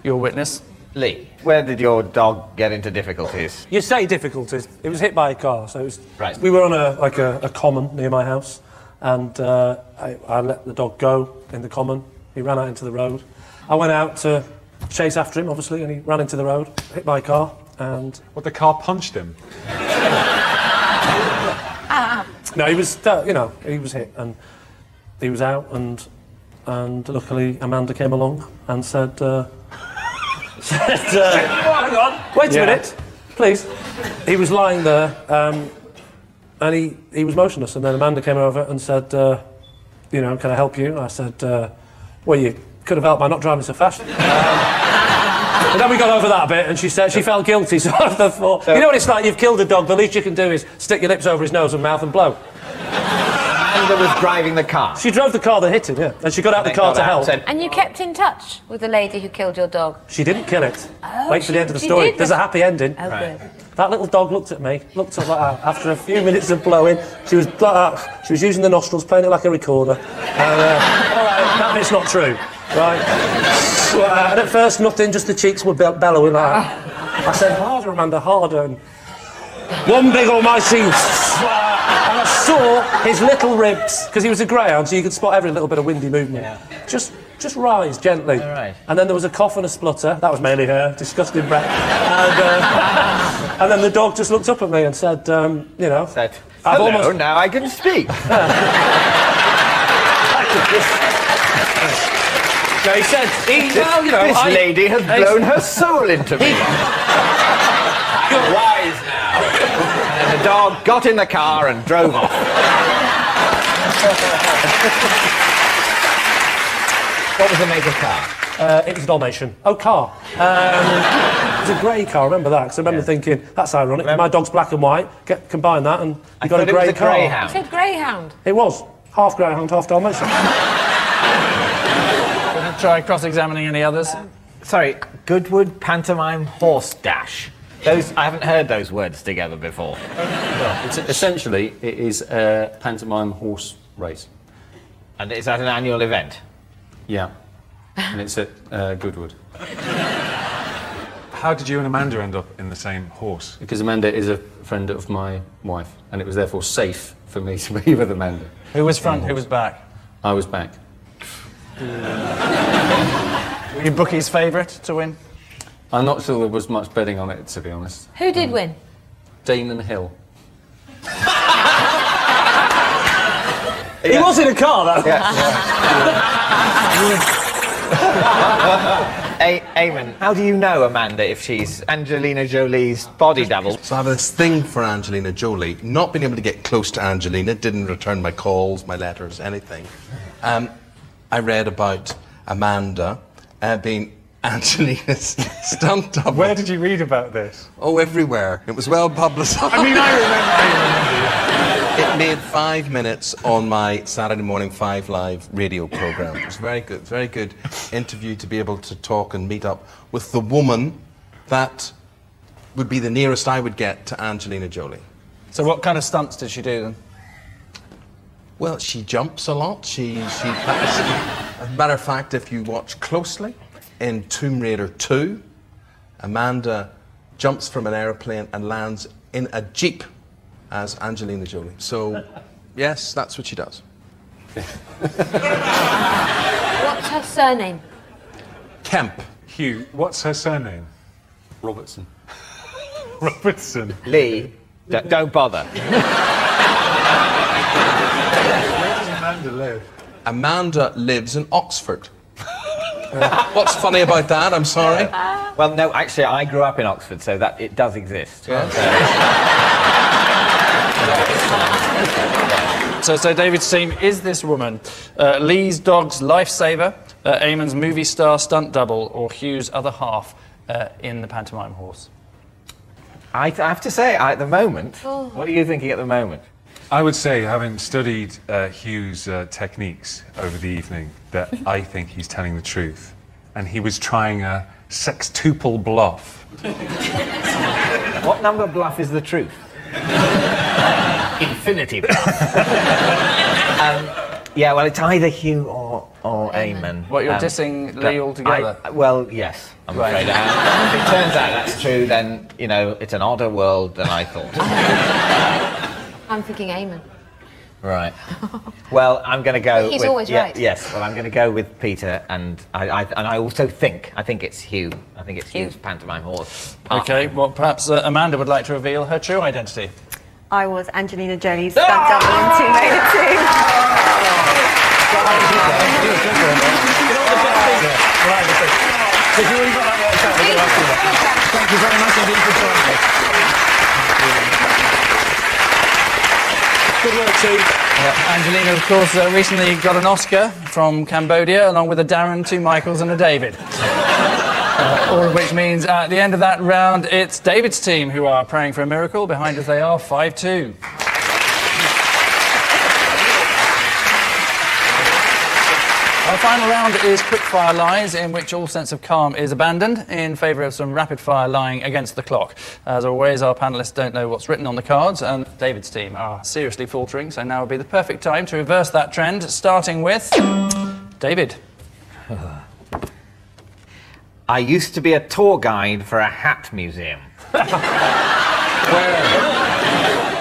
Speaker 20: your witness.
Speaker 3: Lee, where did your dog get into difficulties?
Speaker 5: You say difficulties. It was hit by a car, so it was...
Speaker 3: Right.
Speaker 5: We were on a common near my house, and I let the dog go in the common. He ran out into the road. I went out to chase after him, obviously, and he ran into the road, hit by a car, and...
Speaker 22: What, the car punched him?
Speaker 5: No, he was, he was hit, and he was out, and luckily Amanda came along and said, hang on, wait a minute, please. He was lying there, and he was motionless, and then Amanda came over and said, can I help you? I said, well, you could have helped by not driving so fast. And then we got over that a bit, and she said she felt guilty, so I thought, you know what it's like, you've killed a dog, the least you can do is stick your lips over his nose and mouth and blow.
Speaker 3: Amanda was driving the car?
Speaker 5: She drove the car that hit him, yeah, and she got out the car to help.
Speaker 8: And you kept in touch with the lady who killed your dog?
Speaker 5: She didn't kill it.
Speaker 8: Oh,
Speaker 5: Wait for the end of the
Speaker 8: she
Speaker 5: story.
Speaker 8: did?
Speaker 5: There's a happy ending.
Speaker 8: Oh, good.
Speaker 5: That little dog looked at me, looked up like that. After a few minutes of blowing, she was using the nostrils, playing it like a recorder. And, all right, that bit's not true, right? And at first, nothing, just the cheeks were bellowing like that. I said, harder, Amanda, harder. And one big almighty... and I saw his little ribs, because he was a greyhound, so you could spot every little bit of windy movement. Yeah. Just rise gently.
Speaker 3: All right.
Speaker 5: And then there was a cough and a splutter. That was mainly her, disgusting breath. And then the dog just looked up at me and said,
Speaker 3: Said, hello, now I can speak.
Speaker 5: So he said,
Speaker 3: this lady has blown her soul into me. I'm wise now. And the dog got in the car and drove off. What was the make of car?
Speaker 5: It was a Dalmatian. Oh, car. It was a grey car, I remember that, because I remember thinking, that's ironic, my dog's black and white, combine that and you got a grey car.
Speaker 8: You said greyhound.
Speaker 5: It was. Half greyhound, half Dalmatian.
Speaker 20: Try cross-examining any others.
Speaker 3: Sorry, Goodwood Pantomime Horse Dash. I haven't heard those words together before.
Speaker 2: Well, essentially, it is a pantomime horse race.
Speaker 3: And is that an annual event?
Speaker 2: Yeah. And it's at Goodwood.
Speaker 22: How did you and Amanda end up in the same horse?
Speaker 2: Because Amanda is a friend of my wife, and it was therefore safe for me to be with Amanda.
Speaker 20: Who was front, who was back?
Speaker 2: I was back.
Speaker 20: Were you Bookie's favourite to win?
Speaker 2: I'm not sure there was much betting on it, to be honest.
Speaker 8: Who did win?
Speaker 2: Damon Hill.
Speaker 5: He was in a car, though.
Speaker 3: Eamon, how do you know Amanda if she's Angelina Jolie's body double?
Speaker 11: So I have this thing for Angelina Jolie. Not being able to get close to Angelina, didn't return my calls, my letters, anything. I read about Amanda being
Speaker 21: Angelina's stunt double.
Speaker 22: Where did you read about this?
Speaker 21: Oh, everywhere. It was well publicised.
Speaker 22: I mean, I remember.
Speaker 21: It made 5 minutes on my Saturday Morning 5 Live radio programme. It was very good interview to be able to talk and meet up with the woman that would be the nearest I would get to Angelina Jolie.
Speaker 20: So what kind of stunts did she do then?
Speaker 21: Well, she jumps a lot. She as a matter of fact, if you watch closely, in Tomb Raider 2, Amanda jumps from an airplane and lands in a jeep as Angelina Jolie. So, yes, that's what she does.
Speaker 8: What's her surname?
Speaker 21: Kemp.
Speaker 22: Hugh, what's her surname?
Speaker 2: Robertson.
Speaker 22: Robertson.
Speaker 3: Lee, don't bother.
Speaker 22: Where does Amanda live?
Speaker 21: Amanda lives in Oxford. What's funny about that? I'm sorry.
Speaker 3: Well, no, actually, I grew up in Oxford, so that it does exist.
Speaker 21: Yeah.
Speaker 20: So David's team, is this woman Lee's dog's lifesaver, Eamon's movie star stunt double, or Hugh's other half in the pantomime horse?
Speaker 3: I have to say, at the moment, what are you thinking at the moment?
Speaker 22: I would say, having studied Hugh's techniques over the evening, that I think he's telling the truth. And he was trying a sextuple bluff.
Speaker 3: What number bluff is the truth? Infinity bluff. Yeah, well, it's either Hugh or Eamon.
Speaker 20: What, you're dissing Lee altogether?
Speaker 3: Well, yes, I'm afraid. If it turns out that's true, then, you know, it's an odder world than I thought.
Speaker 8: I'm thinking Eamon.
Speaker 3: Right. Well, I'm going to go.
Speaker 8: He's always right.
Speaker 3: Yes. Well, I'm going to go with Peter, and I also think it's Hugh. I think it's Hugh's pantomime horse.
Speaker 20: Okay. Well, perhaps Amanda would like to reveal her true identity.
Speaker 7: I was Angelina Jolie's stunt double in Tomb Raider 2.
Speaker 5: Thank you very much indeed for joining us. Good work, team.
Speaker 20: Angelina, of course, recently got an Oscar from Cambodia, along with a Darren, 2 Michaels and a David. All of which means at the end of that round, it's David's team who are praying for a miracle. Behind us they are 5-2. Our final round is quick-fire lies, in which all sense of calm is abandoned in favour of some rapid-fire lying against the clock. As always, our panellists don't know what's written on the cards, and David's team are seriously faltering, so now would be the perfect time to reverse that trend, starting with David.
Speaker 3: I used to be a tour guide for a hat museum.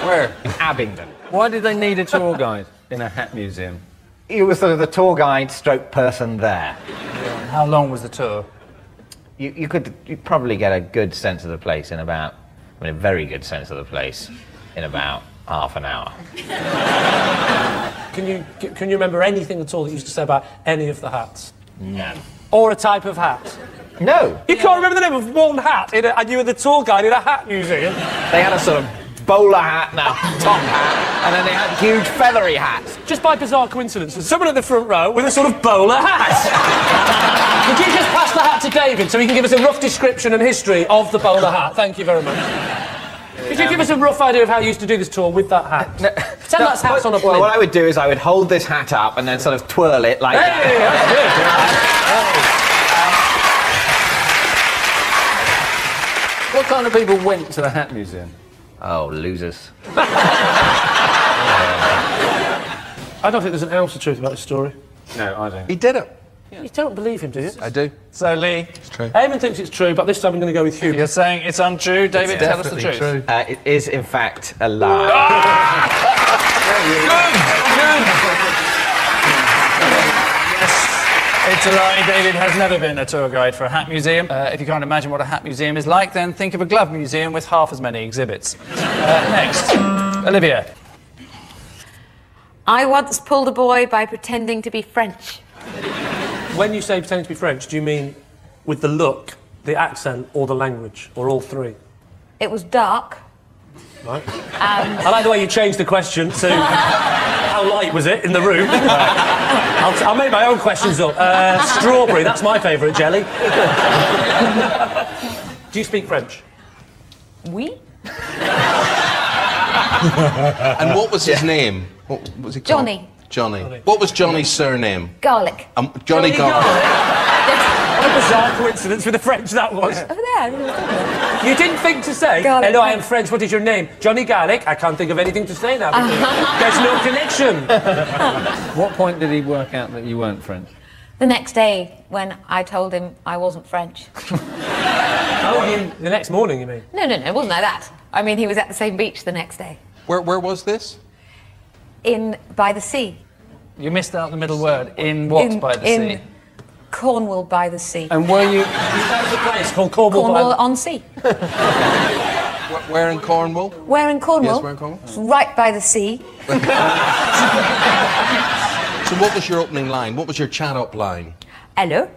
Speaker 2: Where?
Speaker 3: In Abingdon.
Speaker 2: Why did they need a tour guide in a hat museum?
Speaker 3: You were sort of the tour guide stroke person there.
Speaker 20: How long was the tour?
Speaker 3: You'd probably get a good sense of the place in about, a very good sense of the place in about half an hour.
Speaker 5: Can you remember anything at all that you used to say about any of the hats?
Speaker 3: No.
Speaker 5: Or a type of hat?
Speaker 3: No.
Speaker 5: You can't remember the name of one hat, and you were the tour guide in a hat museum?
Speaker 3: They had a sort of bowler hat and a top hat, and then they had huge feathery hats.
Speaker 5: Just by bizarre coincidence, there's someone at the front row with a sort of bowler hat. Could you just pass the hat to David so he can give us a rough description and history of the bowler hat? Thank you very much. Could you give us a rough idea of how you used to do this tour with that hat? Pretend that's hats on a plane.
Speaker 3: Well, what I would do is I would hold this hat up and then sort of twirl it like that.
Speaker 5: That's
Speaker 2: What kind of people went to the hat museum?
Speaker 3: Oh, losers.
Speaker 5: I don't think there's an ounce of truth about this story.
Speaker 2: No, I don't.
Speaker 21: He did it.
Speaker 5: You don't believe him, do you?
Speaker 21: I do.
Speaker 20: So, Lee.
Speaker 21: It's true.
Speaker 5: Eamon thinks it's true, but this time I'm going to go with Hugh.
Speaker 20: You're saying it's untrue. David, tell us the truth.
Speaker 21: True.
Speaker 3: It is, in fact, a lie.
Speaker 20: It's a lie. David has never been a tour guide for a hat museum. If you can't imagine what a hat museum is like, then think of a glove museum with half as many exhibits. Next, Olivia.
Speaker 8: I once pulled a boy by pretending to be French.
Speaker 5: When you say pretending to be French, do you mean with the look, the accent, or the language, or all three?
Speaker 8: It was dark.
Speaker 5: Right. I like the way you changed the question to how light, was it, in the room? I'll make my own questions up. Strawberry, that's my favourite jelly. Do you speak French?
Speaker 8: Oui.
Speaker 21: And what was his name? What was he called?
Speaker 8: Johnny.
Speaker 21: Johnny. What was Johnny's surname?
Speaker 8: Garlic.
Speaker 21: Johnny Garlic.
Speaker 5: What a bizarre coincidence with the French that was.
Speaker 8: Over there.
Speaker 5: You didn't think to say,
Speaker 8: Garlic.
Speaker 5: hello, I am French, what is your name? Johnny Garlic. I can't think of anything to say now. There's no connection.
Speaker 2: What point did he work out that you weren't French?
Speaker 8: The next day, when I told him I wasn't French.
Speaker 5: The next morning, you mean?
Speaker 8: No, it wasn't like that. I mean, he was at the same beach the next day.
Speaker 21: Where was this?
Speaker 8: By the sea.
Speaker 20: You missed out the middle word. In what by the sea?
Speaker 8: Cornwall by the sea.
Speaker 20: And were you...
Speaker 5: There's a place called Cornwall
Speaker 8: on Sea.
Speaker 21: Where in Cornwall?
Speaker 8: Where in Cornwall?
Speaker 21: Yes, where in Cornwall?
Speaker 8: It's right by the sea.
Speaker 21: So what was your opening line? What was your chat-up line?
Speaker 8: Hello.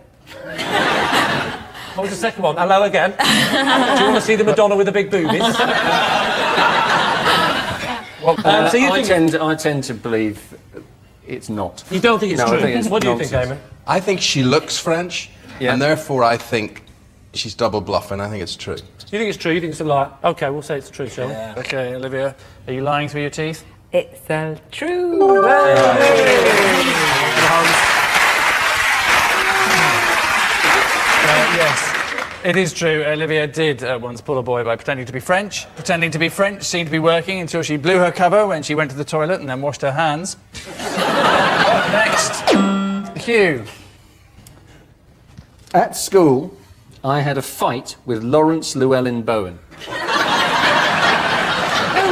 Speaker 5: What was the second one? Hello again. Do you want to see the Madonna with the big boobies?
Speaker 2: I tend to believe it's not.
Speaker 5: You don't think it's true?
Speaker 2: I think it's
Speaker 5: what do you
Speaker 2: nonsense.
Speaker 5: think, Eamon?
Speaker 21: I think she looks French, and therefore I think she's double bluffing. I think it's true.
Speaker 5: You think it's true? You think it's a lie? OK, we'll say it's true, shall we?
Speaker 20: Yeah. OK, Olivia, are you lying through your teeth?
Speaker 8: It's true.
Speaker 20: Yes, it is true. Olivia did once pull a boy by pretending to be French. Pretending to be French seemed to be working until she blew her cover when she went to the toilet and then washed her hands. Next, Hugh.
Speaker 2: At school, I had a fight with Lawrence Llewellyn Bowen.
Speaker 8: Who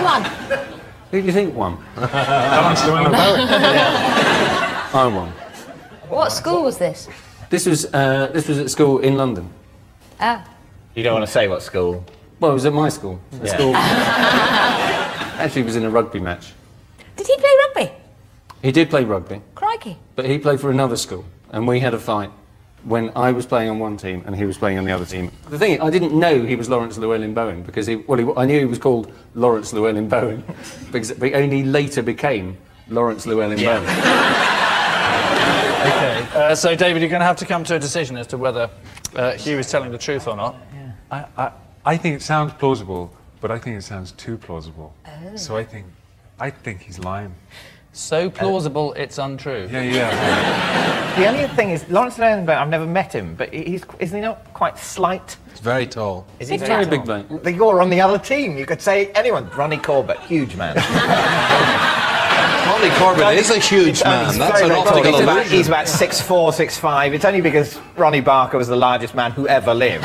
Speaker 8: won?
Speaker 2: Who do you think won?
Speaker 22: Lawrence Llewellyn Bowen.
Speaker 2: I won.
Speaker 8: What school was this?
Speaker 2: This was at school in London.
Speaker 8: Oh.
Speaker 3: You don't want to say what school?
Speaker 2: Well, it was at my school.
Speaker 3: Yeah.
Speaker 2: School. Actually, it was in a rugby match.
Speaker 8: Did he play rugby?
Speaker 2: He did play rugby,
Speaker 8: Crikey.
Speaker 2: but he played for another school, and we had a fight when I was playing on one team and he was playing on the other team. The thing is, I didn't know he was Lawrence Llewellyn Bowen because I knew he was called Lawrence Llewellyn Bowen, because he only later became Lawrence Llewellyn Bowen.
Speaker 20: OK, so David, you're going to have to come to a decision as to whether Hugh is telling the truth or not.
Speaker 22: I think it sounds plausible, but I think it sounds too plausible.
Speaker 8: Oh.
Speaker 22: So I think he's lying.
Speaker 20: So plausible, it's untrue.
Speaker 22: Yeah.
Speaker 3: The only thing is, Lawrence Llewellyn Bowen, I've never met him, but is he not quite slight?
Speaker 21: He's very tall.
Speaker 3: Is he
Speaker 2: Very big man.
Speaker 3: You're on the other team. You could say anyone. Ronnie Corbett, huge man.
Speaker 21: Ronnie Corbett is a huge man. That's an optical illusion.
Speaker 3: He's about 6'4", 6'5". It's only because Ronnie Barker was the largest man who ever lived.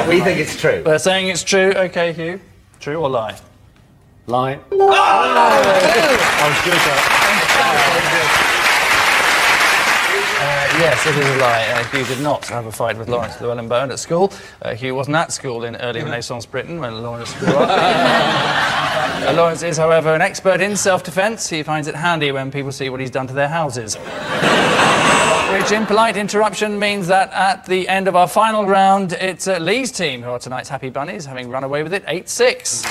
Speaker 3: We think it's true.
Speaker 20: They're saying it's true. OK, Hugh. True or lie?
Speaker 2: Lie.
Speaker 5: I was good at that.
Speaker 20: Yes, it is a lie. Hugh did not have a fight with Lawrence Llewellyn Bowen at school. Hugh wasn't at school in early Renaissance Britain when Lawrence grew up. Lawrence is, however, an expert in self-defence. He finds it handy when people see what he's done to their houses. Which, in polite interruption, means that at the end of our final round, it's Lee's team who are tonight's Happy Bunnies, having run away with it 8-6.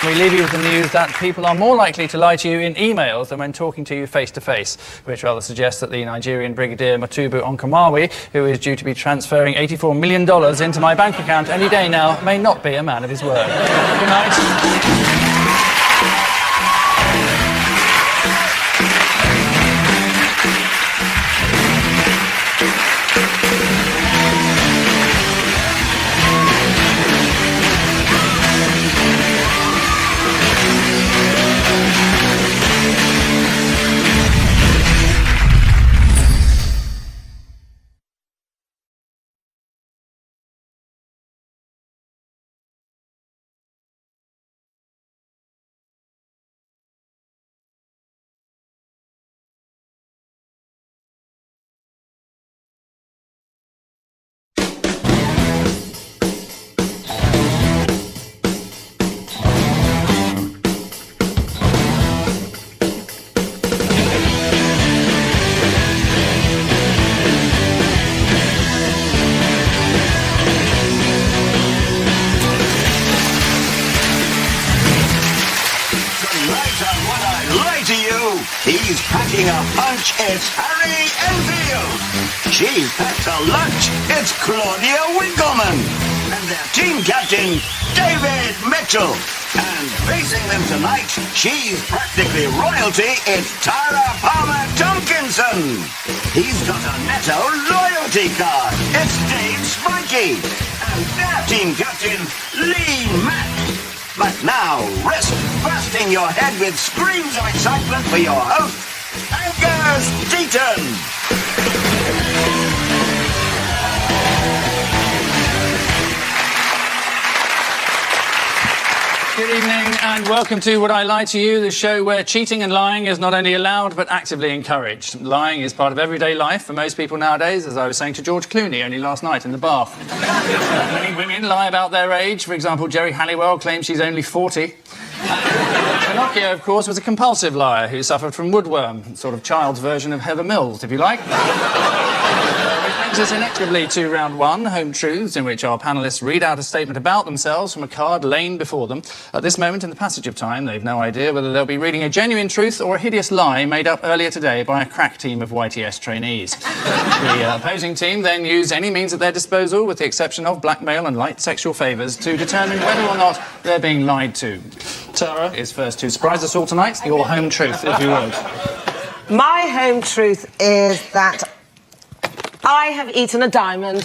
Speaker 20: We leave you with the news that people are more likely to lie to you in emails than when talking to you face-to-face, which rather suggests that the Nigerian Brigadier Matubu Onkamawi, who is due to be transferring $84 million into my bank account any day now, may not be a man of his word. Good night.
Speaker 9: She's packing a punch, it's Harry Enfield. She's packed a lunch, it's Claudia Winkleman. And their team captain, David Mitchell. And facing them tonight, she's practically royalty, it's Tara Palmer-Tompkinson. He's got a Netto loyalty card, it's Dave Spikey. And their team captain, Lee Mack. But now, rest busting your head with screams of excitement for your host, Angus Deaton.
Speaker 20: Good evening and welcome to Would I Lie to You, the show where cheating and lying is not only allowed but actively encouraged. Lying is part of everyday life for most people nowadays, as I was saying to George Clooney only last night in the bath. Many women lie about their age. For example, Jerry Halliwell claims she's only 40. Pinocchio, of course, was a compulsive liar who suffered from woodworm, sort of child's version of Heather Mills, if you like. Which brings us inexorably to round one, Home Truths, in which our panellists read out a statement about themselves from a card laying before them. At this moment in the passage of time, they've no idea whether they'll be reading a genuine truth or a hideous lie made up earlier today by a crack team of YTS trainees. The opposing team then use any means at their disposal, with the exception of blackmail and light sexual favours, to determine whether or not they're being lied to. Tara is first to surprise us all tonight. Your home truth, if you would.
Speaker 10: My home truth is that I have eaten a diamond.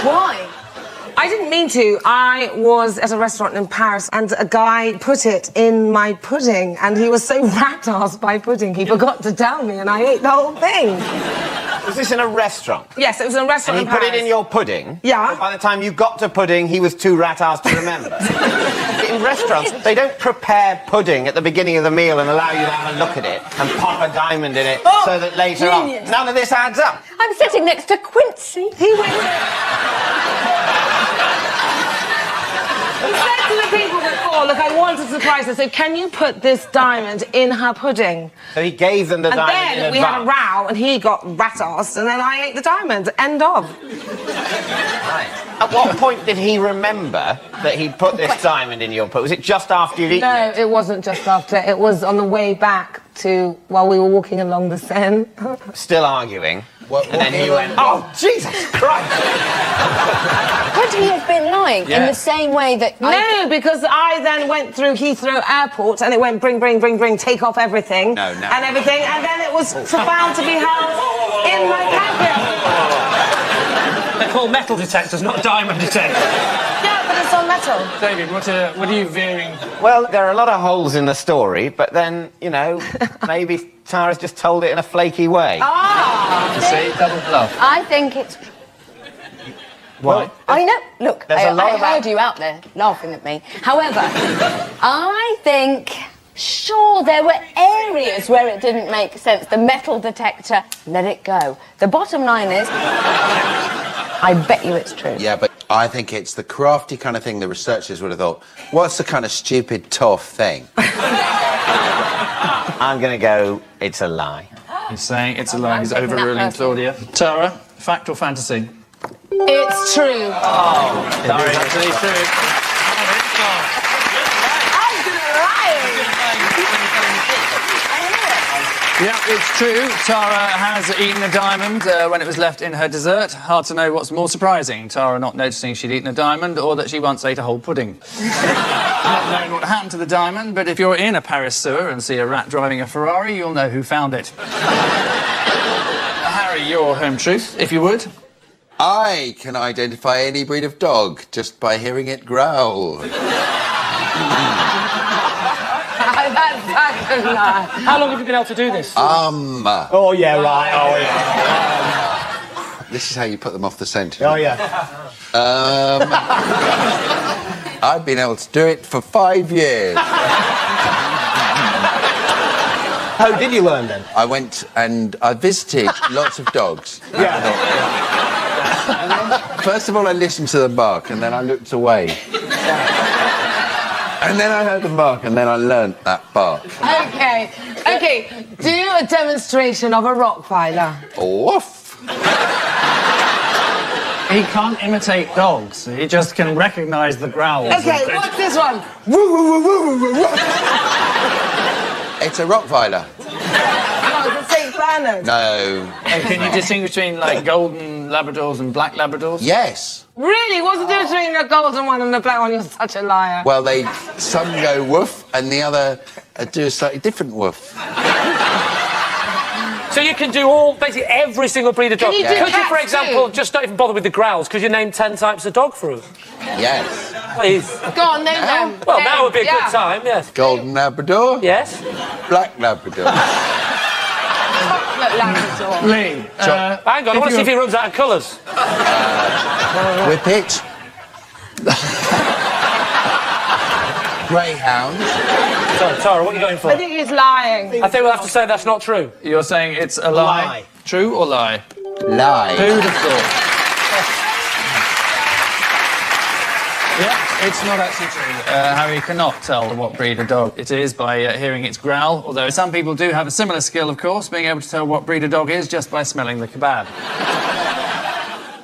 Speaker 10: Why? I didn't mean to. I was at a restaurant in Paris and a guy put it in my pudding and he was so rat-arsed by pudding he forgot to tell me and I ate the whole thing.
Speaker 3: Was this in a restaurant?
Speaker 10: Yes, it was in a restaurant
Speaker 3: and
Speaker 10: in
Speaker 3: he
Speaker 10: Paris.
Speaker 3: put it in your pudding?
Speaker 10: Yeah.
Speaker 3: But by the time you got to pudding, he was too rat-arsed to remember. In restaurants, they don't prepare pudding at the beginning of the meal and allow you to have a look at it and pop a diamond in it so that later on... None of this adds up.
Speaker 14: I'm sitting next to Quincy.
Speaker 10: He went... He said to the people before, look, I want to surprise her, so can you put this diamond in her pudding?
Speaker 3: So he gave them the diamond in
Speaker 10: And then we had a row and he got rat-arsed and then I ate the diamond. End of.
Speaker 3: Right. At what point did he remember that he'd put this diamond in your pudding? Was it just after you'd eaten
Speaker 10: No, it wasn't just after. It was on the way back to while we were walking along the Seine.
Speaker 3: Still arguing. And then he went, oh, Jesus Christ!
Speaker 14: Would he have been lying in the same way that...
Speaker 10: No, because I then went through Heathrow Airport and it went bring, take off everything.
Speaker 3: No.
Speaker 10: And everything, and then it was found to be held in my packet.
Speaker 5: They're called metal detectors, not diamond detectors.
Speaker 10: Yeah, but it's on metal.
Speaker 20: David, what are you veering?
Speaker 3: Well, there are a lot of holes in the story, but then, you know, maybe Tara's just told it in a flaky way.
Speaker 20: See, double bluff.
Speaker 14: I think it's...
Speaker 3: What?
Speaker 14: I know. Look,
Speaker 3: There's
Speaker 14: I
Speaker 3: a lot
Speaker 14: heard you out there laughing at me. However, I think... Sure, there were areas where it didn't make sense. The metal detector, let it go. The bottom line is, I bet you it's true.
Speaker 12: Yeah, but I think it's the crafty kind of thing the researchers would have thought, what's the kind of stupid, tough thing?
Speaker 3: I'm going to go, it's a lie.
Speaker 20: He's saying it's a lie. He's overruling Claudia. Tara, fact or fantasy?
Speaker 10: It's true.
Speaker 20: Oh, Tara, it's actually true. Yeah, it's true. Tara has eaten a diamond when it was left in her dessert. Hard to know what's more surprising, Tara not noticing she'd eaten a diamond or that she once ate a whole pudding. Not knowing what happened to the diamond, but if you're in a Paris sewer and see a rat driving a Ferrari, you'll know who found it. Harry, your home truth, if you would.
Speaker 12: I can identify any breed of dog just by hearing it growl.
Speaker 5: How long have you been able to do this?
Speaker 3: Oh, yeah, right. Oh, yeah.
Speaker 12: This is how you put them off the scent.
Speaker 3: Oh, yeah.
Speaker 12: I've been able to do it for 5 years.
Speaker 3: How did you learn then?
Speaker 12: I went and I visited lots of dogs.
Speaker 3: Yeah.
Speaker 12: First of all, I listened to them bark, and then I looked away. And then I heard them bark, and then I learnt that bark.
Speaker 10: Okay, do a demonstration of a Rottweiler.
Speaker 12: Woof.
Speaker 20: He can't imitate dogs. He just can recognise the growls.
Speaker 10: Okay, what's this one?
Speaker 12: It's a Rottweiler.
Speaker 10: Oh, it's a St. Bernard.
Speaker 12: No.
Speaker 20: And can you distinguish between, like, golden Labradors and black Labradors?
Speaker 12: Yes.
Speaker 10: Really? What's the difference between the golden one and the black one? You're such a liar.
Speaker 12: Well, some go woof, and the other do a slightly different woof.
Speaker 6: So you can do basically every single breed of dog.
Speaker 10: Can you do
Speaker 6: Could you, for
Speaker 10: cats
Speaker 6: example,
Speaker 10: too?
Speaker 6: just not even bother with the growls? Could you name 10 types of dog for us?
Speaker 12: Yes.
Speaker 6: Please.
Speaker 10: Go on, name them.
Speaker 6: Well, now would be a good time, yes.
Speaker 12: Golden Labrador.
Speaker 6: Yes.
Speaker 12: Black Labrador.
Speaker 10: Chocolate Labrador.
Speaker 20: Lee,
Speaker 6: hang on, I want to see if he runs out of colours.
Speaker 12: Whippet. Greyhound.
Speaker 6: Sorry, Tara, what are you going for?
Speaker 10: I think he's lying.
Speaker 6: I think we'll have to say that's not true.
Speaker 20: you're saying it's a lie. True or lie?
Speaker 12: Lie.
Speaker 20: Who'd have thought? Yeah, it's not actually true. Harry cannot tell what breed of dog it is by hearing its growl, although some people do have a similar skill, of course, being able to tell what breed of dog is just by smelling the kebab.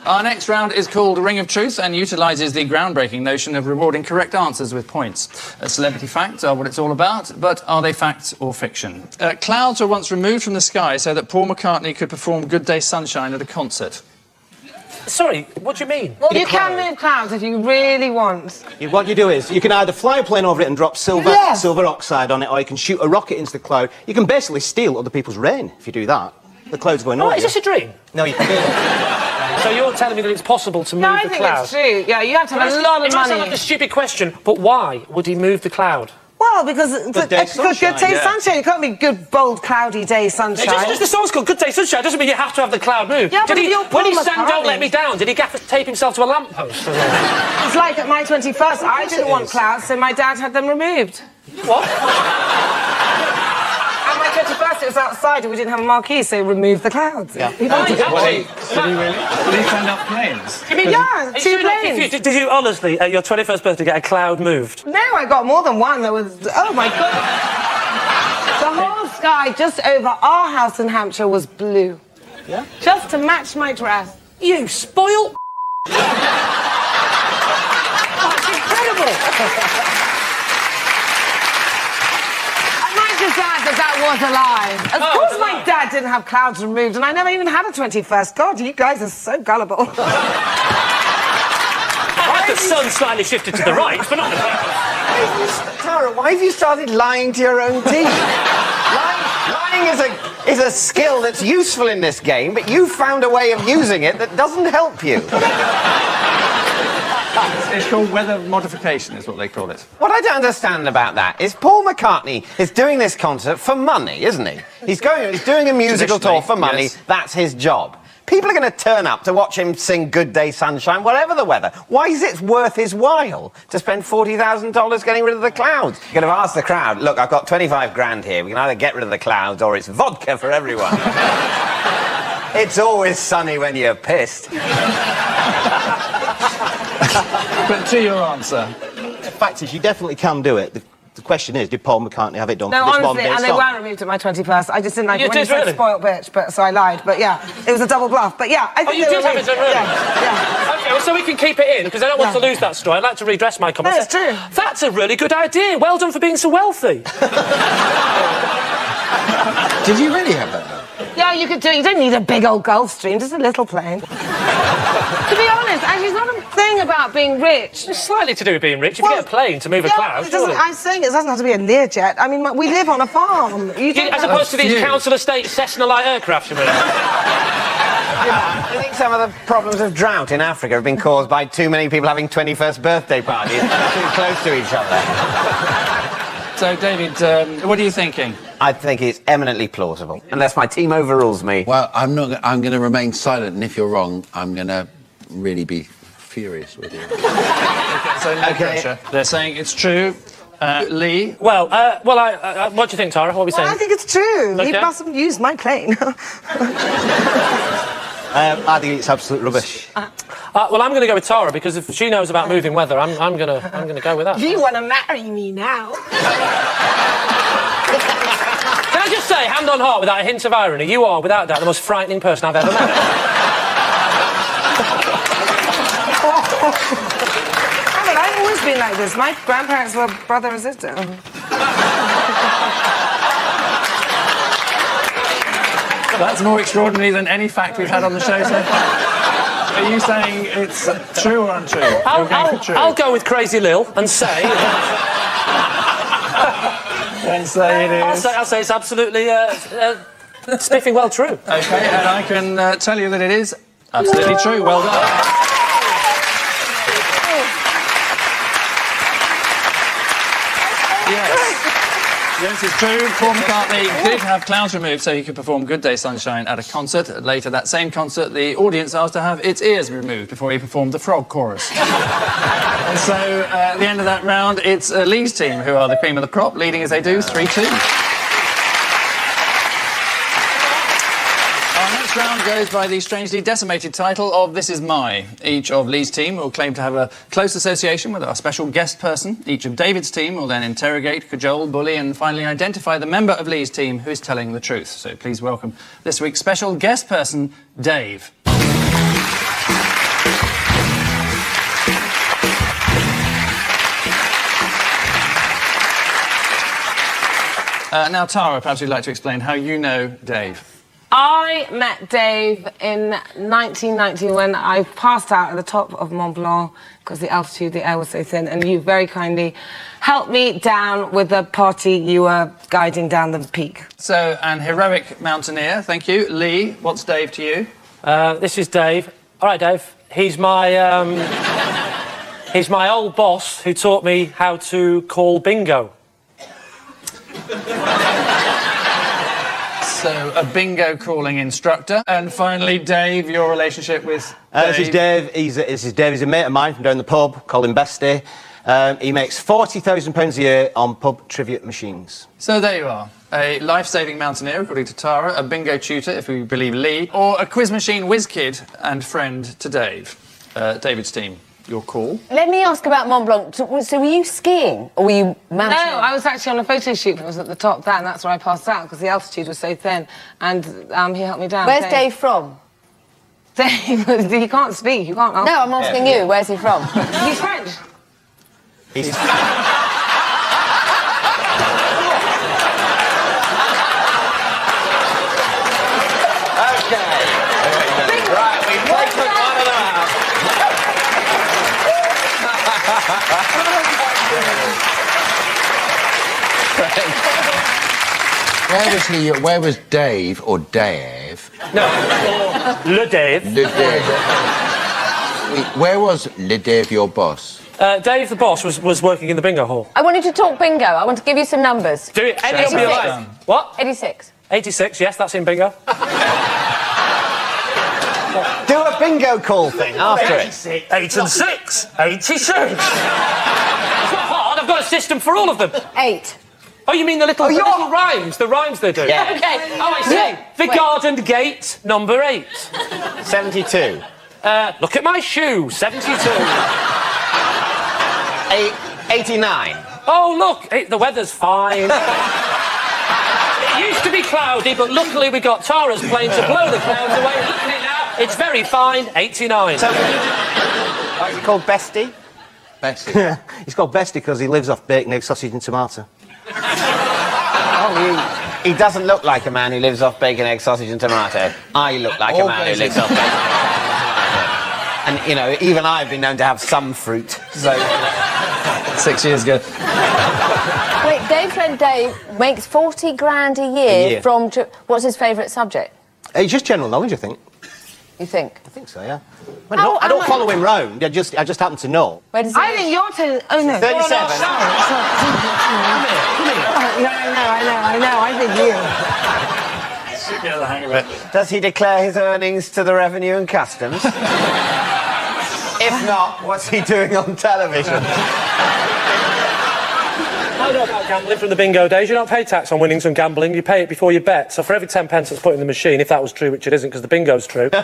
Speaker 20: Our next round is called Ring of Truth and utilises the groundbreaking notion of rewarding correct answers with points. Celebrity facts are what it's all about, but are they facts or fiction? Clouds were once removed from the sky so that Paul McCartney could perform Good Day Sunshine at a concert.
Speaker 6: Sorry, what do you mean?
Speaker 10: Well, you can move clouds if you really want.
Speaker 13: What you do is, you can either fly a plane over it and drop silver oxide on it, or you can shoot a rocket into the cloud. You can basically steal other people's rain if you do that. The cloud's going over.
Speaker 6: Is this a dream?
Speaker 13: No, you can do it.
Speaker 6: So you're telling me that it's possible to move the cloud?
Speaker 10: No, I think it's true. Yeah, you have to have a lot of
Speaker 6: It might sound
Speaker 10: money.
Speaker 6: like a stupid question, but why would he move the cloud?
Speaker 10: Well, because it's
Speaker 13: Good day sunshine.
Speaker 10: Good day sunshine. It can't be good, bold, cloudy day sunshine.
Speaker 6: Just the song's called Good Day Sunshine. Doesn't mean you have to have the cloud moved.
Speaker 10: Yeah, but
Speaker 6: when he sang Don't Let Me Down, did he tape himself to a lamppost?
Speaker 10: It's like at my 21st, I didn't want clouds, so my dad had them removed.
Speaker 6: What?
Speaker 10: At my 21st, it was outside and we didn't have a marquee, so removed the clouds.
Speaker 13: Yeah.
Speaker 20: Did he really? Did he send up planes?
Speaker 6: You mean,
Speaker 10: yeah,
Speaker 6: are you
Speaker 10: 2
Speaker 6: really
Speaker 10: planes.
Speaker 6: confused? Did you honestly, at your 21st birthday, get a cloud moved?
Speaker 10: No, I got more than one. There was, oh my God. The whole sky just over our house in Hampshire was blue.
Speaker 13: Yeah?
Speaker 10: Just to match my dress.
Speaker 6: You spoilt. That's incredible.
Speaker 10: I might just add that was a lie. Of course my dad didn't have clouds removed, and I never even had a 21st. God, you guys are so gullible.
Speaker 6: The sun slightly shifted to the right, but not the left.
Speaker 16: Tara, why have you started lying to your own team? Lying is a skill that's useful in this game, but you've found a way of using it that doesn't help you.
Speaker 20: It's called weather modification, is what they call it.
Speaker 16: What I don't understand about that is Paul McCartney is doing this concert for money, isn't he? He's doing a musical tour for money.
Speaker 20: Yes.
Speaker 16: That's his job. People are going to turn up to watch him sing Good Day Sunshine, whatever the weather. Why is it worth his while to spend $40,000 getting rid of the clouds? You're going to ask the crowd, look, I've got 25 grand here. We can either get rid of the clouds or it's vodka for everyone. It's always sunny when you're pissed.
Speaker 20: But to your answer.
Speaker 13: The fact is, you definitely can do it. The question is, did Paul McCartney have it done
Speaker 10: No,
Speaker 13: for this one
Speaker 10: honestly,
Speaker 13: day
Speaker 10: and they
Speaker 13: song?
Speaker 10: were removed at my 21st. I just didn't like
Speaker 6: You
Speaker 10: it when you
Speaker 6: did,
Speaker 10: said
Speaker 6: really?
Speaker 10: spoiled bitch, but so I lied. But yeah, it was a double bluff. But yeah, I think
Speaker 6: You
Speaker 10: they
Speaker 6: did
Speaker 10: were
Speaker 6: have it done,
Speaker 10: removed.
Speaker 6: really?
Speaker 10: Yeah.
Speaker 6: Okay, well, so we can keep it in, because I don't want to lose that story. I'd like to redress my comments.
Speaker 10: No, it's true.
Speaker 6: That's a really good idea. Well done for being so wealthy.
Speaker 12: Did you really have that done?
Speaker 10: Yeah, you could do it. You don't need a big old Gulfstream, just a little plane. To be honest, actually, it's not a thing about being rich.
Speaker 6: It's slightly to do with being rich. If you get a plane to move a cloud,
Speaker 10: it doesn't, I'm saying it doesn't have to be a Learjet. I mean, we live on a farm.
Speaker 6: As opposed to these council estate Cessna-like aircraft, you mean?
Speaker 16: I think some of the problems of drought in Africa have been caused by too many people having 21st birthday parties too close to each other.
Speaker 20: So, David, what are you thinking?
Speaker 16: I think it's eminently plausible, unless my team overrules me.
Speaker 12: Well, I'm going to remain silent, and if you're wrong, I'm going to really be furious with you.
Speaker 20: So, no pressure. They're saying it's true. Lee?
Speaker 6: Well, what do you think, Tara? What are we saying?
Speaker 10: I think it's true.
Speaker 6: Okay.
Speaker 10: He mustn't use my plane.
Speaker 13: I think it's absolute rubbish.
Speaker 6: Well, I'm going to go with Tara, because if she knows about moving weather, I'm going to go with that.
Speaker 10: You want to marry me now?
Speaker 6: Can I just say, hand on heart, without a hint of irony, you are, without doubt, the most frightening person I've ever met.
Speaker 10: I've always been like this. My grandparents were brother and sister.
Speaker 20: That's more extraordinary than any fact we've had on the show so far. Are you saying it's true or untrue?
Speaker 6: I'll go with Crazy Lil and say...
Speaker 20: and say it is...
Speaker 6: I'll say it's absolutely spiffing well true.
Speaker 20: OK, and I can tell you that it is absolutely true. Well done. Yes, it's true. Paul McCartney did have clouds removed so he could perform Good Day Sunshine at a concert. Later that same concert, the audience asked to have its ears removed before he performed the frog chorus. And so, at the end of that round, it's Lee's team who are the cream of the crop, leading as they do 3-2. This round goes by the strangely decimated title of This Is My. Each of Lee's team will claim to have a close association with our special guest person. Each of David's team will then interrogate, cajole, bully and finally identify the member of Lee's team who is telling the truth. So please welcome this week's special guest person, Dave. Now, Tara, perhaps you'd like to explain how you know Dave.
Speaker 10: I met Dave in 1990 when I passed out at the top of Mont Blanc because the altitude, the air was so thin, and you very kindly helped me down with the party you were guiding down the peak.
Speaker 20: So, an heroic mountaineer, thank you. Lee, what's Dave to you?
Speaker 5: This is Dave. All right, Dave. He's my old boss who taught me how to call bingo.
Speaker 20: So, a bingo calling instructor. And finally, Dave, your relationship with Dave.
Speaker 13: This is Dave. He's a mate of mine from down the pub, call him Bestie. He makes £40,000 a year on pub trivia machines.
Speaker 20: So there you are. A life-saving mountaineer, according to Tara, a bingo tutor, if we believe Lee, or a quiz machine whiz kid and friend to Dave. David's team. Your call.
Speaker 14: Let me ask about Mont Blanc. So were you skiing or were you mountaineering?
Speaker 10: No, I was actually on a photo shoot when I was at the top there, and that's where I passed out because the altitude was so thin, and he helped me down.
Speaker 14: Where's Dave from?
Speaker 10: Dave, he can't speak. You can't ask.
Speaker 14: No, I'm asking you. Where's he from?
Speaker 10: He's French.
Speaker 13: He's...
Speaker 12: Where was Dave or Dave?
Speaker 5: No, Le Dave.
Speaker 12: Le Dave. Where was Le Dave, your boss?
Speaker 5: Dave, the boss, was working in the bingo hall.
Speaker 14: I wanted to talk bingo. I want to give you some numbers.
Speaker 5: Do it. Any of your life. What?
Speaker 14: 86.
Speaker 5: 86, yes, that's in bingo.
Speaker 16: Do a bingo call thing after it.
Speaker 5: 8 and 6. 86. It's not hard. I've got a system for all of them.
Speaker 14: 8.
Speaker 5: Oh, you mean the little rhymes? The rhymes they do?
Speaker 14: Yeah. Okay.
Speaker 5: Oh, I see.
Speaker 14: Yeah.
Speaker 5: The Garden Gate, number 8.
Speaker 16: 72.
Speaker 5: Look at my shoe, 72.
Speaker 16: 89.
Speaker 5: Oh, look, the weather's fine. It used to be cloudy, but luckily we got Tara's plane to blow the clouds away. Look at it now, it's very fine, 89.
Speaker 16: So, is he called Bestie?
Speaker 12: Bestie.
Speaker 13: He's called Bestie because he lives off bacon, egg, sausage and tomato.
Speaker 16: Oh, he doesn't look like a man who lives off bacon, egg, sausage and tomato. I look like a man who lives off bacon, egg, sausage and tomato. And, you know, even I've been known to have some fruit, so...
Speaker 20: 6 years ago.
Speaker 14: Wait, Dave's friend Dave makes 40 grand a year from... What's his favourite subject?
Speaker 13: It's just general knowledge, I think.
Speaker 14: You think?
Speaker 13: I think so, yeah. I don't follow him round. I just happen to know.
Speaker 14: Where does
Speaker 10: I think you're telling... Oh, no.
Speaker 13: 37.
Speaker 10: Come here. I know. I think you.
Speaker 20: Get the hang of it.
Speaker 16: Does he declare his earnings to the Revenue and Customs? If not, what's he doing on television?
Speaker 5: I know about gambling from the bingo days. You don't pay tax on winnings and gambling, you pay it before you bet. So for every 10 pence that's put in the machine, if that was true, which it isn't because the bingo's true, a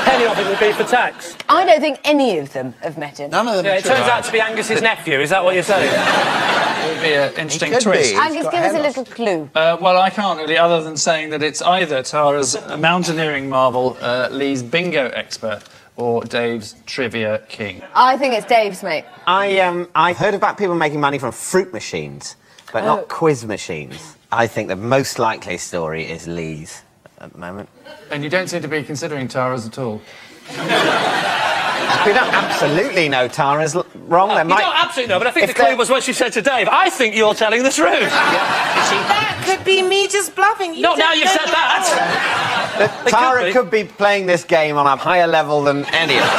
Speaker 5: penny of it would be for tax.
Speaker 14: I don't think any of them have met him.
Speaker 12: None of them.
Speaker 5: Yeah, it turns out to be Angus's nephew, is that what you're saying?
Speaker 20: It would be an interesting twist.
Speaker 14: Angus, give us a little clue.
Speaker 20: Well, I can't really, other than saying that it's either Tara's mountaineering marvel, Lee's bingo expert, or Dave's trivia king.
Speaker 14: I think it's Dave's, mate.
Speaker 16: I heard about people making money from fruit machines, but not quiz machines. I think the most likely story is Lee's at the moment.
Speaker 20: And you don't seem to be considering Tara's at all.
Speaker 16: We don't absolutely know Tara's wrong.
Speaker 6: You don't absolutely know, but I think the clue was what she said to Dave. I think you're telling the truth.
Speaker 10: That could be me just bluffing.
Speaker 6: Not now you've said that.
Speaker 16: Tara could be playing this game on a higher level than any of us.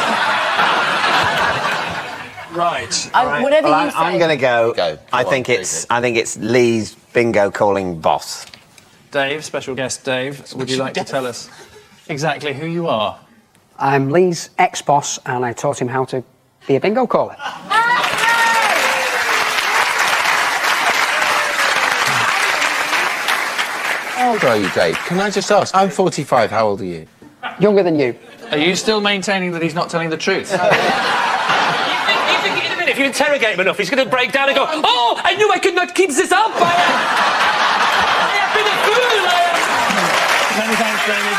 Speaker 20: Right.
Speaker 14: Whatever you say.
Speaker 16: I'm going to go. I think it's Lee's bingo calling boss.
Speaker 20: Dave, special guest Dave, would you like to tell us exactly who you are?
Speaker 15: I'm Lee's ex-boss, and I taught him how to be a bingo caller.
Speaker 12: How old are you, Dave? Can I just ask? I'm 45. How old are you?
Speaker 15: Younger than you.
Speaker 20: Are you still maintaining that he's not telling the truth?
Speaker 6: You think in a minute, if you interrogate him enough, he's going to break down and go, "Oh, I knew I could not keep this up. I have been a fool.
Speaker 20: Many thanks, David.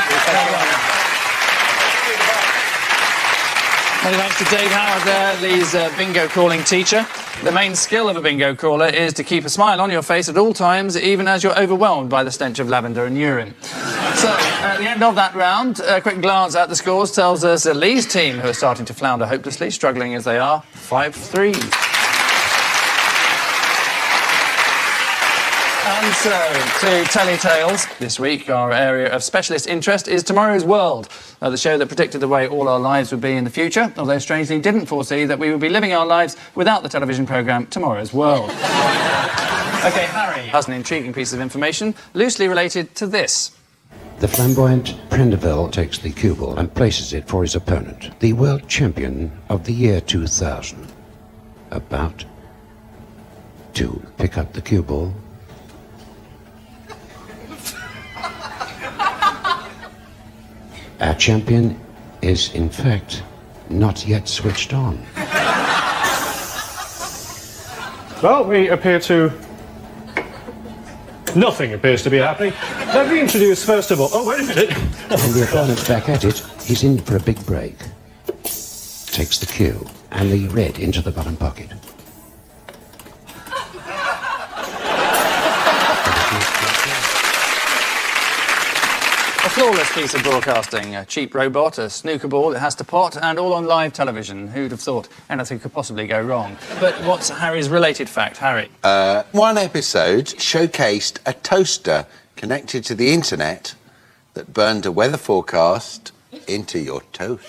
Speaker 20: Many thanks to Dave Howard there, Lee's bingo calling teacher. The main skill of a bingo caller is to keep a smile on your face at all times, even as you're overwhelmed by the stench of lavender and urine. So, at the end of that round, a quick glance at the scores tells us Lee's team, who are starting to flounder hopelessly, struggling as they are, 5-3. And so, to Telly Tales, this week our area of specialist interest is Tomorrow's World, the show that predicted the way all our lives would be in the future, although strangely didn't foresee that we would be living our lives without the television programme Tomorrow's World. OK, Harry has an intriguing piece of information loosely related to this.
Speaker 17: The flamboyant Prendeville takes the cue ball and places it for his opponent, the world champion of the year 2000. About to pick up the cue ball. Our champion is, in fact, not yet switched on.
Speaker 5: Well, we appear to... Nothing appears to be happening. Let me introduce, first of all... Oh, wait a minute.
Speaker 17: And the opponent's back at it. He's in for a big break. Takes the cue and the red into the bottom pocket.
Speaker 20: A flawless piece of broadcasting, a cheap robot, a snooker ball that has to pot, and all on live television. Who'd have thought anything could possibly go wrong? But what's Harry's related fact, Harry?
Speaker 12: One episode showcased a toaster connected to the internet that burned a weather forecast into your toast.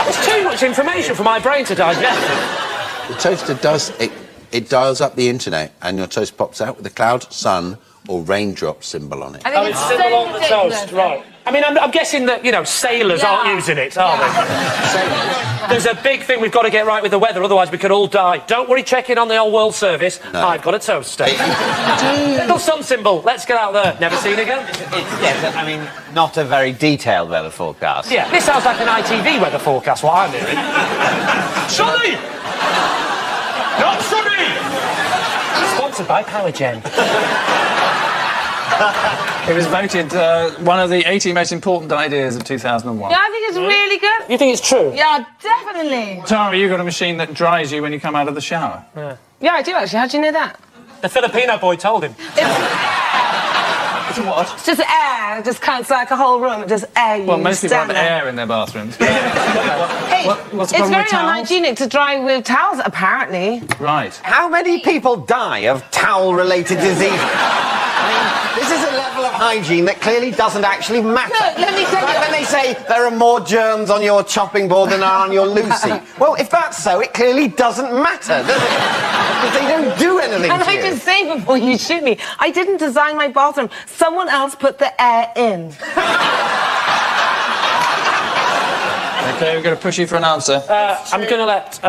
Speaker 6: It's too much information for my brain to digest.
Speaker 12: The toaster does... It dials up the internet and your toast pops out with a cloud, sun or raindrop symbol on it.
Speaker 6: I think it's symbol on the toast, right. I mean, I'm guessing that, sailors aren't using it, are they? There's a big thing we've got to get right with the weather, otherwise we could all die. Don't worry, check in on the old World Service. No. I've got a toaster. Little sun symbol. Let's get out there. Never seen again?
Speaker 16: Yes, I mean, not a very detailed weather forecast.
Speaker 6: Yeah, this sounds like an ITV weather forecast, what I'm hearing. Sunny! Not sunny! Sponsored by Powergen.
Speaker 20: It was voted one of the 80 most important ideas of 2001.
Speaker 10: Yeah, I think it's really good.
Speaker 6: You think it's true?
Speaker 10: Yeah, definitely.
Speaker 20: Tara, you got a machine that dries you when you come out of the shower.
Speaker 10: Yeah, I do actually. How do you know that?
Speaker 6: The Filipino boy told him.
Speaker 10: It's what? It's just air. It just counts like a whole room. It just air you.
Speaker 20: Well, most people have
Speaker 10: there.
Speaker 20: air in their bathrooms.
Speaker 10: Hey,
Speaker 20: what's the
Speaker 10: it's
Speaker 20: problem
Speaker 10: very
Speaker 20: with towels?
Speaker 10: unhygienic to dry with towels, apparently.
Speaker 20: Right.
Speaker 16: How many people die of towel-related disease? I mean, this is a level of hygiene that clearly doesn't actually matter.
Speaker 10: No, let me tell you.
Speaker 16: Like when they say there are more germs on your chopping board than are on your Lucy. Well, if that's so, it clearly doesn't matter, does it? Because they don't do anything
Speaker 10: And
Speaker 16: to
Speaker 10: I
Speaker 16: you.
Speaker 10: can say before you shoot me, I didn't design my bathroom. Someone else put the air in.
Speaker 20: OK, we're going to push you for an answer.
Speaker 6: I'm going to let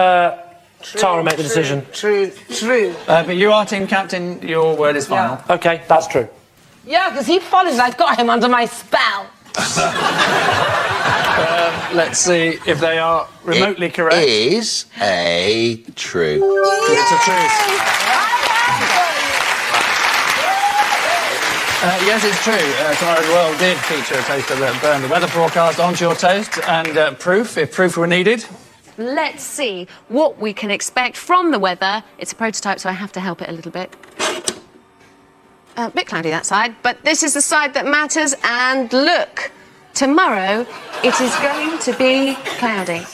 Speaker 6: Tara make the decision.
Speaker 10: True.
Speaker 20: But you are team captain. Your word is final.
Speaker 6: Yeah. OK, that's true.
Speaker 10: Yeah, because he follows. I've got him under my spell.
Speaker 20: Let's see if they are remotely correct.
Speaker 12: It is a true.
Speaker 20: It's a truth. Yes, it's true. Tomorrow's World did feature a toaster that burned the weather forecast onto your toast, and proof, if proof were needed.
Speaker 1: let's see what we can expect from the weather. It's a prototype, so I have to help it a little bit. A bit cloudy that side, but this is the side that matters, and look, tomorrow it is going to be cloudy.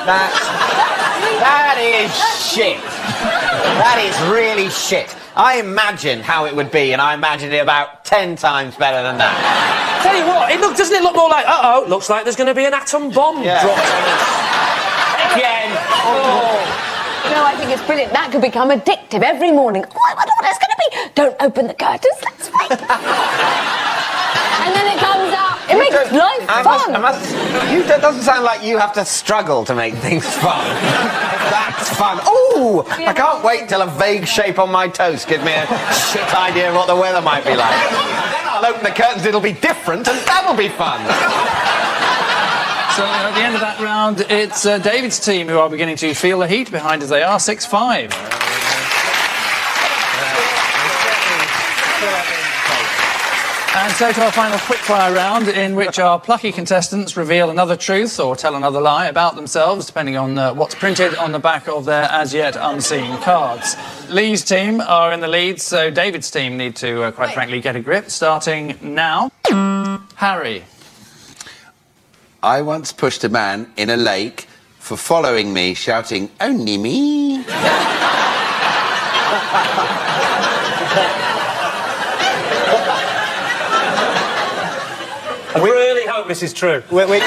Speaker 16: That is shit. That is really shit. I imagined how it would be, and I imagined it about 10 times better than that.
Speaker 6: Tell you what, doesn't it look more like, uh-oh, looks like there's going to be an atom bomb dropped on us.
Speaker 16: Again.
Speaker 14: No, I think it's brilliant. That could become addictive every morning. Oh, I wonder what it's going to be. Don't open the curtains, let's wait. And then it comes out. It makes life fun.
Speaker 16: That doesn't sound like you have to struggle to make things fun. That's fun. Ooh, I can't wait till a vague shape on my toast gives me a shit idea of what the weather might be like. Then I'll open the curtains, it'll be different, and that'll be fun.
Speaker 20: So at the end of that round, it's David's team who are beginning to feel the heat behind as they are 6-5. And so to our final quickfire round, in which our plucky contestants reveal another truth or tell another lie about themselves, depending on what's printed on the back of their as-yet unseen cards. Lee's team are in the lead, so David's team need to, quite frankly, get a grip, starting now. Harry.
Speaker 12: I once pushed a man in a lake for following me, shouting, "Only me."
Speaker 5: I really hope this is true.
Speaker 13: Which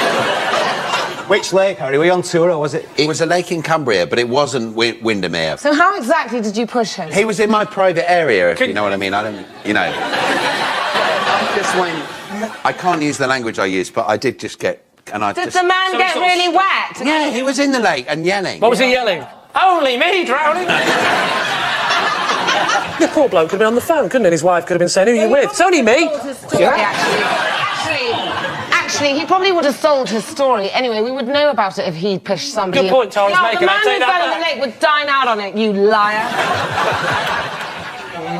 Speaker 13: lake, Harry? Were we on tour or was it?
Speaker 12: It was a lake in Cumbria, but it wasn't Windermere.
Speaker 10: So how exactly did you push him?
Speaker 12: He was in my private area, if you know what I mean. I don't, you know. Just when I can't use the language I use, but I did just get.
Speaker 10: Did the man get really wet?
Speaker 12: Yeah, he was in the lake and yelling.
Speaker 6: What was he yelling? Only me drowning. The poor bloke could have been on the phone, couldn't he? His wife could have been saying, "Who are you with?" It's only me.
Speaker 10: Actually, he probably would have sold his story. Anyway, we would know about it if he'd pushed somebody.
Speaker 6: Good point, Tara's making.
Speaker 10: The man who fell in the lake would dine out on it, you liar.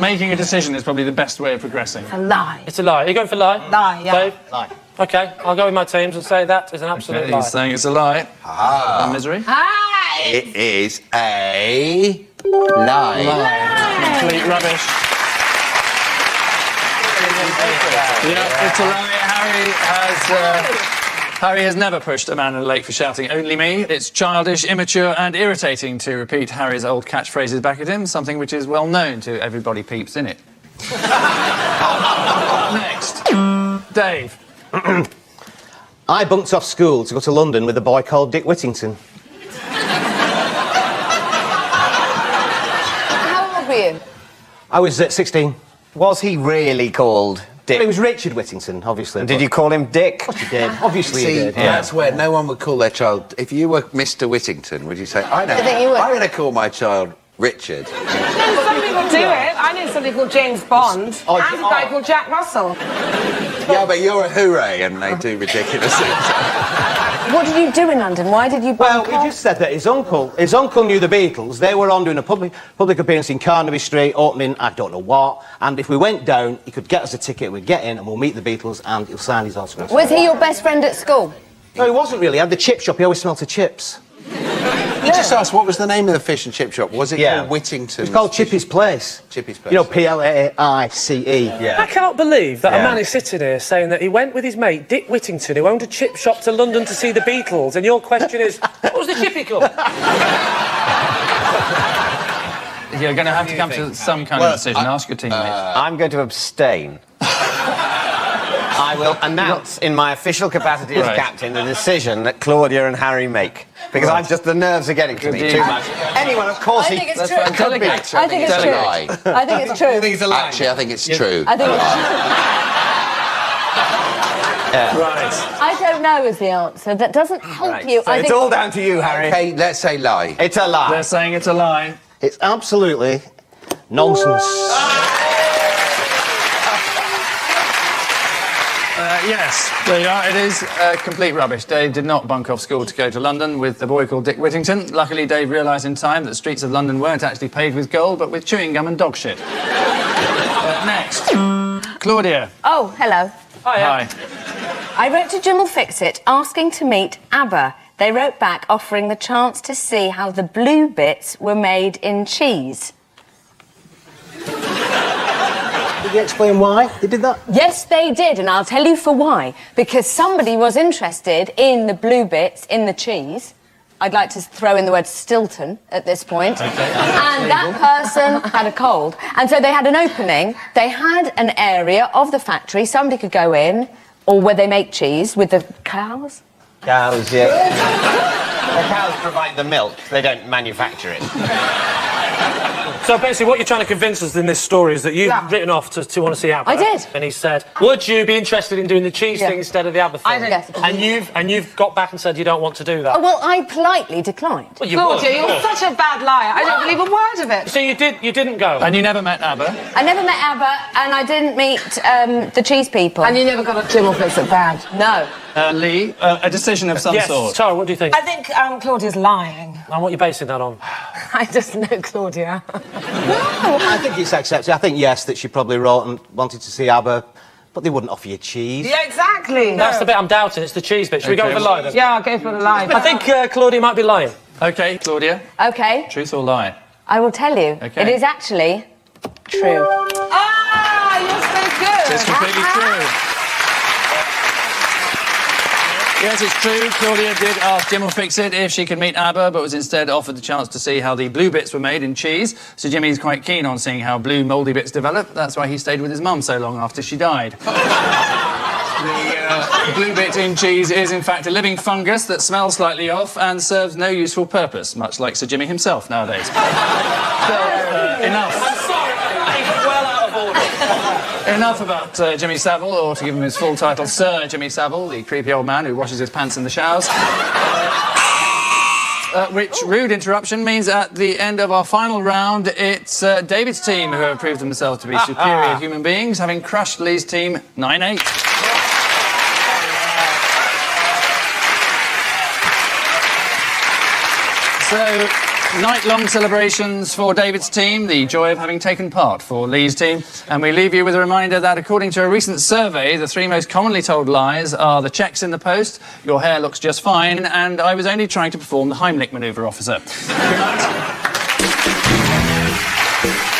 Speaker 20: Making a decision is probably the best way of progressing.
Speaker 10: A lie.
Speaker 6: It's a lie. Are you going for lie?
Speaker 10: Lie, yeah.
Speaker 6: Dave?
Speaker 13: Lie.
Speaker 6: OK, I'll go with my teams and say that is an absolute lie.
Speaker 20: He's saying it's a lie.
Speaker 12: Ah.
Speaker 20: Misery.
Speaker 10: Hi!
Speaker 12: It is a lie.
Speaker 20: Complete rubbish. Yeah, it's a lie. Harry has never pushed a man in a lake for shouting "Only me." It's childish, immature and irritating to repeat Harry's old catchphrases back at him, something which is well known to everybody peeps in it. Next. Dave.
Speaker 13: I bunked off school to go to London with a boy called Dick Whittington.
Speaker 14: How old were you?
Speaker 13: I was 16.
Speaker 16: Was he really called Dick?
Speaker 13: Well, it was Richard Whittington, obviously.
Speaker 16: And did you call him Dick?
Speaker 13: Of course you did. Obviously
Speaker 12: See,
Speaker 13: you did.
Speaker 12: that's where no one would call their child. If you were Mr. Whittington, would you say, "I know"?
Speaker 14: I think you would.
Speaker 12: I'm going to call my child Richard.
Speaker 10: Some people do it. I know somebody called James Bond and a guy called Jack Russell.
Speaker 12: Yeah, but you're a hooray, and they do ridiculous things.
Speaker 14: What did you do in London? Why did you bunk
Speaker 13: Well, he
Speaker 14: off?
Speaker 13: just said that his uncle knew the Beatles. They were on doing a public appearance in Carnaby Street, opening I don't know what. And if we went down, he could get us a ticket, we'd get in and we'll meet the Beatles and he'll sign his autograph.
Speaker 14: Was he your best friend at school?
Speaker 13: No, he wasn't really. He had the chip shop, he always smelt of chips.
Speaker 12: You just asked what was the name of the fish and chip shop. Was it called Whittington?
Speaker 13: It's called Chippy's Place.
Speaker 12: Chippy's Place.
Speaker 13: You know, Plaice. Yeah.
Speaker 6: I can't believe that a man is sitting here saying that he went with his mate Dick Whittington, who owned a chip shop, to London to see the Beatles, and your question is, what was the chippy called?
Speaker 20: You're going to have to come to some kind of decision. Ask your teammates.
Speaker 16: I'm going to abstain. I will announce in my official capacity as captain the decision that Claudia and Harry make. Because the nerves are getting to me too much. Anyone, of course,
Speaker 14: I think it's true.
Speaker 12: I think it's true.
Speaker 14: I think it's true. I think it's true.
Speaker 12: Actually, I think it's true.
Speaker 14: I think it's true.
Speaker 6: Right.
Speaker 14: I don't know is the answer. That doesn't help you.
Speaker 16: So it's all down to you, Harry.
Speaker 12: Okay, let's say lie.
Speaker 16: It's a lie.
Speaker 20: They're saying it's a lie.
Speaker 13: It's absolutely nonsense.
Speaker 20: Yes, there you are. It is complete rubbish. Dave did not bunk off school to go to London with a boy called Dick Whittington. Luckily, Dave realised in time that the streets of London weren't actually paved with gold, but with chewing gum and dog shit. Next. Claudia.
Speaker 14: Oh, hello.
Speaker 20: Hi.
Speaker 14: I wrote to Jim will Fix It asking to meet ABBA. they wrote back offering the chance to see how the blue bits were made in cheese.
Speaker 13: Did you explain why they did that?
Speaker 14: Yes, they did, and I'll tell you for why. Because somebody was interested in the blue bits in the cheese. I'd like to throw in the word Stilton at this point.
Speaker 20: Okay.
Speaker 14: And that person had a cold. And so they had an opening. They had an area of the factory somebody could go in, or where they make cheese, with the cows.
Speaker 16: Cows, yeah. The cows provide the milk. They don't manufacture it.
Speaker 6: So basically, what you're trying to convince us in this story is that you've written off to want to see ABBA.
Speaker 14: I did.
Speaker 6: And he said, would you be interested in doing the cheese thing instead of the ABBA thing?
Speaker 14: I did. Yes.
Speaker 6: And you've got back and said you don't want to do that.
Speaker 14: Oh, well, I politely declined.
Speaker 6: Well, you
Speaker 10: Claudia,
Speaker 6: would,
Speaker 10: you're such a bad liar. I don't believe a word of it.
Speaker 6: So you didn't go?
Speaker 20: And you never met ABBA?
Speaker 14: I never met ABBA, and I didn't meet the cheese people.
Speaker 10: And you never got a Jim or fix it bad?
Speaker 14: No.
Speaker 20: Lee, a decision of some sort.
Speaker 6: Tara, what do you think?
Speaker 10: I think Claudia's lying.
Speaker 6: And what are you basing that on?
Speaker 10: I just know Claudia.
Speaker 13: I think it's accepted. I think, yes, that she probably wrote and wanted to see ABBA, but they wouldn't offer you cheese.
Speaker 10: Yeah, exactly.
Speaker 6: That's the bit I'm doubting, it's the cheese bit. Should we go with the lie then?
Speaker 10: Yeah, I'll go for the lie.
Speaker 6: I think Claudia might be lying.
Speaker 20: OK, Claudia.
Speaker 14: OK.
Speaker 20: Truth or lie?
Speaker 14: I will tell you.
Speaker 20: OK.
Speaker 14: It is actually true.
Speaker 10: Ah, you're so good.
Speaker 20: It's completely true. Yes, it's true. Claudia did ask Jim will fix it if she could meet ABBA, but was instead offered the chance to see how the blue bits were made in cheese. So Jimmy's quite keen on seeing how blue mouldy bits develop. That's why he stayed with his mum so long after she died. The blue bit in cheese is, in fact, a living fungus that smells slightly off and serves no useful purpose, much like Sir Jimmy himself nowadays. Enough.
Speaker 6: I'm sorry, I'm well out of order.
Speaker 20: Enough about Jimmy Savile, or to give him his full title, Sir Jimmy Savile, the creepy old man who washes his pants in the showers. Which rude interruption means at the end of our final round, it's David's team who have proved themselves to be superior human beings, having crushed Lee's team 9-8. So, night-long celebrations for David's team, the joy of having taken part for Lee's team. And we leave you with a reminder that according to a recent survey, the 3 most commonly told lies are the cheques in the post, your hair looks just fine, and I was only trying to perform the Heimlich manoeuvre, officer. Good night.